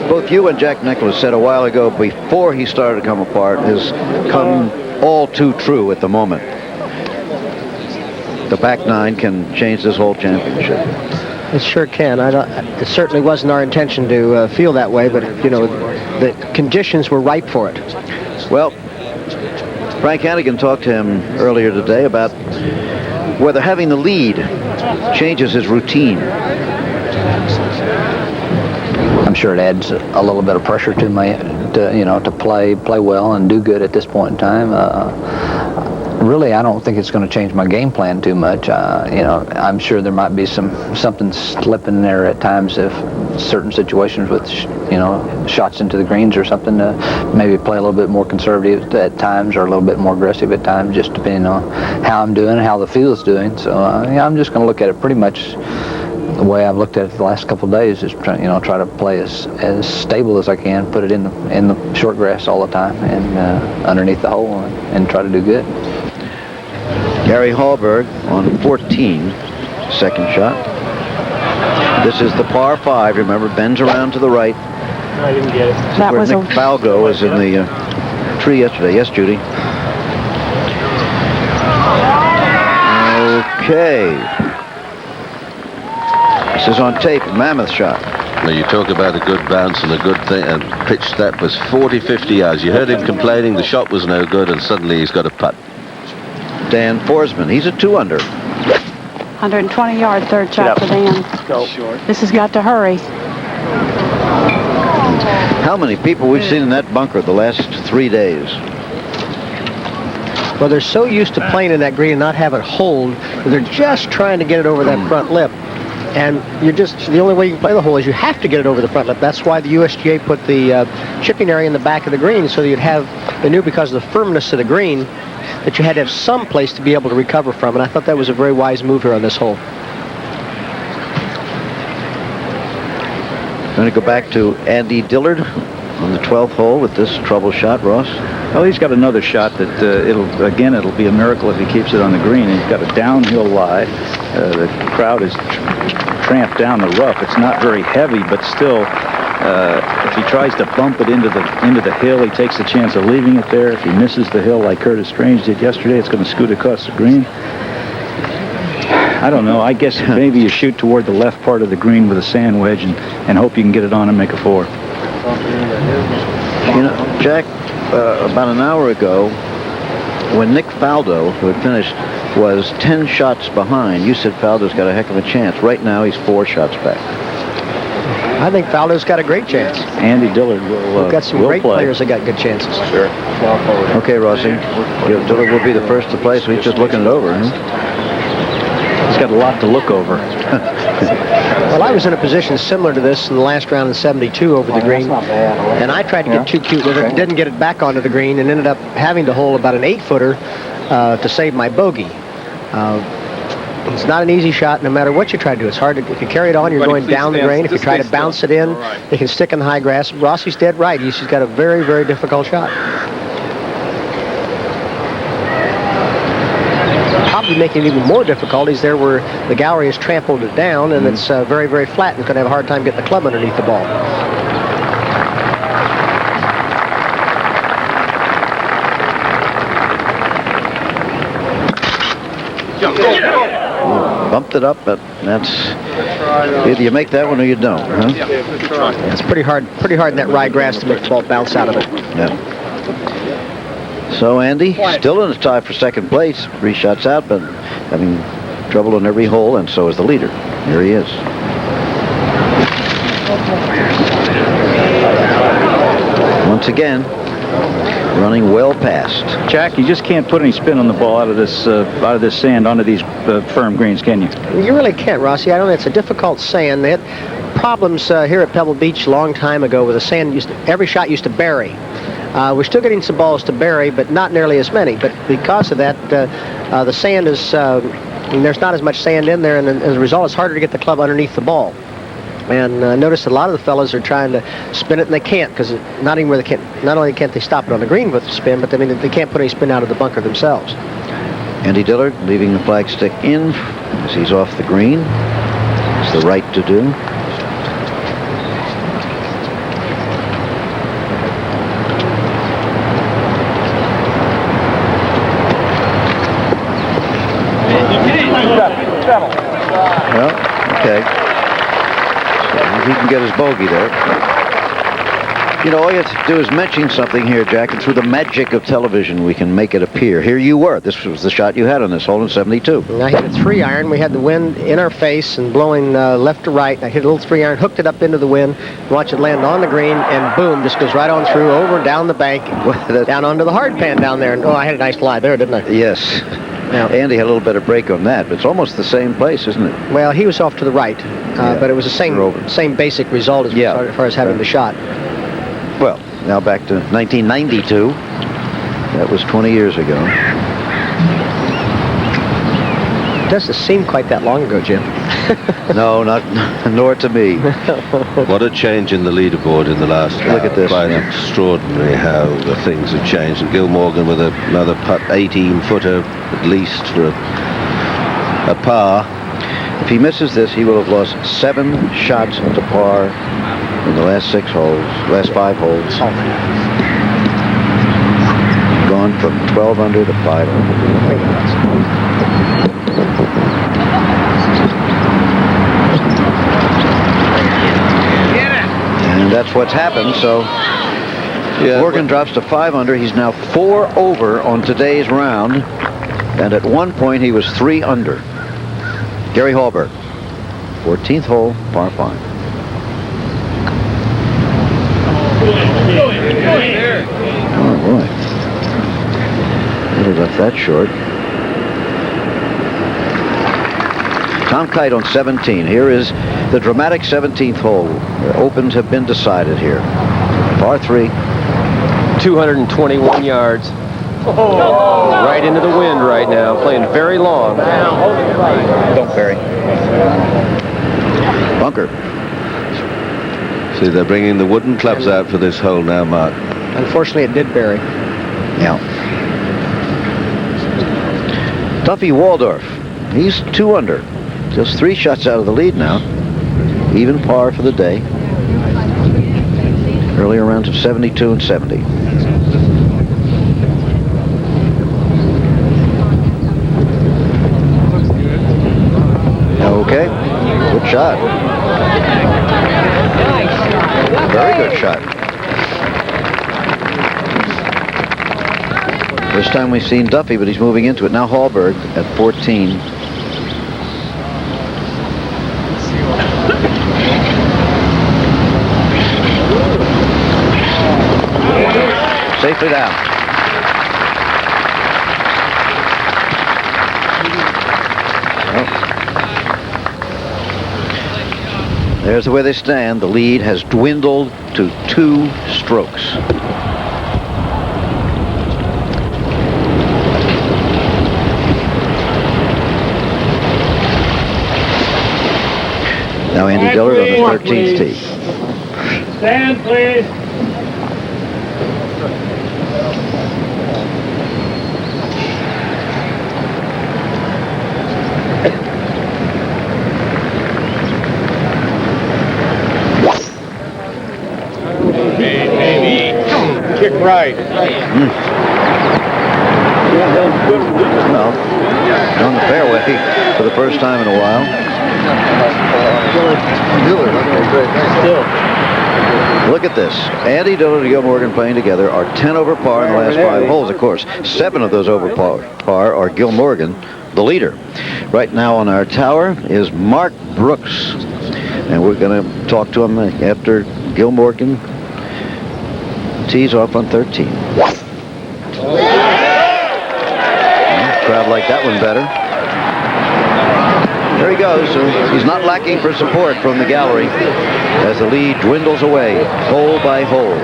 both you and Jack Nicklaus said a while ago before he started to come apart has come all too true at the moment. The back 9 can change this whole championship. It sure can. It certainly wasn't our intention to feel that way, but, you know, the conditions were ripe for it. Well, Frank Hannigan talked to him earlier today about whether having the lead changes his routine. I'm sure it adds a little bit of pressure to me, to play well and do good at this point in time. Really, I don't think it's going to change my game plan too much. I'm sure there might be something slipping there at times if certain situations with, shots into the greens or something. Maybe play a little bit more conservative at times or a little bit more aggressive at times, just depending on how I'm doing and how the field's doing. So, I'm just going to look at it pretty much the way I've looked at it the last couple of days, is try to play as stable as I can, put it in the short grass all the time and underneath the hole and try to do good. Gary Hallberg on 14, second shot. This is the par 5. Remember, bends around to the right. I didn't get it. That was Nick Falgo was in the tree yesterday. Yes, Judy. Okay. This is on tape. Mammoth shot. Now you talk about a good bounce and a good thing, and pitch that was 40-50 yards. You heard him complaining the shot was no good, and suddenly he's got a putt. Dan Forsman, he's at 2 under. 120 yard third shot for Dan. Go short. This has got to hurry. How many people we've seen in that bunker the last 3 days? Well, they're so used to playing in that green and not having it hold that they're just trying to get it over that front lip. And the only way you can play the hole is you have to get it over the front lip. That's why the USGA put the chipping area in the back of the green, so that you'd have, they knew because of the firmness of the green, that you had to have some place to be able to recover from. And I thought that was a very wise move here on this hole. Going to go back to Andy Dillard on the 12th hole with this trouble shot, Ross. Well, he's got another shot that it'll be a miracle if he keeps it on the green. He's got a downhill lie. The crowd is tramped down the rough. It's not very heavy, but still, if he tries to bump it into the hill, he takes the chance of leaving it there. If he misses the hill like Curtis Strange did yesterday, it's going to scoot across the green. I don't know. I guess maybe you shoot toward the left part of the green with a sand wedge and hope you can get it on and make a 4. You know, Jack, about an hour ago, when Nick Faldo, who had finished, was 10 shots behind, you said Faldo's got a heck of a chance. Right now, he's 4 shots back. I think Faldo's got a great chance. Andy Dillard will We've got some great players that got good chances. Sure. Okay, Rossi. Dillard will be the first to play, so he's just looking it over. Huh? He's got a lot to look over. Well, I was in a position similar to this in the last round in 72 over the green. And I tried to get too cute with it, didn't get it back onto the green, and ended up having to hole about an 8-footer to save my bogey. It's not an easy shot no matter what you try to do. It's hard to, if you carry it on, you're going down the green. If you try to bounce it in, it can stick in the high grass. Rossi's dead right. He's got a very, very difficult shot. Probably making it even more difficult is there where the gallery has trampled it down, and it's very, very flat, and it's going to have a hard time getting the club underneath the ball. Bumped it up, but that's either you make that one or you don't, huh? It's pretty hard in that ryegrass to make the ball bounce out of it. Yeah. So Andy, still in the tie for second place, 3 shots out, but having trouble in every hole, and so is the leader. Here he is. Once again, running well past. Jack, you just can't put any spin on the ball out of this sand onto these firm greens, can you? You really can't, Rossi. I don't know. It's a difficult sand. They had problems here at Pebble Beach a long time ago with the sand. Every shot used to bury. We're still getting some balls to bury, but not nearly as many. But because of that, the sand is, there's not as much sand in there, and as a result, it's harder to get the club underneath the ball. And notice a lot of the fellas are trying to spin it, and they can't, because not only can't they stop it on the green with the spin, but they can't put any spin out of the bunker themselves. Andy Dillard leaving the flagstick in as he's off the green. It's the right to do. Well, okay. So he can get his bogey there. You know, all you have to do is mention something here, Jack, and through the magic of television, we can make it appear. Here you were. This was the shot you had on this hole in 72. I hit a 3-iron. We had the wind in our face and blowing left to right. I hit a little 3-iron, hooked it up into the wind, watch it land on the green, and boom, just goes right on through, over, down the bank, down onto the hard pan down there. And, oh, I had a nice lie there, didn't I? Yes. Now, Andy had a little better break on that, but it's almost the same place, isn't it? Well, he was off to the right, but it was the same basic result as far as having the shot. Well, now back to 1992. That was 20 years ago. It doesn't seem quite that long ago, Jim. No, nor to me. What a change in the leaderboard in the last Look at this. Quite extraordinary how the things have changed. And Gil Morgan with another putt, 18-footer at least for a par. If he misses this, he will have lost 7 shots to par in the last 5 holes. Gone from 12 under to 5 under. And that's what's happened. So Morgan drops to 5 under. He's now 4 over on today's round. And at one point, he was 3 under. Gary Hallberg, 14th hole, par 5. Oh, boy. Really left that short. Tom Kite on 17. Here is the dramatic 17th hole. The opens have been decided here. Par 3. 221 yards. Right into the wind right now, playing very long. Don't bury. Bunker. See, they're bringing the wooden clubs out for this hole now, Mark. Unfortunately, it did bury. Yeah. Duffy Waldorf, he's 2 under. Just 3 shots out of the lead now. Even par for the day. Earlier rounds of 72 and 70. Okay, good shot. Very good shot. First time we've seen Duffy, but he's moving into it. Now Hallberg at 14. Safely down. There's the way they stand. The lead has dwindled to 2 strokes. Now Andy Dillard on the 13th tee. Stand, please. Kick right. Well, on the fairway for the first time in a while. Look at this. Andy Dillard and Gil Morgan playing together are 10 over par in the last 5 holes, of course. 7 of those over par are Gil Morgan, the leader. Right now on our tower is Mark Brooks. And we're going to talk to him after Gil Morgan tees off on 13. Crowd liked that one better. There he goes. He's not lacking for support from the gallery as the lead dwindles away, hole by hole.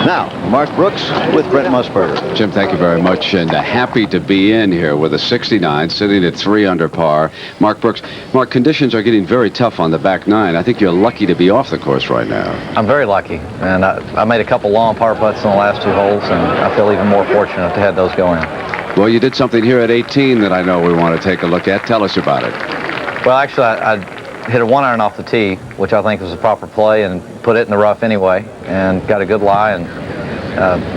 Now, Mark Brooks with Brent Musburger. Jim, thank you very much, and happy to be in here with a 69, sitting at 3 under par. Mark Brooks. Mark, conditions are getting very tough on the back 9. I think you're lucky to be off the course right now. I'm very lucky, and I made a couple long par putts in the last 2 holes, and I feel even more fortunate to have those going. Well, you did something here at 18 that I know we want to take a look at. Tell us about it. Well, actually, I hit a 1-iron off the tee, which I think was a proper play, and put it in the rough anyway, and got a good lie, and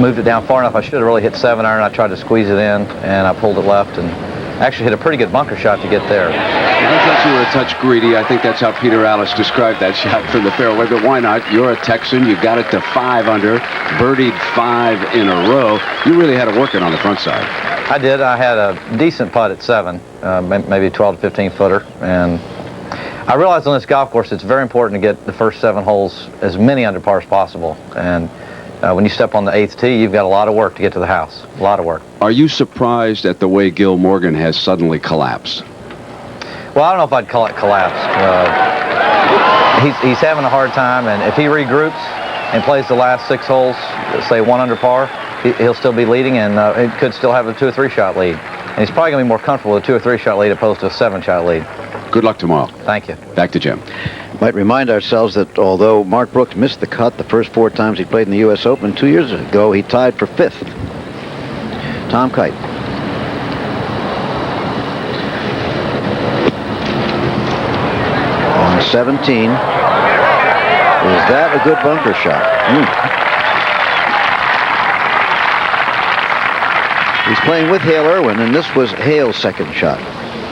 moved it down far enough. I should have really hit 7-iron. I tried to squeeze it in, and I pulled it left, and actually hit a pretty good bunker shot to get there. I thought you were a touch greedy. I think that's how Peter Allis described that shot from the fairway, but why not? You're a Texan. You got it to 5 under, birdied 5 in a row. You really had it working on the front side. I did. I had a decent putt at 7, maybe a 12 to 15 footer, and I realized on this golf course it's very important to get the first 7 holes as many under par as possible, and when you step on the 8th tee, you've got a lot of work to get to the house. A lot of work. Are you surprised at the way Gil Morgan has suddenly collapsed? Well, I don't know if I'd call it collapse. He's having a hard time, and if he regroups and plays the last 6 holes, say 1 under par, he'll still be leading, and it could still have a 2 or 3 shot lead. And he's probably going to be more comfortable with a 2 or 3 shot lead opposed to a 7 shot lead. Good luck tomorrow. Thank you. Back to Jim. Might remind ourselves that although Mark Brooks missed the cut the first 4 times he played in the U.S. Open 2 years ago, he tied for 5th. Tom Kite. On 17. Is that a good bunker shot? He's playing with Hale Irwin, and this was Hale's second shot.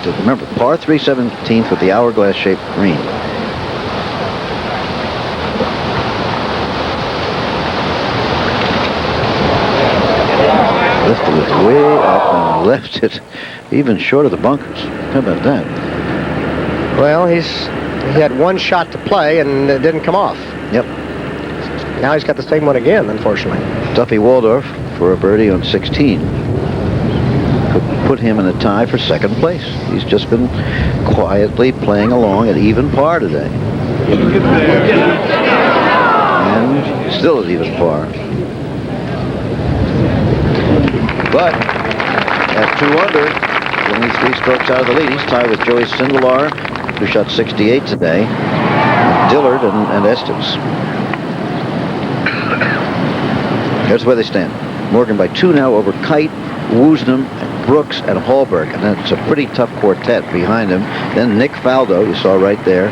So remember, par 3 17th with the hourglass-shaped green. Lifted it way up and left it even short of the bunkers. How about that? Well, he had 1 shot to play, and it didn't come off. Yep. Now he's got the same one again, unfortunately. Duffy Waldorf for a birdie on 16. Could put him in a tie for 2nd place. He's just been quietly playing along at even par today. And still at even par. But at 2 under, only 3 strokes out of the lead. He's tied with Joey Sindelar, who shot 68 today. Dillard and Estes. Here's where they stand. Morgan by 2 now over Kite, Woosnam, Brooks, and Hallberg. And that's a pretty tough quartet behind him. Then Nick Faldo, you saw right there.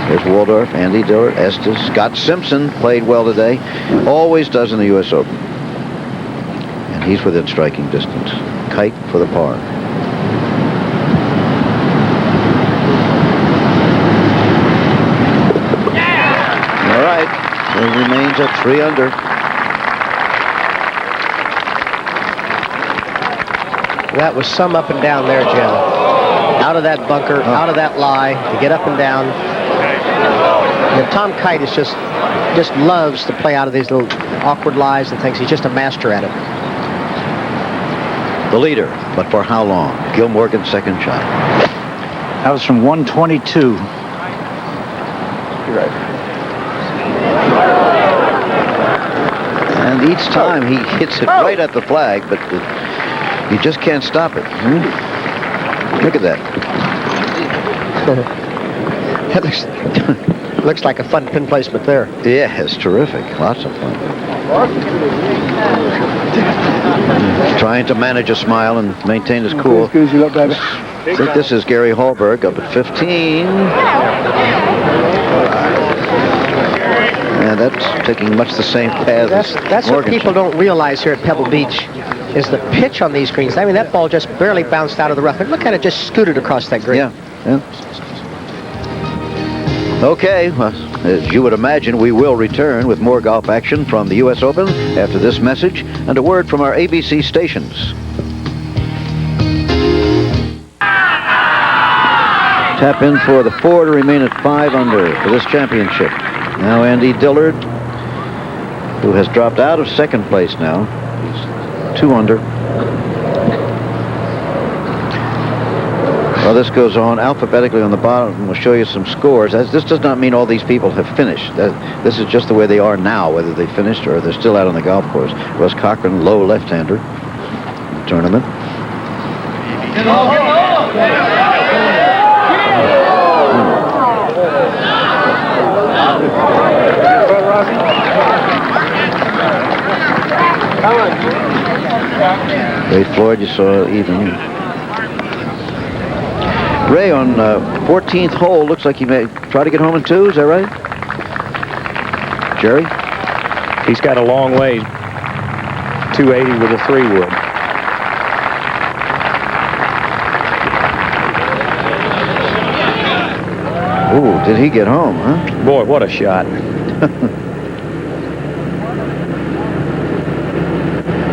There's Waldorf, Andy Dillard, Estes. Scott Simpson played well today. Always does in the U.S. Open. And he's within striking distance. Kite for the par. All right. So he remains at 3 under. That was some up and down there, Jim. Out of that bunker, out of that lie, to get up and down. And Tom Kite is just loves to play out of these little awkward lies and things. He's just a master at it. The leader, but for how long? Gil Morgan's second shot. That was from 122. You're right. And each time he hits it right at the flag, but you just can't stop it. Look at that. That looks like a fun pin placement there. Yeah, it's terrific. Lots of fun. Trying to manage a smile and maintain his cool. I think this is Gary Hallberg up at 15. And that's taking much the same path as That's what people don't realize here at Pebble Beach is the pitch on these greens. I mean, that ball just barely bounced out of the rough. Look at it, just scooted across that green. Yeah. Okay, well, as you would imagine, we will return with more golf action from the U.S. Open after this message and a word from our ABC stations. Tap in for the 4 to remain at 5 under for this championship. Now Andy Dillard, who has dropped out of second place now. He's 2 under. Well, this goes on alphabetically on the bottom, and we'll show you some scores. This does not mean all these people have finished. This is just the way they are now, whether they finished or they're still out on the golf course. Russ Cochran, low left-hander in the tournament. Ray Floyd, you saw even. Ray on 14th hole, looks like he may try to get home in 2, is that right? Jerry? He's got a long way. 280 with a 3-wood. Ooh, did he get home, huh? Boy, what a shot.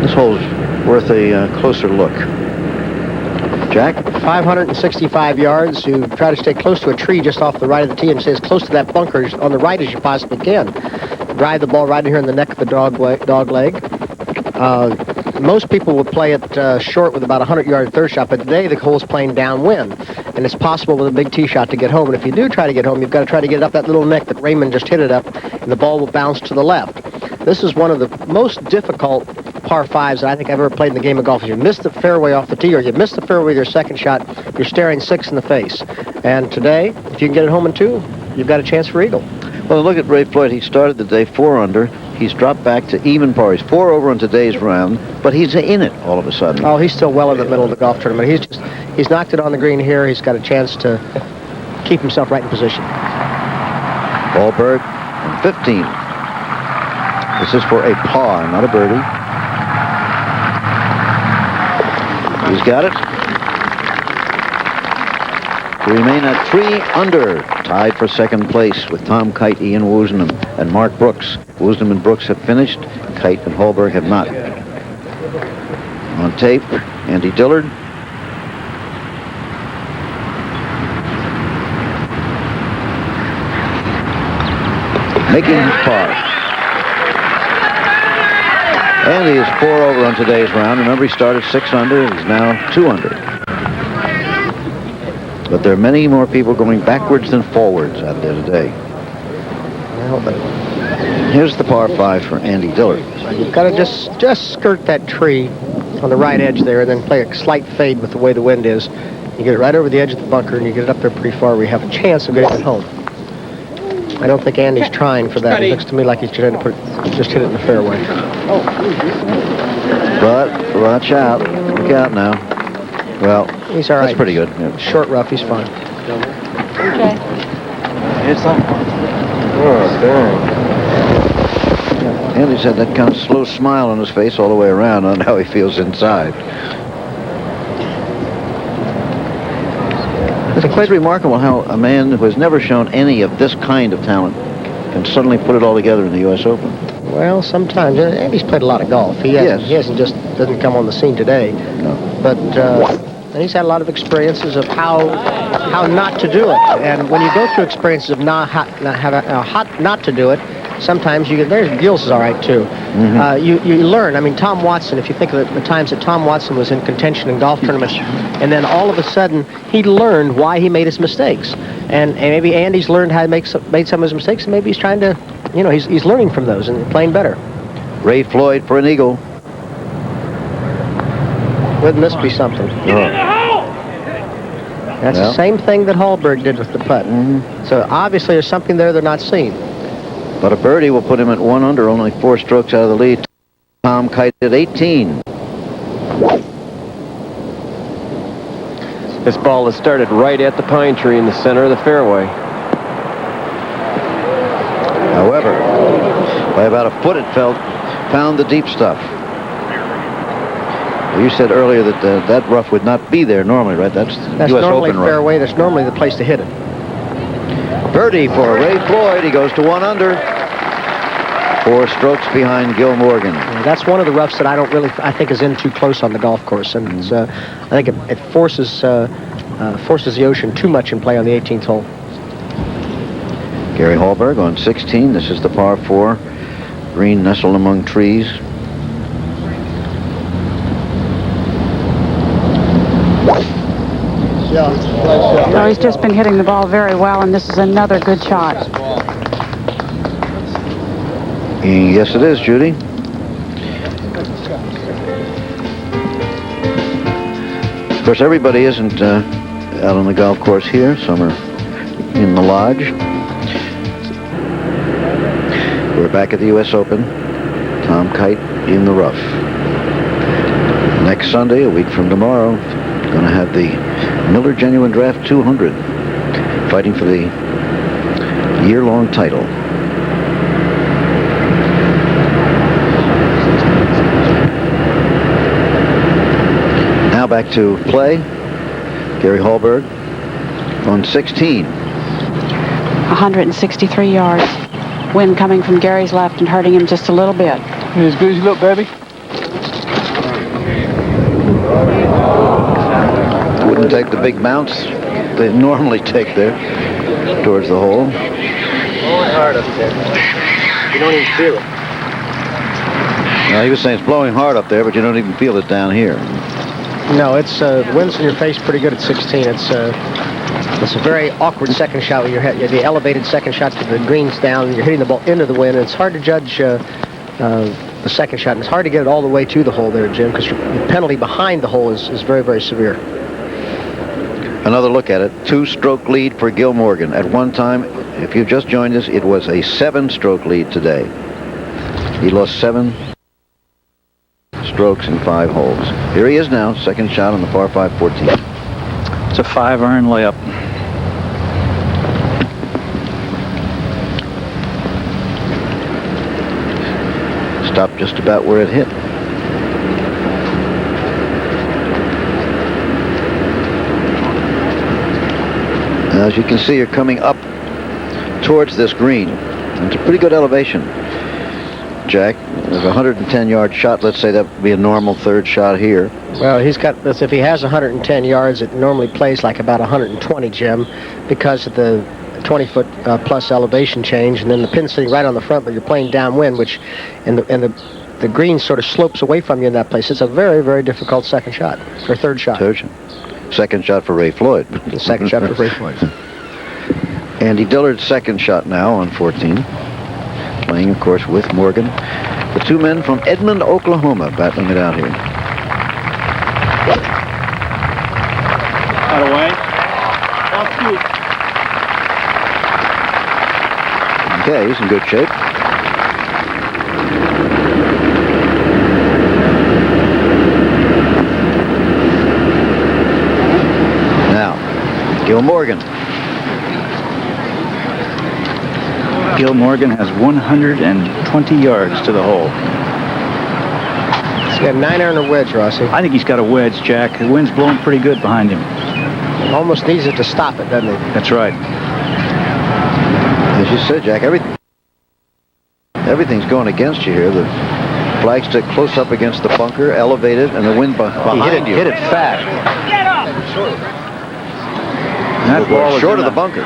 This hole's worth a closer look. Jack? 565 yards. You try to stay close to a tree just off the right of the tee and stay as close to that bunker on the right as you possibly can. Drive the ball right in here in the neck of the dog leg. Most people would play it short with about a 100-yard third shot, but today the hole's playing downwind, and it's possible with a big tee shot to get home. And if you do try to get home, you've got to try to get it up that little neck that Raymond just hit it up, and the ball will bounce to the left. This is one of the most difficult par 5s that I think I've ever played in the game of golf. If you miss the fairway off the tee or you miss the fairway with your second shot, you're staring 6 in the face. And today, if you can get it home in 2, you've got a chance for eagle. Well, look at Ray Floyd. He started the day 4 under. He's dropped back to even par. He's 4 over on today's round, but he's in it all of a sudden. Oh, he's still well in the middle of the golf tournament. He's knocked it on the green here. He's got a chance to keep himself right in position. Hallberg on 15. This is for a par, not a birdie. He's got it. To remain at 3 under, tied for second place with Tom Kite, Ian Woosnam, and Mark Brooks. Woosnam and Brooks have finished. Kite and Hallberg have not. On tape, Andy Dillard. Making his par. Andy is 4 over on today's round. Remember, he started 6 under and he's now 2 under. But there are many more people going backwards than forwards out there today. Well, but here's the par 5 for Andy Dillard. You've got to just skirt that tree on the right edge there and then play a slight fade with the way the wind is. You get it right over the edge of the bunker and you get it up there pretty far where you have a chance of getting it home. I don't think Andy's trying for that. It looks to me like he's trying to just hit it in the fairway. But watch out. Look out now. Well, he's all right. That's pretty good. Yeah. Short rough, he's fine. Okay. It's like, oh, dang. Andy's had that kind of slow smile on his face all the way around on how he feels inside. It's quite remarkable how a man who has never shown any of this kind of talent can suddenly put it all together in the U.S. Open. Well, sometimes. Andy's played a lot of golf. He hasn't just doesn't come on the scene today. No. But and he's had a lot of experiences of how not to do it. And when you go through experiences of how not to do it, sometimes you get, there's Gills is all right too. You learn. I mean, Tom Watson, if you think of the times that Tom Watson was in contention in golf tournaments, and then all of a sudden he learned why he made his mistakes. And maybe Andy's learned how to made some of his mistakes, and maybe he's trying to, he's learning from those and playing better. Ray Floyd for an eagle. Wouldn't this be something? That's the same thing that Hallberg did with the putt. So obviously there's something there they're not seeing. But a birdie will put him at 1 under, only 4 strokes out of the lead. Tom Kite at 18. This ball has started right at the pine tree in the center of the fairway. However, by about a foot it found the deep stuff. Well, you said earlier that that rough would not be there normally, right? That's US normally Open rough. fairway. That's normally the place to hit it. Birdie for Ray Floyd. He goes to 1 under. 4 strokes behind Gil Morgan. Yeah, that's one of the roughs that I think is in too close on the golf course, and it's, I think it forces the ocean too much in play on the 18th hole. Gary Hallberg on 16. This is the par 4. Green nestled among trees. So he's just been hitting the ball very well, and this is another good shot. Yes, it is, Judy. Of course, everybody isn't out on the golf course here. Some are in the lodge. We're back at the U.S. Open. Tom Kite in the rough. Next Sunday, a week from tomorrow, going to have the Miller Genuine Draft 200, fighting for the year-long title. Now back to play. Gary Hallberg on 16. 163 yards. Wind coming from Gary's left and hurting him just a little bit. As good as you look, baby. Wouldn't take the big bounce they normally take there towards the hole. Blowing hard up there. You don't even feel it. Now, he was saying it's blowing hard up there, but you don't even feel it down here. No, it's the wind's in your face pretty good at 16. It's a very awkward second shot when you're the elevated second shot to the greens down, and you're hitting the ball into the wind. And it's hard to judge the second shot. And it's hard to get it all the way to the hole there, Jim, because the penalty behind the hole is very, very severe. Another look at it. 2-stroke lead for Gil Morgan. At one time, if you've just joined us, it was a 7-stroke lead today. He lost 7 strokes in 5 holes. Here he is now, second shot on the par 5 14. It's a 5-iron layup. Stopped just about where it hit. Now, as you can see, you're coming up towards this green. It's a pretty good elevation. Jack, with a 110-yard shot, let's say that would be a normal third shot here. Well, he's got this. If he has 110 yards, it normally plays like about 120, Jim, because of the 20-foot plus elevation change, and then the pin's sitting right on the front, but you're playing downwind, which, and the green sort of slopes away from you in that place. It's a very, very difficult second shot, or third shot. Second shot for Ray Floyd. The second shot for Ray Floyd. Andy Dillard's second shot now on 14. Playing, of course, with Morgan. The 2 men from Edmond, Oklahoma, battling it out here. Out of way. Off Okay, he's in good shape. Now, Gil Morgan. Gil Morgan has 120 yards to the hole. He's got a 9-iron or wedge, Rossi. I think he's got a wedge, Jack. The wind's blowing pretty good behind him. Almost needs it to stop it, doesn't he? That's right. As you said, Jack, everything's going against you here. The flagstick close up against the bunker, elevated, and the wind behind you. Hit it fat. That ball is short of the bunker.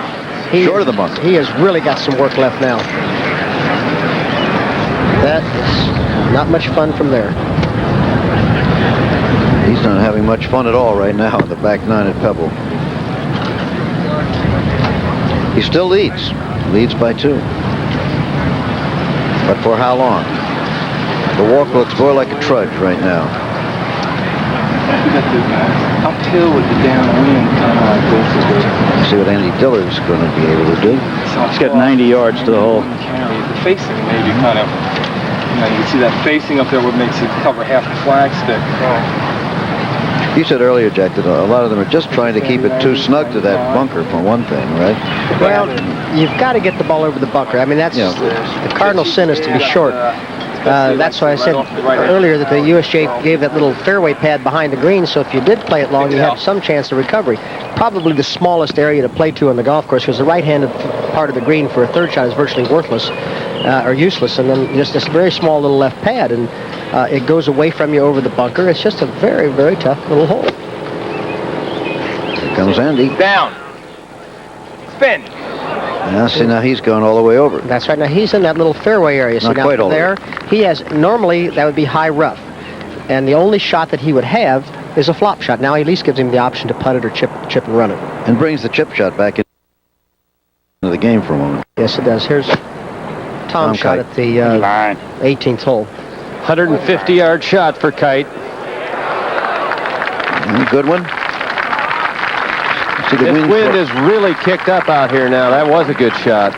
Short of the bunker. He has really got some work left now. That is not much fun from there. He's not having much fun at all right now in the back 9 at Pebble. He still leads. Leads by 2. But for how long? The walk looks more like a trudge right now. Uphill with the downwind kind of like this. See what Andy Diller's going to be able to do. He's got 90 yards to the hole. The facing maybe kind of, you can see that facing up there what makes it cover half the flagstick. You said earlier, Jack, that a lot of them are just trying to keep it too snug to that bunker for one thing, right? Well, you've got to get the ball over the bunker. I mean, that's the cardinal sin is to be short. That's why I said earlier that the USGA gave that little fairway pad behind the green, so if you did play it long, you have some chance of recovery. Probably the smallest area to play to on the golf course, because the right-handed part of the green for a third shot is virtually worthless or useless, and then just this very small little left pad, and it goes away from you over the bunker. It's just a very, very tough little hole. Here comes Andy. Down. Spin. Now, see, now he's going all the way over. That's right. Now he's in that little fairway area. Not now quite all there, he has, normally that would be high rough. And the only shot that he would have is a flop shot. Now he at least gives him the option to putt it or chip and run it. And brings the chip shot back into the game for a moment. Yes, it does. Here's Tom's shot at the 18th hole. 150-yard shot for Kite. Good one. See, the This wind is really kicked up out here now. That was a good shot.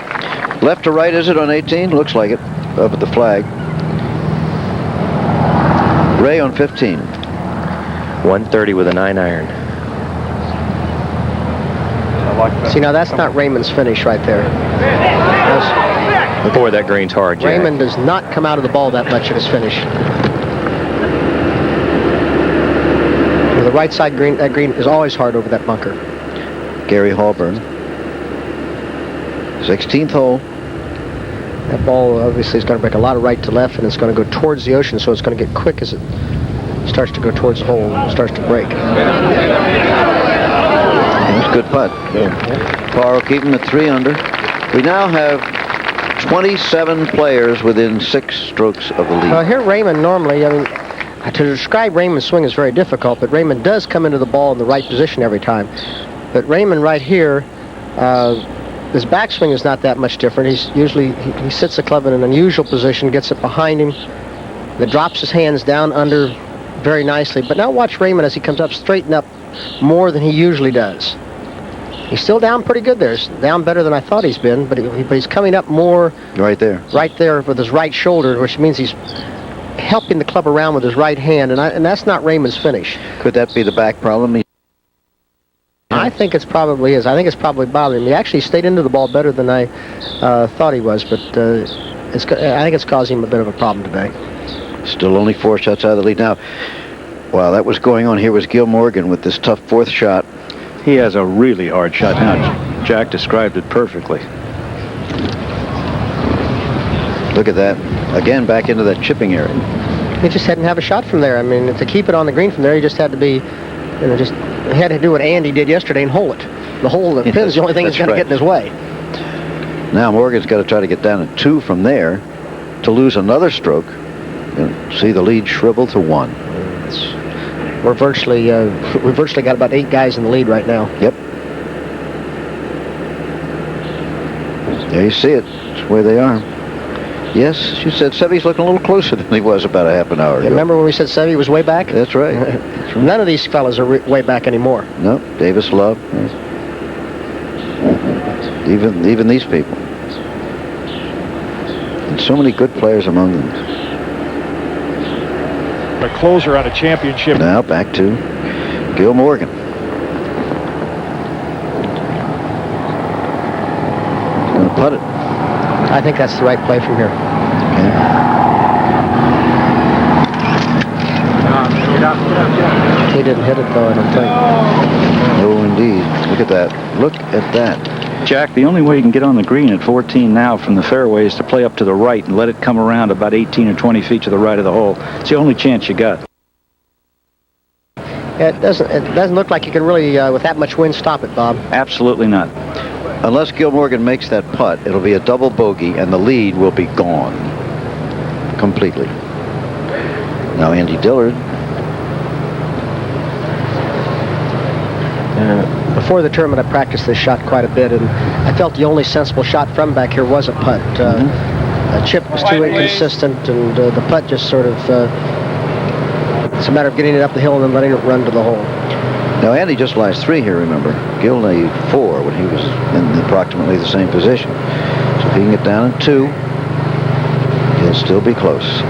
Left to right, is it, on 18? Looks like it, up at the flag. Ray on 15. 130 with a 9-iron. See, now that's not Raymond's finish right there. Boy, that green's hard, Jack. Raymond does not come out of the ball that much of his finish. With the right side green, that green is always hard over that bunker. Gary Hallburn. 16th hole. That ball obviously is going to break a lot of right to left, and it's going to go towards the ocean, so it's going to get quick as it starts to go towards the hole and starts to break. That's a good putt. Par will keep him at 3 under. We now have 27 players within 6 strokes of the lead. Well, here Raymond normally, I mean, to describe Raymond's swing is very difficult, but Raymond does come into the ball in the right position every time. But Raymond right here, his backswing is not that much different. He's usually, he sits the club in an unusual position, gets it behind him, that drops his hands down under very nicely. But now watch Raymond as he comes up, straighten up more than he usually does. He's still down pretty good there. He's down better than I thought he's been, but he's coming up more right there with his right shoulder, which means he's helping the club around with his right hand, and that's not Raymond's finish. Could that be the back problem? I think it's probably is. I think it's probably bothering him. He actually stayed into the ball better than I thought he was, but I think it's causing him a bit of a problem today. Still only 4 shots out of the lead. Now, while that was going on, here was Gil Morgan with this tough 4th shot. He has a really hard shot. Now, Jack described it perfectly. Look at that. Again, back into that chipping area. He just hadn't have a shot from there. I mean, to keep it on the green from there, he just had to be, he had to do what Andy did yesterday and hole it. The hole, the pin's the only thing that's going to get in his way. Now Morgan's got to try to get down to 2 from there to lose another stroke. And see the lead shrivel to 1. We've virtually got about 8 guys in the lead right now. Yep. There you see it. That's where they are. Yes, she said Sevy's looking a little closer than he was about a half an hour ago. Remember when we said Sevy was way back? That's right. None of these fellas are way back anymore. No, Davis Love. Even these people. And so many good players among them. A closer on a championship. Now back to Gil Morgan. He's going to putt it. I think that's the right play from here. He didn't hit it, though, I don't think. Oh, indeed. Look at that. Look at that. Jack, the only way you can get on the green at 14 now from the fairway is to play up to the right and let it come around about 18 or 20 feet to the right of the hole. It's the only chance you got. It doesn't look like you can really, with that much wind, stop it, Bob. Absolutely not. Unless Gil Morgan makes that putt, it'll be a double bogey, and the lead will be gone completely. Now Andy Dillard. Before the tournament, I practiced this shot quite a bit, and I felt the only sensible shot from back here was a putt. A chip was too inconsistent, and the putt just sort of, it's a matter of getting it up the hill and then letting it run to the hole. Now Andy just lies 3 here, remember. Gil laid 4 when he was in approximately the same position. So if he can get down in 2, he'll still be close.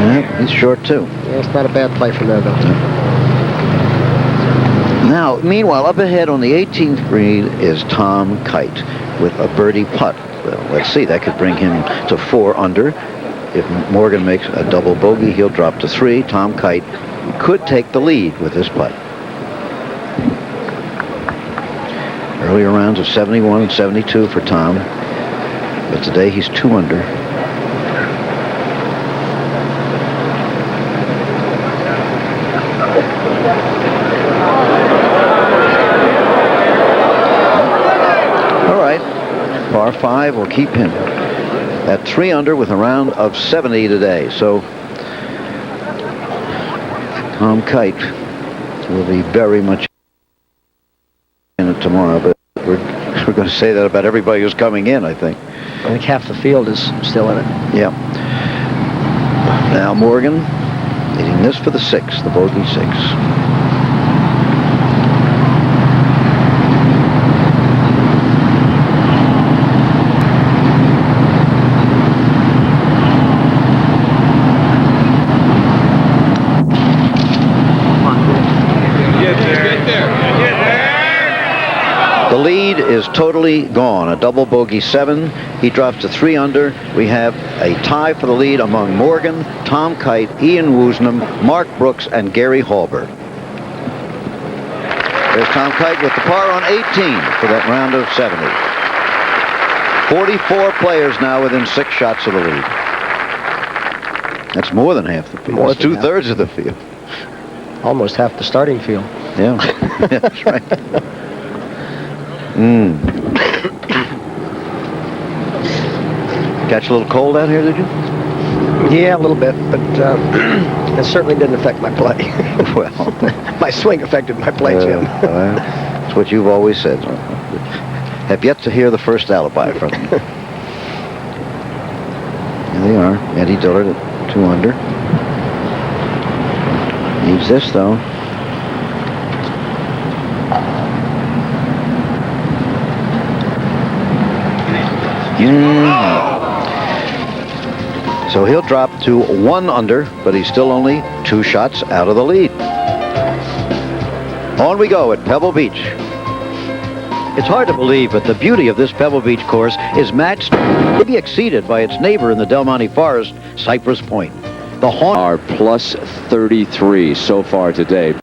Yep, he's short too. Yeah, it's not a bad play from there, though. Now, meanwhile, up ahead on the 18th green is Tom Kite with a birdie putt. Well, let's see, that could bring him to 4 under. If Morgan makes a double bogey, he'll drop to 3. Tom Kite could take the lead with this putt. Earlier rounds of 71 and 72 for Tom, but today he's 2 under. Par 5 will keep him at 3 under with a round of 70 today. So Tom Kite will be very much in it tomorrow, but we're going to say that about everybody who's coming in, I think. I think half the field is still in it. Yeah. Now Morgan hitting this for the 6, the bogey 6. The lead is totally gone. A double bogey 7. He drops to 3 under. We have a tie for the lead among Morgan, Tom Kite, Ian Woosnam, Mark Brooks, and Gary Hallberg. There's Tom Kite with the par on 18 for that round of 70. 44 players now within 6 shots of the lead. That's more than half the field. That's 2/3 of the field. Almost half the starting field. Yeah, that's right. Catch a little cold out here, did you? Yeah, a little bit, but it certainly didn't affect my play. Well, my swing affected my play, Jim. That's what you've always said. Have yet to hear the first alibi from them. Here they are. Eddie Dillard at 2 under. Needs this, though. So he'll drop to 1 under, but he's still only 2 shots out of the lead. On we go at Pebble Beach. It's hard to believe, but the beauty of this Pebble Beach course is matched, maybe exceeded by its neighbor in the Del Monte Forest, Cypress Point. The are plus 33 so far today,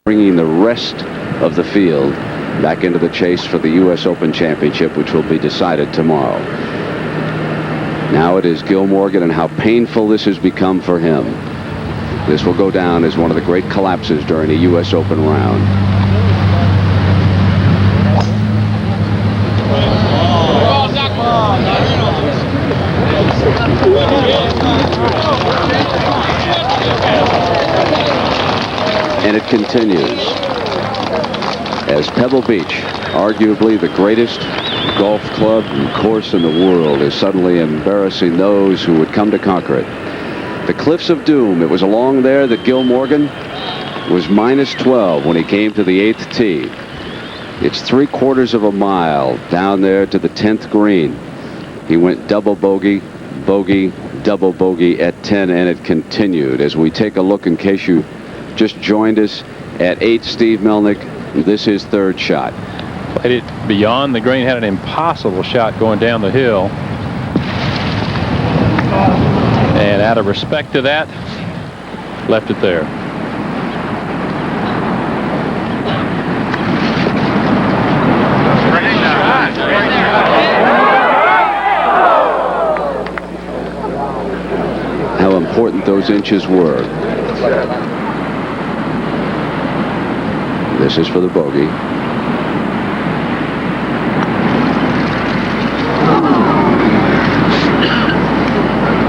bringing the rest of the field back into the chase for the U.S. Open Championship, which will be decided tomorrow. Now it is Gil Morgan, and how painful this has become for him. This will go down as one of the great collapses during a U.S. Open round. And it continues as Pebble Beach, arguably the greatest golf club and course in the world, is suddenly embarrassing those who would come to conquer it. The Cliffs of Doom. It was along there that Gil Morgan was -12 when he came to the 8th tee. It's 3/4 of a mile down there to the 10th green. He went double bogey, bogey, double bogey at 10, and it continued. As we take a look, in case you just joined us, at 8, Steve Melnick, this is third shot. Played it beyond the green, had an impossible shot going down the hill. And out of respect to that, left it there. How important those inches were. This is for the bogey.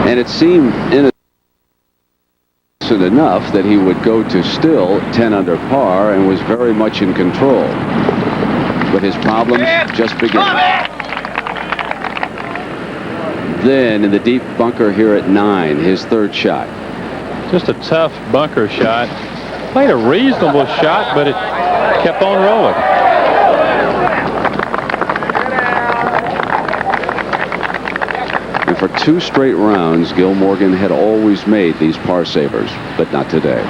And it seemed innocent enough that he would go to still 10 under par and was very much in control. But his problems just began. Then in the deep bunker here at 9, his third shot. Just a tough bunker shot. Played a reasonable shot, but it kept on rolling. And for 2 straight rounds, Gil Morgan had always made these par savers, but not today.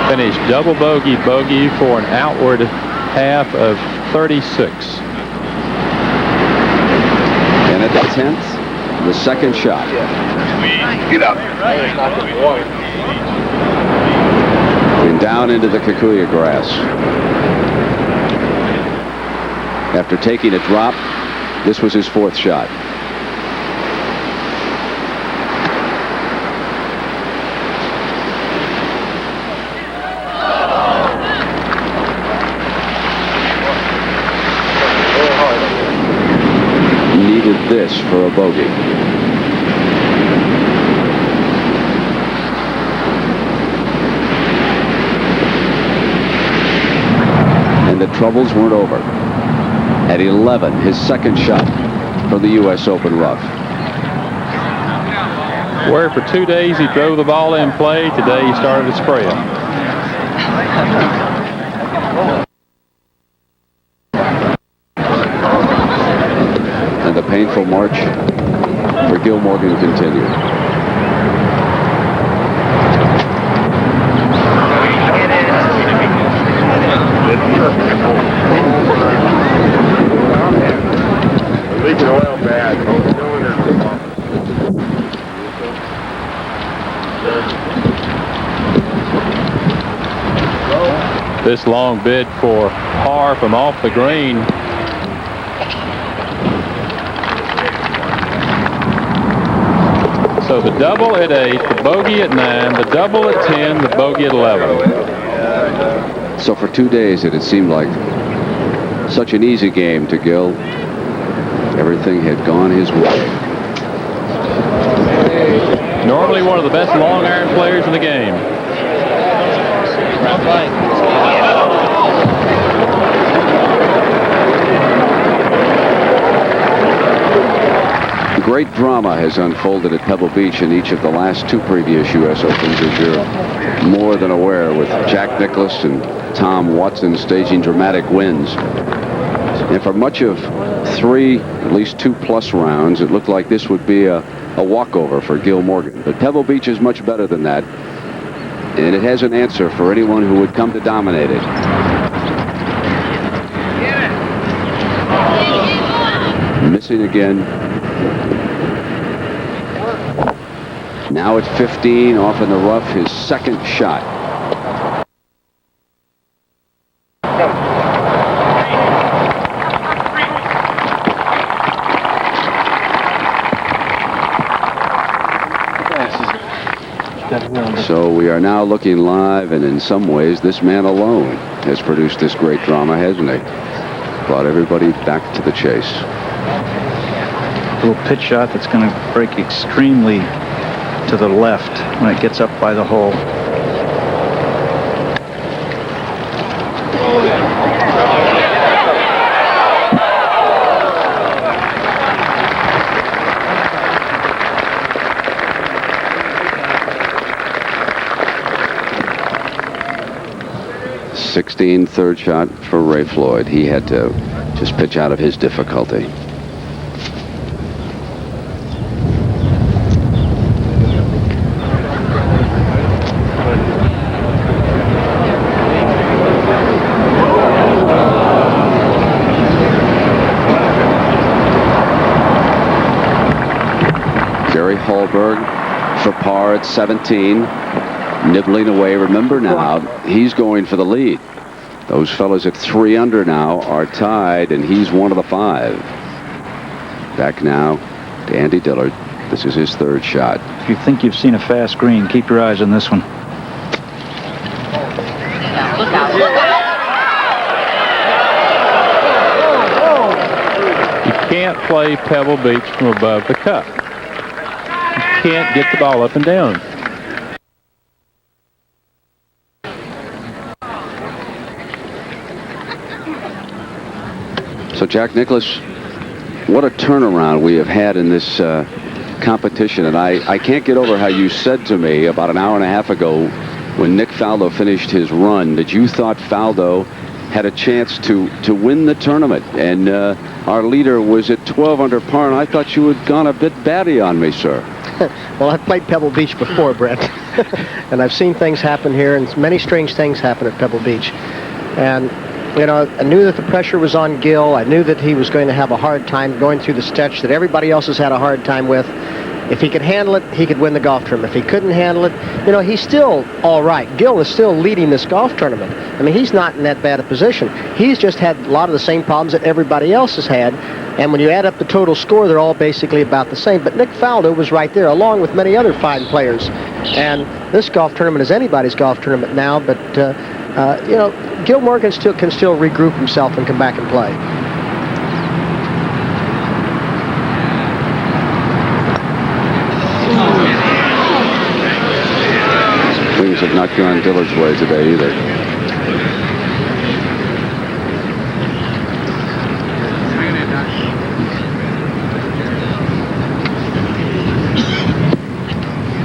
Finished double bogey, bogey for an outward half of 36. And at the 10th, the second shot. Get up. And down into the Kikuyu grass. After taking a drop, this was his 4th shot. Needed this for a bogey. And the troubles weren't over. At 11, his second shot from the U.S. Open rough. Where for 2 days he drove the ball in play, today he started to spray it. And the painful march for Gil Morgan continued. Leaking oil bad. This long bid for par from off the green. So the double at 8, the bogey at 9, the double at 10, the bogey at 11. So for 2 days it had seemed like such an easy game to Gil. Everything had gone his way. Normally one of the best long iron players in the game. Great drama has unfolded at Pebble Beach in each of the last 2 previous U.S. Opens, as you're more than aware, with Jack Nicklaus and Tom Watson staging dramatic wins. And for much of 3, at least 2+ rounds, it looked like this would be a walkover for Gil Morgan. But Pebble Beach is much better than that, and it has an answer for anyone who would come to dominate it. Missing again. Now at 15, off in the rough, his second shot. So we are now looking live, and in some ways, this man alone has produced this great drama, hasn't he? Brought everybody back to the chase. A little pitch shot that's going to break extremely to the left when it gets up by the hole. 16, third shot for Ray Floyd. He had to just pitch out of his difficulty. Gary Hallberg for par at 17, nibbling away. Remember now, he's going for the lead. Those fellows at 3 under now are tied, and he's one of the 5. Back now to Andy Dillard. This is his third shot. If you think you've seen a fast green, keep your eyes on this one. You can't play Pebble Beach from above the cup. You can't get the ball up and down. So, Jack Nicklaus, what a turnaround we have had in this competition. And I can't get over how you said to me about an hour and a half ago when Nick Faldo finished his run that you thought Faldo had a chance to win the tournament. And our leader was at 12 under par, and I thought you had gone a bit batty on me, sir. Well, I've played Pebble Beach before, Brett, and I've seen things happen here, and many strange things happen at Pebble Beach. And, you know, I knew that the pressure was on Gil. I knew that he was going to have a hard time going through the stretch that everybody else has had a hard time with. If he could handle it, he could win the golf tournament. If he couldn't handle it, you know, he's still all right. Gil is still leading this golf tournament. I mean, he's not in that bad a position. He's just had a lot of the same problems that everybody else has had. And when you add up the total score, they're all basically about the same. But Nick Faldo was right there, along with many other fine players. And this golf tournament is anybody's golf tournament now. But, you know, Gil Morgan can still regroup himself and come back and play. Things have not gone Dillard's way today either.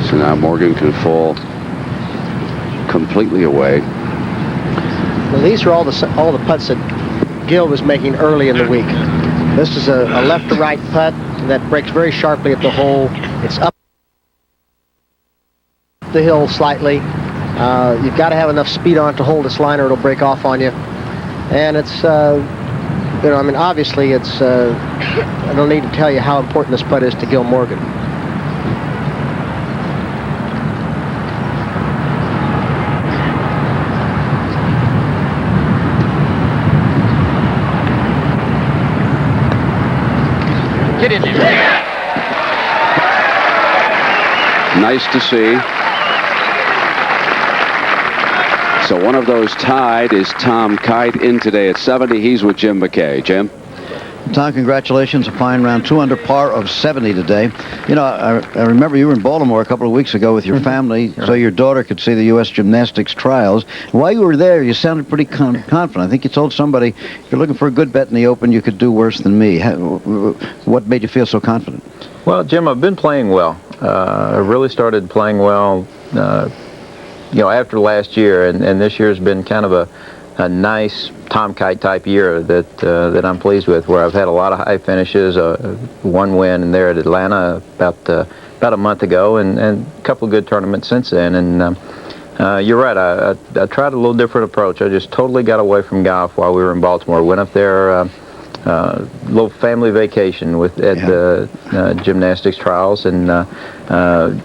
So now Morgan can fall completely away. Well, these are all the putts that Gil was making early in the week. This is a left to right putt that breaks very sharply at the hole. It's up the hill slightly. You've got to have enough speed on it to hold this line or it'll break off on you. And it's, you know, I mean, obviously it's, I don't need to tell you how important this putt is to Gil Morgan. Get in there. Nice to see. So one of those tied is Tom Kite in today at 70. He's with Jim McKay. Jim? Tom, congratulations. A fine round. 2 under par of 70 today. You know, I remember you were in Baltimore a couple of weeks ago with your family, so your daughter could see the U.S. gymnastics trials. While you were there, you sounded pretty confident. I think you told somebody, if you're looking for a good bet in the Open, you could do worse than me. What made you feel so confident? Well, Jim, I've been playing well. I really started playing well, you know, after last year, and this year has been kind of a nice Tom Kite type year that I'm pleased with, where I've had a lot of high finishes, one win in there at Atlanta about a month ago, and a couple of good tournaments since then. And you're right, I tried a little different approach. I just totally got away from golf while we were in Baltimore. Went up there, little family vacation at the gymnastics trials, and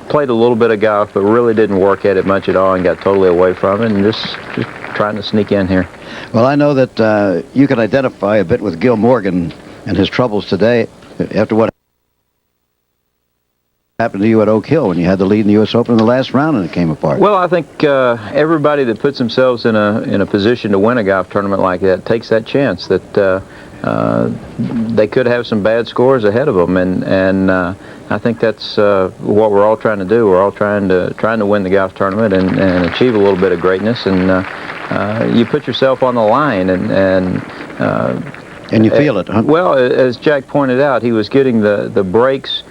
played a little bit of golf, but really didn't work at it much at all, and got totally away from it, and just trying to sneak in here. Well, I know that you can identify a bit with Gil Morgan and his troubles today after what happened to you at Oak Hill when you had the lead in the U.S. Open in the last round and it came apart. Well, I think everybody that puts themselves in a position to win a golf tournament like that takes that chance that they could have some bad scores ahead of them, and I think that's what we're all trying to do. We're all trying to win the golf tournament and achieve a little bit of greatness, and you put yourself on the line, and you feel it, huh? Well, as Jack pointed out, he was getting the breaks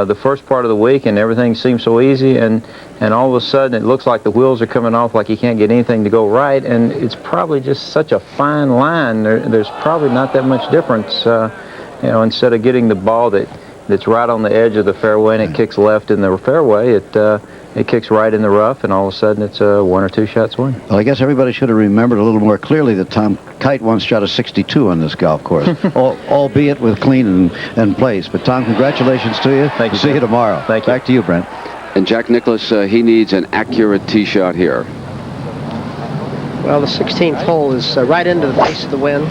the first part of the week, and everything seems so easy, and all of a sudden it looks like the wheels are coming off, like he can't get anything to go right, and it's probably just such a fine line. There's probably not that much difference. You know, instead of getting the ball that's right on the edge of the fairway and it kicks left in the fairway, it kicks right in the rough, and all of a sudden it's a 1 or 2 shot swing. Well, I guess everybody should have remembered a little more clearly that Tom Kite once shot a 62 on this golf course, albeit with clean and place. But Tom, congratulations to you. Thank you. See you tomorrow. Thank you. Back to you, Brent. And Jack Nicklaus, he needs an accurate tee shot here. Well, the 16th hole is right into the face of the wind.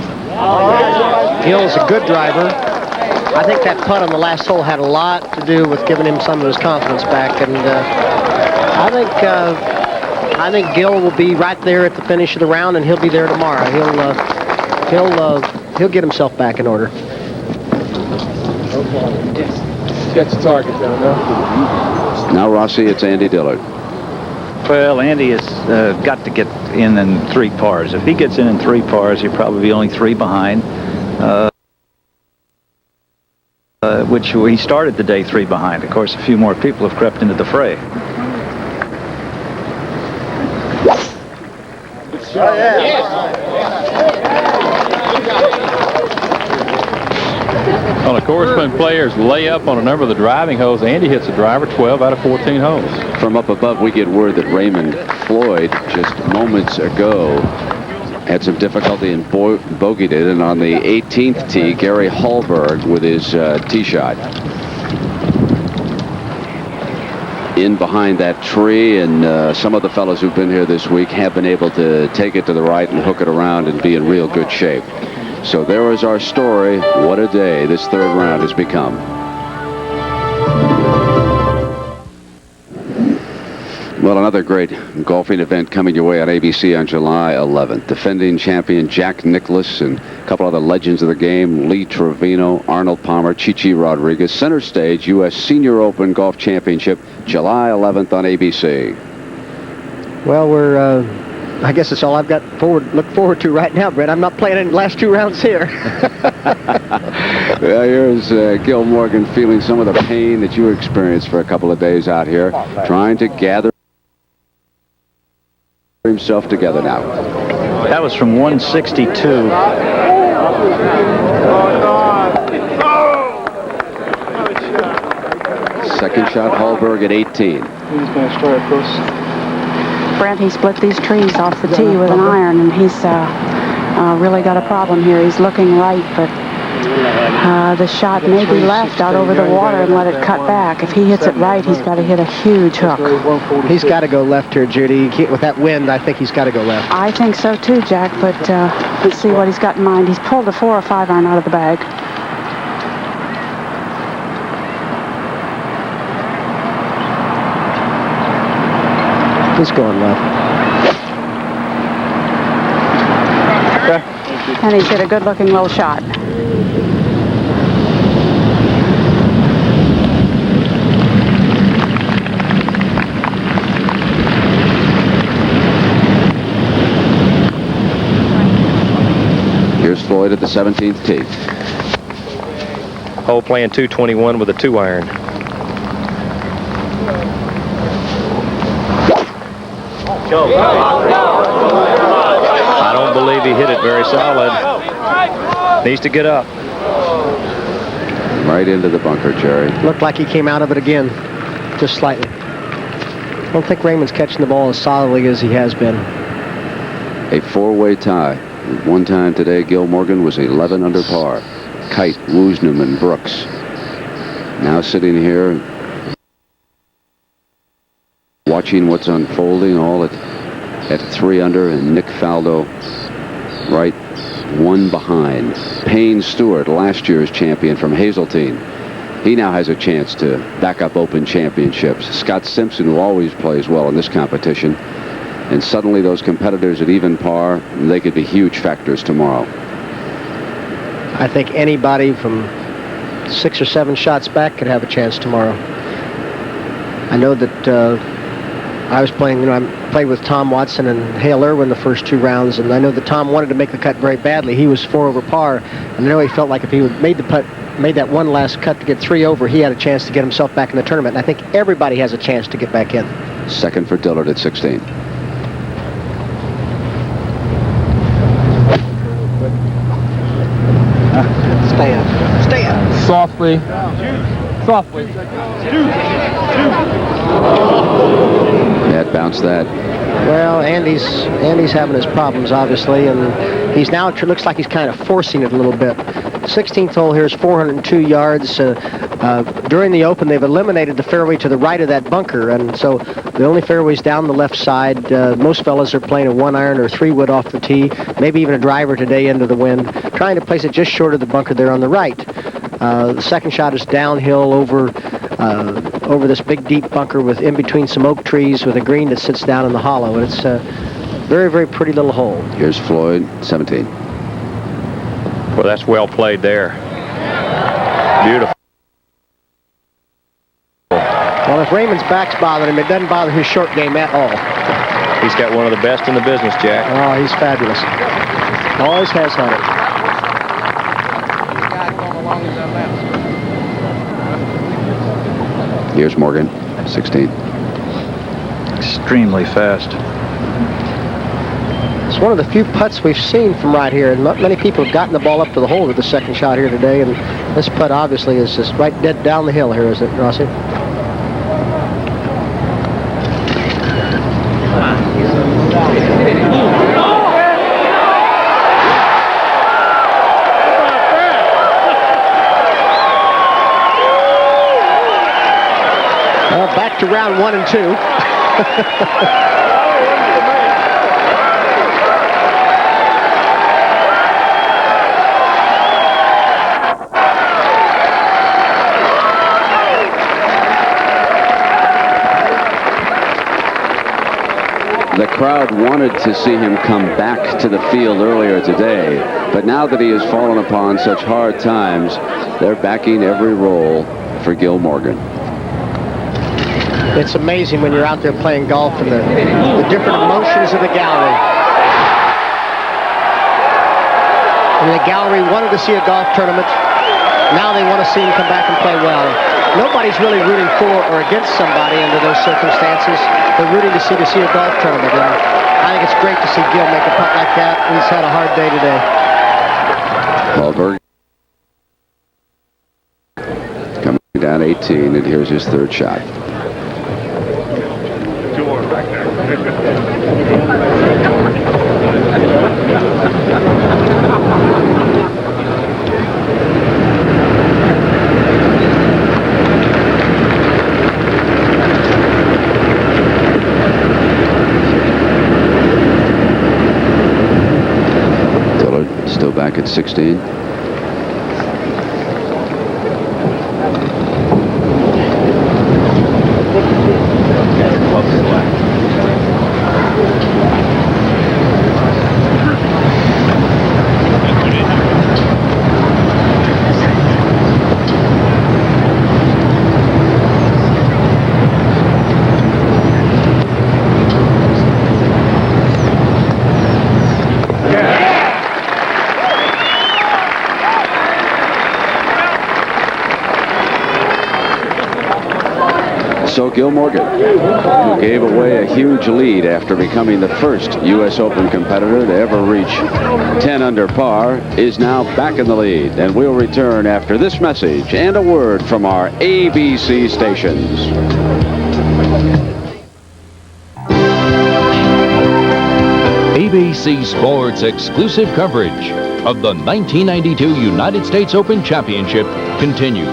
Gill's a good driver. I think that putt on the last hole had a lot to do with giving him some of his confidence back, and I think Gill will be right there at the finish of the round, and he'll be there tomorrow. He'll get himself back in order. Gets the target down now. Now, Rossi, it's Andy Dillard. Well, Andy has got to get in 3 pars. If he gets in 3 pars, he'll probably be only 3 behind. Which he started the day 3 behind. Of course, a few more people have crept into the fray. Well, of course, when players lay up on a number of the driving holes, Andy hits the driver 12 out of 14 holes. From up above, we get word that Raymond Floyd just moments ago had some difficulty and bogeyed it, and on the 18th tee, Gary Hallberg with his tee shot. In behind that tree, and some of the fellows who've been here this week have been able to take it to the right and hook it around and be in real good shape. So there is our story. What a day this 3rd round has become. Well, another great golfing event coming your way on ABC on July 11th. Defending champion Jack Nicklaus and a couple other legends of the game, Lee Trevino, Arnold Palmer, Chichi Rodriguez. Center stage, U.S. Senior Open Golf Championship, July 11th on ABC. Well, I guess that's all I've got look forward to right now, Brett. I'm not playing any last 2 rounds here. Well, here's Gil Morgan feeling some of the pain that you experienced for a couple of days out here, trying to gather himself together now. That was from 162. Second shot, Hallberg at 18. He's going to start close. Brent, he split these trees off the tee with an iron, and he's really got a problem here. He's looking right, but the shot may be left out over the water and let it cut back. If he hits it right, he's got to hit a huge hook. He's got to go left here, Judy. With that wind, I think he's got to go left. I think so too, Jack, but let's see what he's got in mind. He's pulled a 4 or 5 iron out of the bag. He's going left. Okay. And he's hit a good-looking little shot. Here's Floyd at the 17th tee. Hole playing 221 with a 2 iron. I don't believe he hit it very solid. Needs to get up. Right into the bunker, Jerry. Looked like he came out of it again, just slightly. I don't think Raymond's catching the ball as solidly as he has been. A 4-way tie. One time today, Gil Morgan was 11 under par. Kite, Woosnam, and Brooks. Now sitting here, watching what's unfolding, all at 3 under, and Nick Faldo right 1 behind. Payne Stewart, last year's champion from Hazeltine. He now has a chance to back up Open Championships. Scott Simpson, who always plays well in this competition. And suddenly those competitors at even par, they could be huge factors tomorrow. I think anybody from 6 or 7 shots back could have a chance tomorrow. I know that I was playing, I played with Tom Watson and Hale Irwin the first 2 rounds, and I know that Tom wanted to make the cut very badly. He was 4 over par, and I know he felt like if he would made that one last cut to get 3 over, he had a chance to get himself back in the tournament. And I think everybody has a chance to get back in. Second for Dillard at 16. Stay up. Stay up. Softly. Softly. That bounced that. Well, Andy's having his problems, obviously, and he's now, it looks like he's kind of forcing it a little bit. 16th hole here is 402 yards. During the Open, they've eliminated the fairway to the right of that bunker, and so the only fairway's down the left side. Most fellas are playing a 1-iron or 3-wood off the tee, maybe even a driver today into the wind, trying to place it just short of the bunker there on the right. The second shot is downhill over this big deep bunker with in between some oak trees with a green that sits down in the hollow, and it's a very, very pretty little hole. Here's Floyd, 17. Well, that's well played there. Beautiful. Well, if Raymond's back's bothering him, it doesn't bother his short game at all. He's got one of the best in the business, Jack. Oh, he's fabulous. Always has had it. Here's Morgan, 16. Extremely fast. It's one of the few putts we've seen from right here, and not many people have gotten the ball up to the hole with the second shot here today, and this putt obviously is just right dead down the hill here, isn't it, Rossi? Well, back to round 1 and 2. The crowd wanted to see him come back to the field earlier today, but now that he has fallen upon such hard times, they're backing every roll for Gil Morgan. It's amazing when you're out there playing golf and the different emotions of the gallery. And the gallery wanted to see a golf tournament. Now they want to see him come back and play well. Nobody's really rooting for or against somebody under those circumstances. They're rooting to see a golf tournament. And I think it's great to see Gil make a putt like that. He's had a hard day today. Hallberg coming down 18, and here's his third shot. Dillard still back at 16. So Gil Morgan, who gave away a huge lead after becoming the first U.S. Open competitor to ever reach 10 under par, is now back in the lead. And we'll return after this message and a word from our ABC stations. ABC Sports exclusive coverage of the 1992 United States Open Championship continues.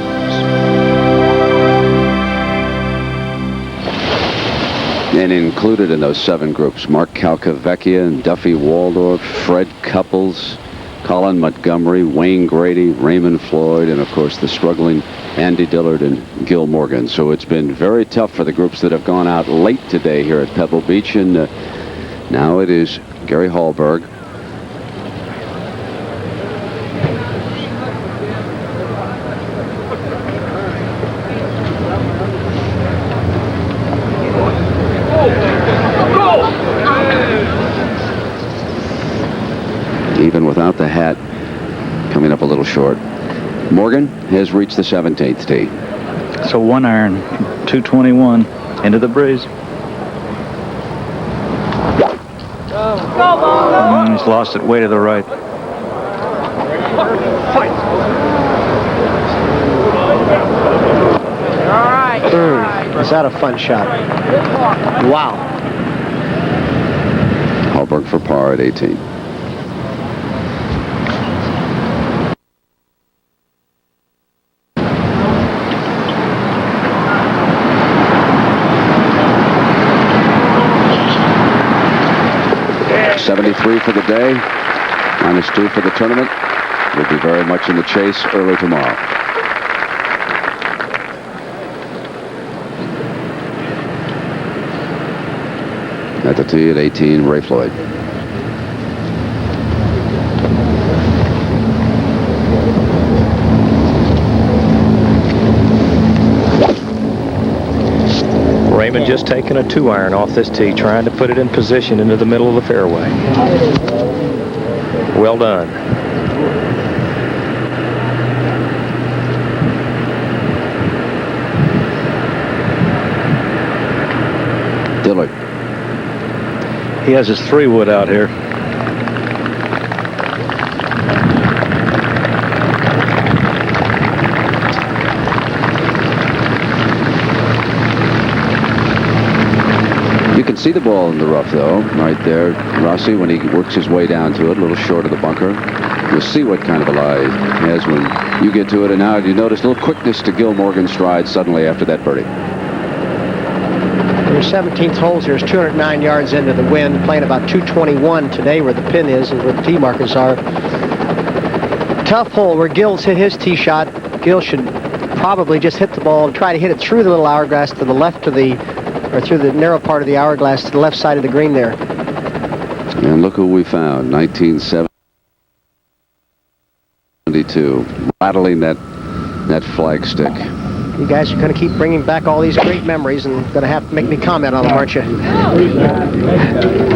And included in those 7 groups, Mark Calcavecchia and Duffy Waldorf, Fred Couples, Colin Montgomery, Wayne Grady, Raymond Floyd, and of course the struggling Andy Dillard and Gil Morgan. So it's been very tough for the groups that have gone out late today here at Pebble Beach. And now it is Gary Hallberg. even without the hat, coming up a little short. Morgan has reached the 17th tee. So 1 iron, 221 into the breeze. He's lost it way to the right. Is that a fun shot? Wow. Hallberg for par at 18. .73 for the day, -2 for the tournament. We'll be very much in the chase early tomorrow. At the tee at 18, Ray Floyd. Raymond just taking a 2 iron off this tee, trying to put it in position into the middle of the fairway. Well done. Dillard. He has his 3-wood out here. You can see the ball in the rough, though, right there, Rossi, when he works his way down to it, a little short of the bunker. You'll see what kind of a lie he has when you get to it. And now you notice a little quickness to Gil Morgan's stride suddenly after that birdie. Your 17th hole here is 209 yards into the wind, playing about 221 today where the pin is and where the tee markers are. Tough hole where Gil's hit his tee shot. Gil should probably just hit the ball and try to hit it through the little hourglass to the left of the, or through the narrow part of the hourglass to the left side of the green there. And look who we found, 1972, rattling that flag stick. You guys are going to keep bringing back all these great memories and going to have to make me comment on them, aren't you?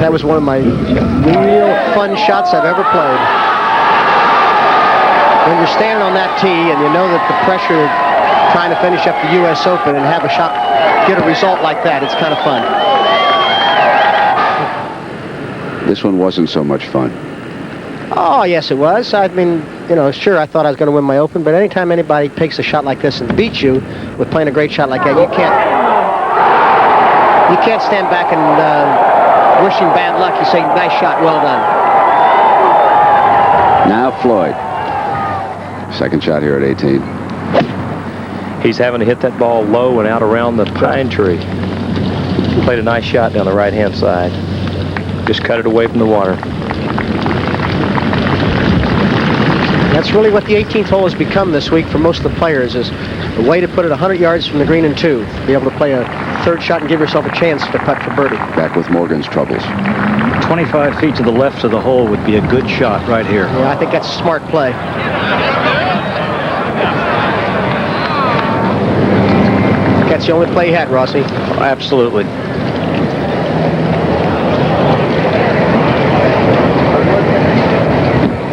That was one of my real fun shots I've ever played. When you're standing on that tee and you know that the pressure of trying to finish up the U.S. Open and have a shot, get a result like that, it's kind of fun. This one wasn't so much fun. Oh, yes, it was. I mean, you know, sure, I thought I was going to win my Open, but anytime anybody takes a shot like this and beats you with playing a great shot like that, you can't stand back and wish him bad luck. You say, nice shot, well done. Now Floyd. Second shot here at 18. He's having to hit that ball low and out around the pine tree. Played a nice shot down the right-hand side. Just cut it away from the water. That's really what the 18th hole has become this week for most of the players, is a way to put it 100 yards from the green and 2. Be able to play a third shot and give yourself a chance to putt for birdie. Back with Morgan's troubles. 25 feet to the left of the hole would be a good shot right here. Yeah, I think that's a smart play. That's the only play he had, Rossi. Oh, absolutely.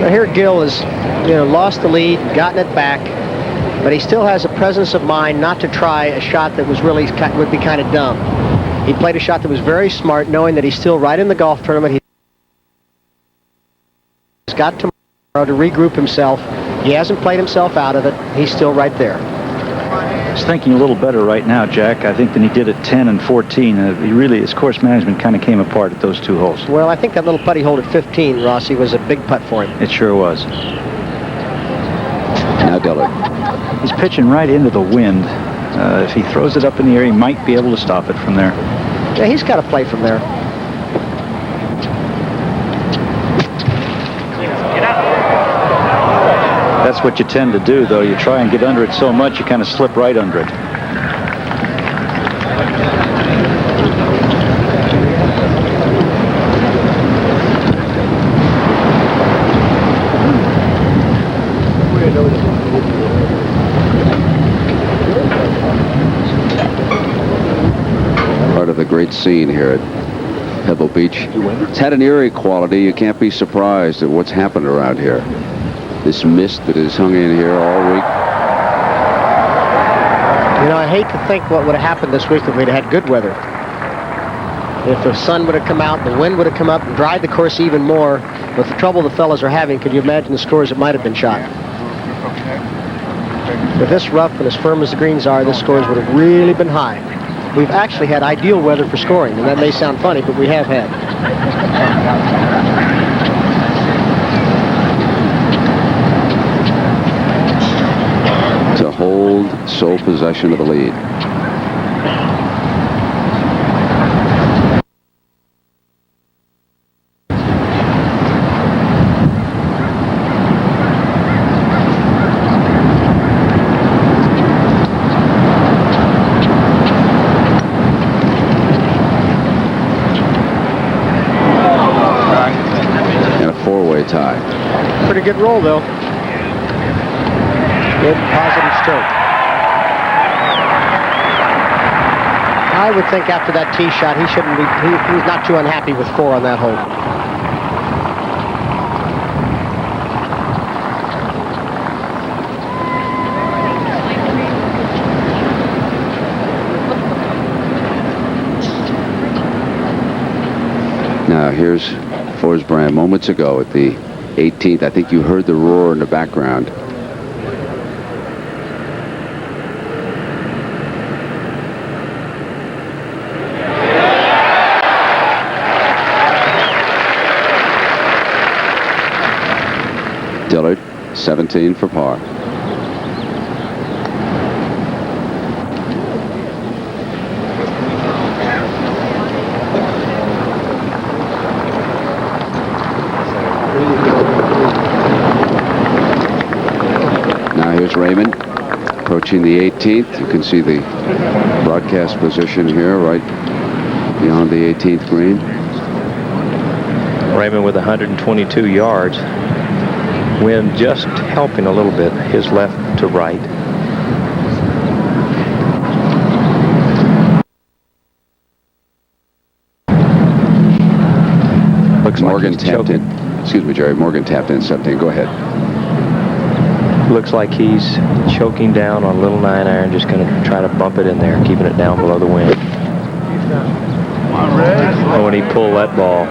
Now here Gil has, lost the lead, gotten it back, but he still has a presence of mind not to try a shot that would be kind of dumb. He played a shot that was very smart, knowing that he's still right in the golf tournament. He's got tomorrow to regroup himself. He hasn't played himself out of it. He's still right there. He's thinking a little better right now, Jack, I think, than he did at 10 and 14. His course management kind of came apart at those 2 holes. Well, I think that little putty hole at 15, Rossi, was a big putt for him. It sure was. Now Dillard. He's pitching right into the wind. If he throws it up in the air, he might be able to stop it from there. Yeah, he's got to play from there. That's what you tend to do, though. You try and get under it so much, you kind of slip right under it. Part of the great scene here at Pebble Beach. It's had an eerie quality. You can't be surprised at what's happened around here. This mist that has hung in here all week. You know, I hate to think what would have happened this week if we'd had good weather. If the sun would have come out, the wind would have come up and dried the course even more. With the trouble the fellas are having, could you imagine the scores that might have been shot? With this rough and as firm as the greens are, the scores would have really been high. We've actually had ideal weather for scoring, and that may sound funny, but we have had. To hold sole possession of the lead. Tie. Pretty good roll, though. Good positive stroke. I would think after that tee shot, he shouldn't be. He's not too unhappy with 4 on that hole. Now here's Forsbrand moments ago at the 18th. I think you heard the roar in the background. Dillard, 17 for par. Raymond approaching the 18th. You can see the broadcast position here right beyond the 18th green. Raymond with 122 yards. Wind just helping a little bit, his left to right. Looks Morgan like tapped in. Excuse me, Jerry. Morgan tapped in 17. Go ahead. Looks like he's choking down on a little 9-iron, just going to try to bump it in there, keeping it down below the wind. Oh, when he pulled that ball.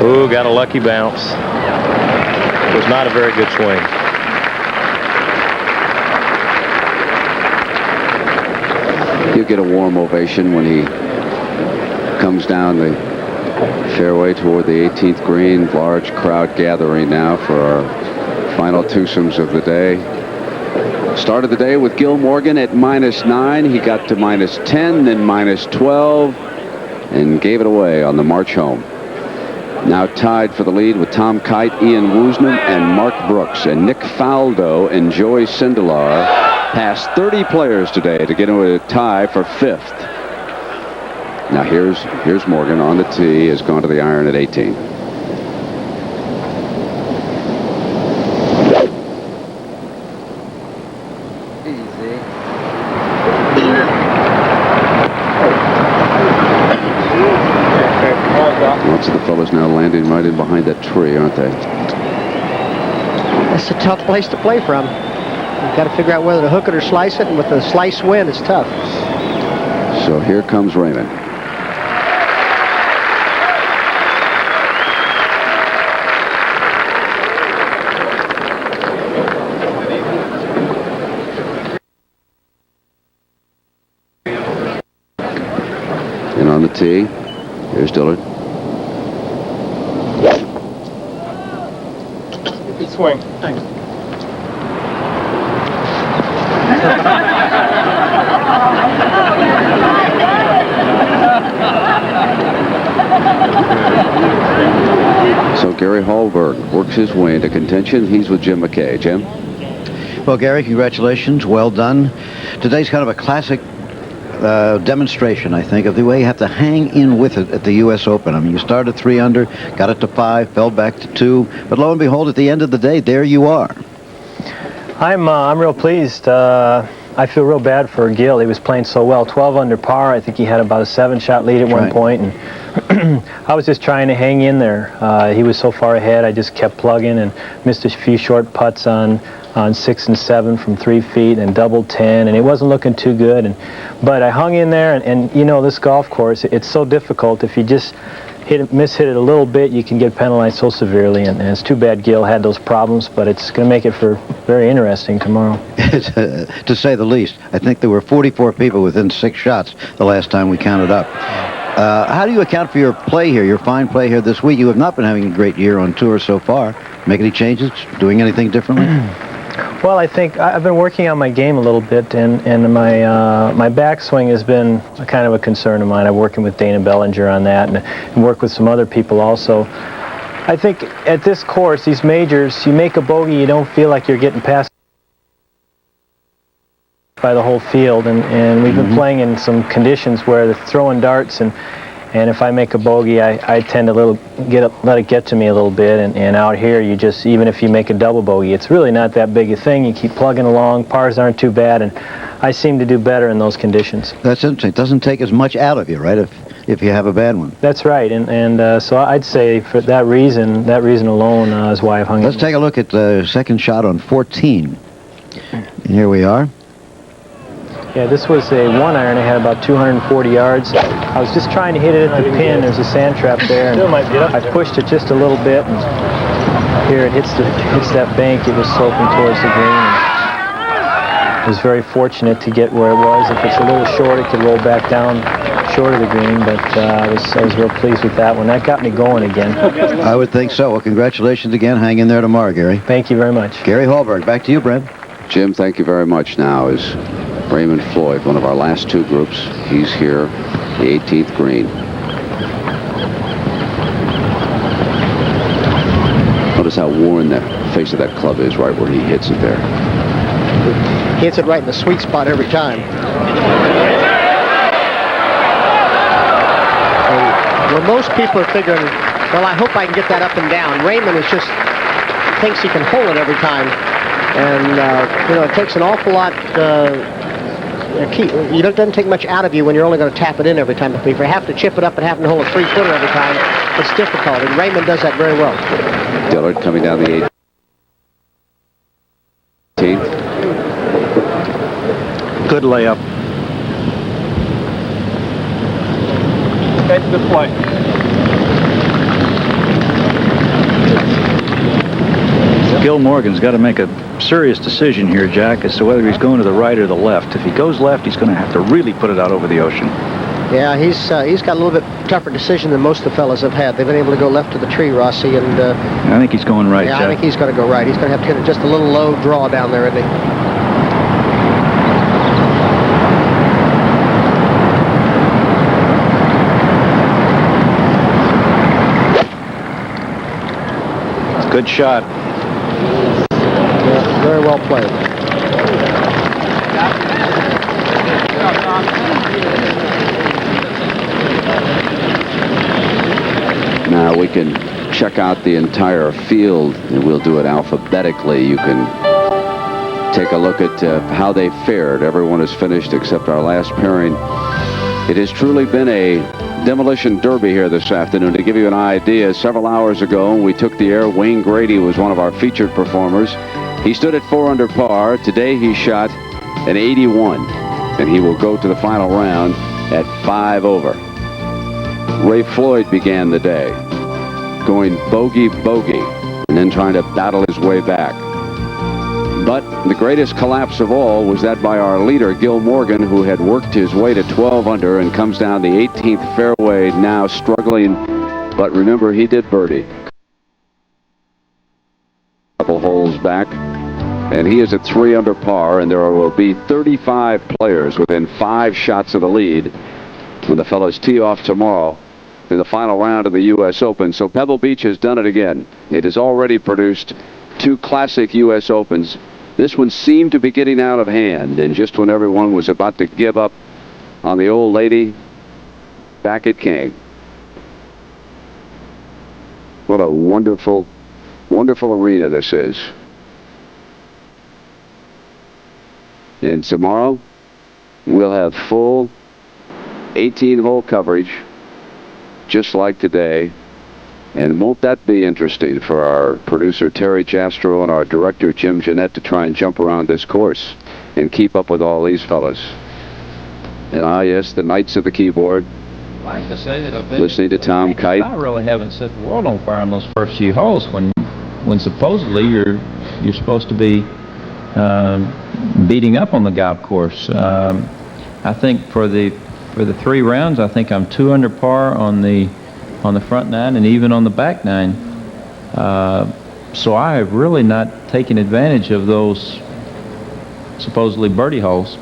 Ooh, got a lucky bounce. It was not a very good swing. He'll get a warm ovation when he comes down the fairway toward the 18th green. Large crowd gathering now for our final twosomes of the day. Started the day with Gil Morgan at -9. He got to -10, then -12, and gave it away on the march home. Now tied for the lead with Tom Kite, Ian Woosnam, and Mark Brooks. And Nick Faldo and Joey Sindelar passed 30 players today to get into a tie for 5th. Now here's Morgan on the tee, has gone to the iron at 18. Lots of the fellows now landing right in behind that tree, aren't they? It's a tough place to play from. You've got to figure out whether to hook it or slice it, and with the slice wind, it's tough. So here comes Raymond. And on the tee, here's Dillard. Good swing. Thanks. So Gary Hallberg works his way into contention. He's with Jim McKay. Jim? Well, Gary, congratulations. Well done. Today's kind of a classic demonstration, I think, of the way you have to hang in with it at the U.S. Open. I mean, you started 3 under, got it to 5, fell back to 2, but lo and behold, at the end of the day, there you are. I'm real pleased. I I feel real bad for Gil. He was playing so well. 12 under par. I think he had about a 7-shot lead at one point, and I was just trying to hang in there. He was so far ahead. I just kept plugging and missed a few short putts on 6 and 7 from 3 feet and double 10, and it wasn't looking too good. But I hung in there, and you know, this golf course, it's so difficult. If you just mishit it a little bit, you can get penalized so severely, and it's too bad Gil had those problems, but it's going to make it for very interesting tomorrow. To say the least. I think there were 44 people within 6 shots the last time we counted up. How do you account for your play here, your fine play here this week? You have not been having a great year on tour so far. Make any changes? Doing anything differently? Well, I think I've been working on my game a little bit, and my backswing has been kind of a concern of mine. I'm working with Dana Bellinger on that, and work with some other people also. I think at this course, these majors, you make a bogey, you don't feel like you're getting past by the whole field, and we've been playing in some conditions where they're throwing darts, and if I make a bogey, I tend to let it get to me a little bit, and out here, you just, even if you make a double bogey, it's really not that big a thing. You keep plugging along, pars aren't too bad, and I seem to do better in those conditions. That's interesting. It doesn't take as much out of you, right, if you have a bad one. That's right, and so I'd say for that reason alone is why I've hung Let's take a look at the second shot on 14. And here we are. Yeah, this was a 1-iron. I had about 240 yards. I was just trying to hit it at the pin. There's a sand trap there, and I pushed it just a little bit, and here it hits that bank. It was sloping towards the green. I was very fortunate to get where it was. If it's a little short, it could roll back down short of the green, but I was real pleased with that one. That got me going again. I would think so. Well, congratulations again. Hang in there tomorrow, Gary. Thank you very much. Gary Hallberg, back to you, Brent. Jim, thank you very much. Now is Raymond Floyd, one of our last 2 groups. He's here, the 18th green. Notice how worn that face of that club is right where he hits it there. He hits it right in the sweet spot every time. And where most people are figuring, well, I hope I can get that up and down. Raymond is just thinks he can hold it every time. And, you know, it takes an awful lot. It doesn't take much out of you when you're only going to tap it in every time. If you have to chip it up and have to hold a 3-footer every time, it's difficult. And Raymond does that very well. Dillard coming down the 18th. Good layup. That's the play. Gil Morgan's got to make a serious decision here, Jack, as to whether he's going to the right or the left. If he goes left, he's going to have to really put it out over the ocean. Yeah, he's got a little bit tougher decision than most of the fellas have had. They've been able to go left to the tree, Rossi, and I think he's going right, yeah, Jack. I think he's going to go right. He's going to have to hit it just a little low draw down there, isn't he? Good shot. Yeah, very well played. Now we can check out the entire field, and we'll do it alphabetically. You can take a look at how they fared. Everyone has finished except our last pairing. It has truly been a demolition derby here this afternoon. To give you an idea, several hours ago when we took the air, Wayne Grady was one of our featured performers. He stood at 4 under par. Today he shot an 81, and he will go to the final round at 5 over. Ray Floyd began the day going bogey, and then trying to battle his way back. But the greatest collapse of all was that by our leader, Gil Morgan, who had worked his way to 12 under and comes down the 18th fairway now struggling. But remember, he did birdie. Couple holes back, and he is at 3 under par, and there will be 35 players within 5 shots of the lead when the fellows tee off tomorrow in the final round of the U.S. Open. So Pebble Beach has done it again. It has already produced 2 classic U.S. Opens. This one seemed to be getting out of hand, and just when everyone was about to give up on the old lady, back it came. What a wonderful, wonderful arena this is. And tomorrow, we'll have full 18-hole coverage, just like today. And won't that be interesting for our producer Terry Jastro and our director Jim Jeanette to try and jump around this course and keep up with all these fellas. And yes, the Knights of the keyboard. Like to say that Listening to Tom Kite. I really haven't set the world on fire on those first few holes when supposedly you're supposed to be beating up on the golf course. I think for the 3 rounds, I think I'm 2 under par on the front 9 and even on the back 9. So I have really not taken advantage of those supposedly birdie holes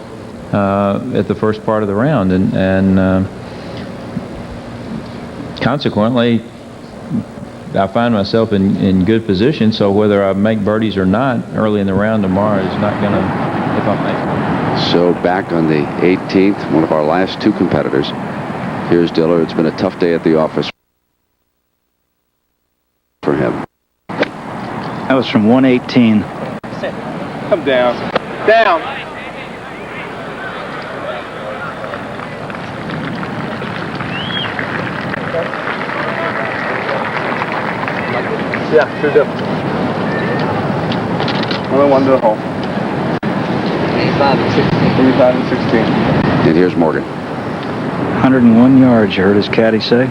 at the first part of the round, and consequently I find myself in good position. So whether I make birdies or not early in the round tomorrow is not going to, if I make it. So back on the 18th, one of our last 2 competitors. Here's Diller. It's been a tough day at the office for him. That was from 118. Come down. Down. Yeah, sure do. Only one to the hole. 85 and 16. 85 and 16. And here's Morgan. 101 yards, you heard his caddy say.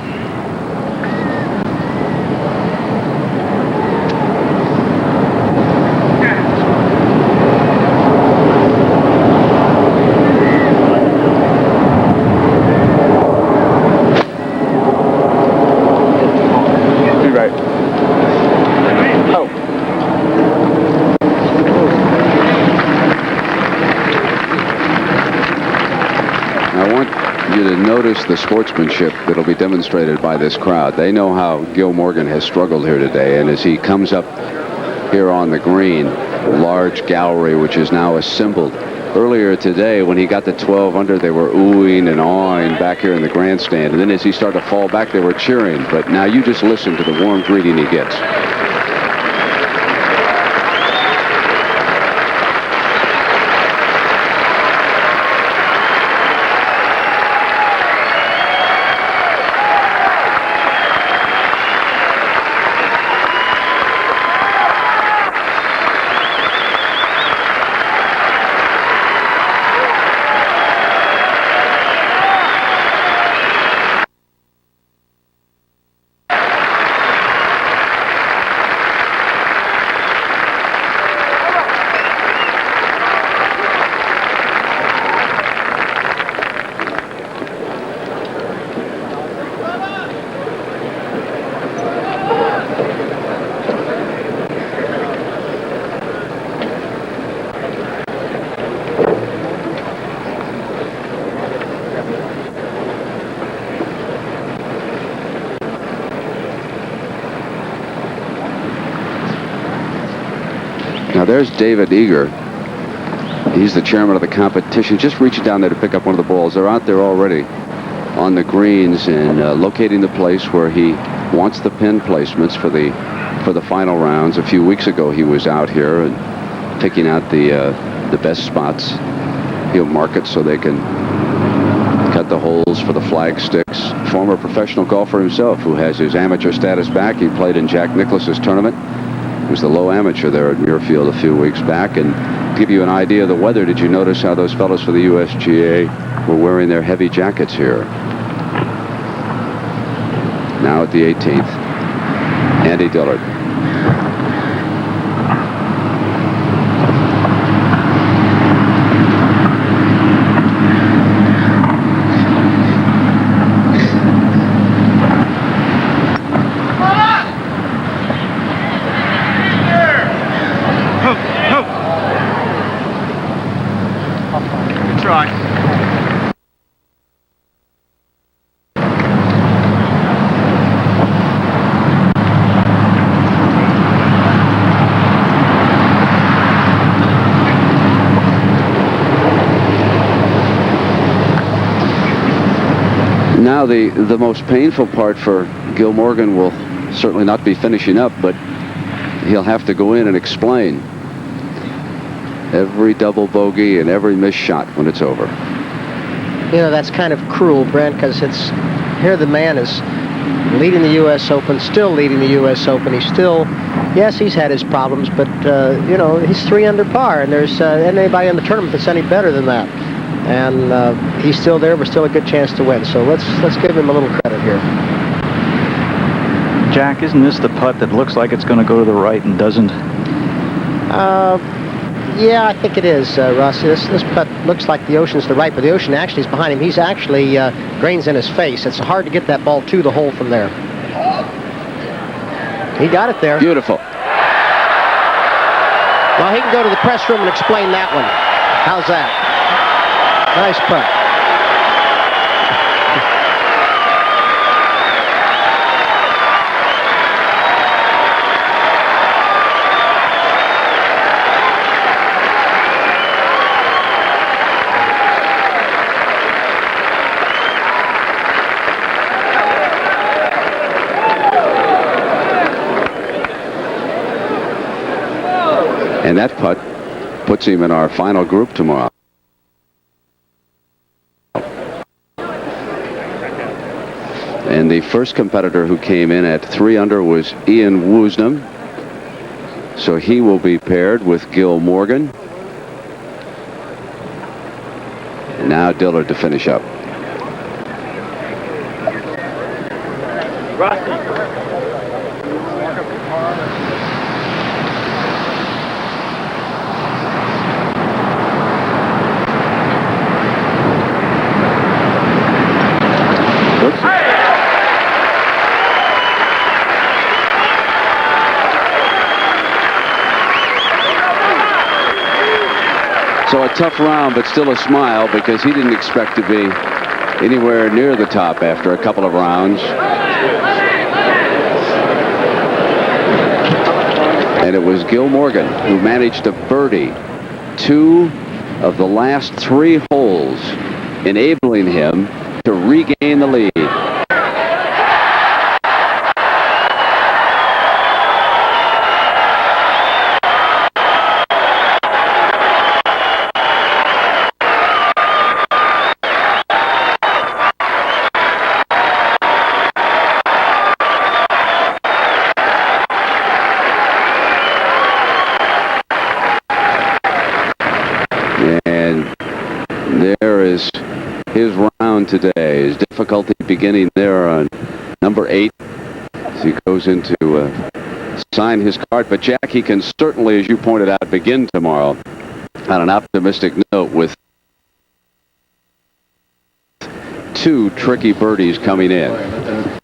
The sportsmanship that'll be demonstrated by this crowd. They know how Gil Morgan has struggled here today, and as he comes up here on the green, large gallery which is now assembled. Earlier today when he got the 12 under, they were oohing and awing back here in the grandstand, and then as he started to fall back they were cheering. But now you just listen to the warm greeting he gets. Now there's David Eager. He's the chairman of the competition, just reaching down there to pick up one of the balls. They're out there already on the greens and locating the place where he wants the pin placements for the final rounds. A few weeks ago he was out here and picking out the best spots. He'll mark it so they can cut the holes for the flag sticks. Former professional golfer himself who has his amateur status back. He played in Jack Nicklaus's tournament. He was the low amateur there at Muirfield a few weeks back. And to give you an idea of the weather, did you notice how those fellows for the USGA were wearing their heavy jackets here? Now at the 18th, Andy Dillard. Now the most painful part for Gil Morgan will certainly not be finishing up, but he'll have to go in and explain. Every double bogey and every missed shot when it's over. You know, that's kind of cruel, Brent, because it's here the man is leading the U.S. Open, still leading the U.S. Open. He's still, yes, he's had his problems, but, you know, he's 3 under par, and there's anybody in the tournament that's any better than that. And he's still there, but still a good chance to win. So let's give him a little credit here. Jack, isn't this the putt that looks like it's going to go to the right and doesn't? Yeah, I think it is, Russ. This putt looks like the ocean's to the right, but the ocean actually is behind him. He's actually grains in his face. It's hard to get that ball to the hole from there. He got it there. Beautiful. Well, he can go to the press room and explain that one. How's that? Nice putt. And that putt puts him in our final group tomorrow. And the first competitor who came in at 3 under was Ian Woosnam. So he will be paired with Gil Morgan. And now Dillard to finish up. So a tough round, but still a smile, because he didn't expect to be anywhere near the top after a couple of rounds. And it was Gil Morgan who managed to birdie 2 of the last 3 holes, enabling him to regain the lead. His round today, his difficulty beginning there on number 8 as he goes into sign his card. But Jack, he can certainly, as you pointed out, begin tomorrow on an optimistic note with 2 tricky birdies coming in.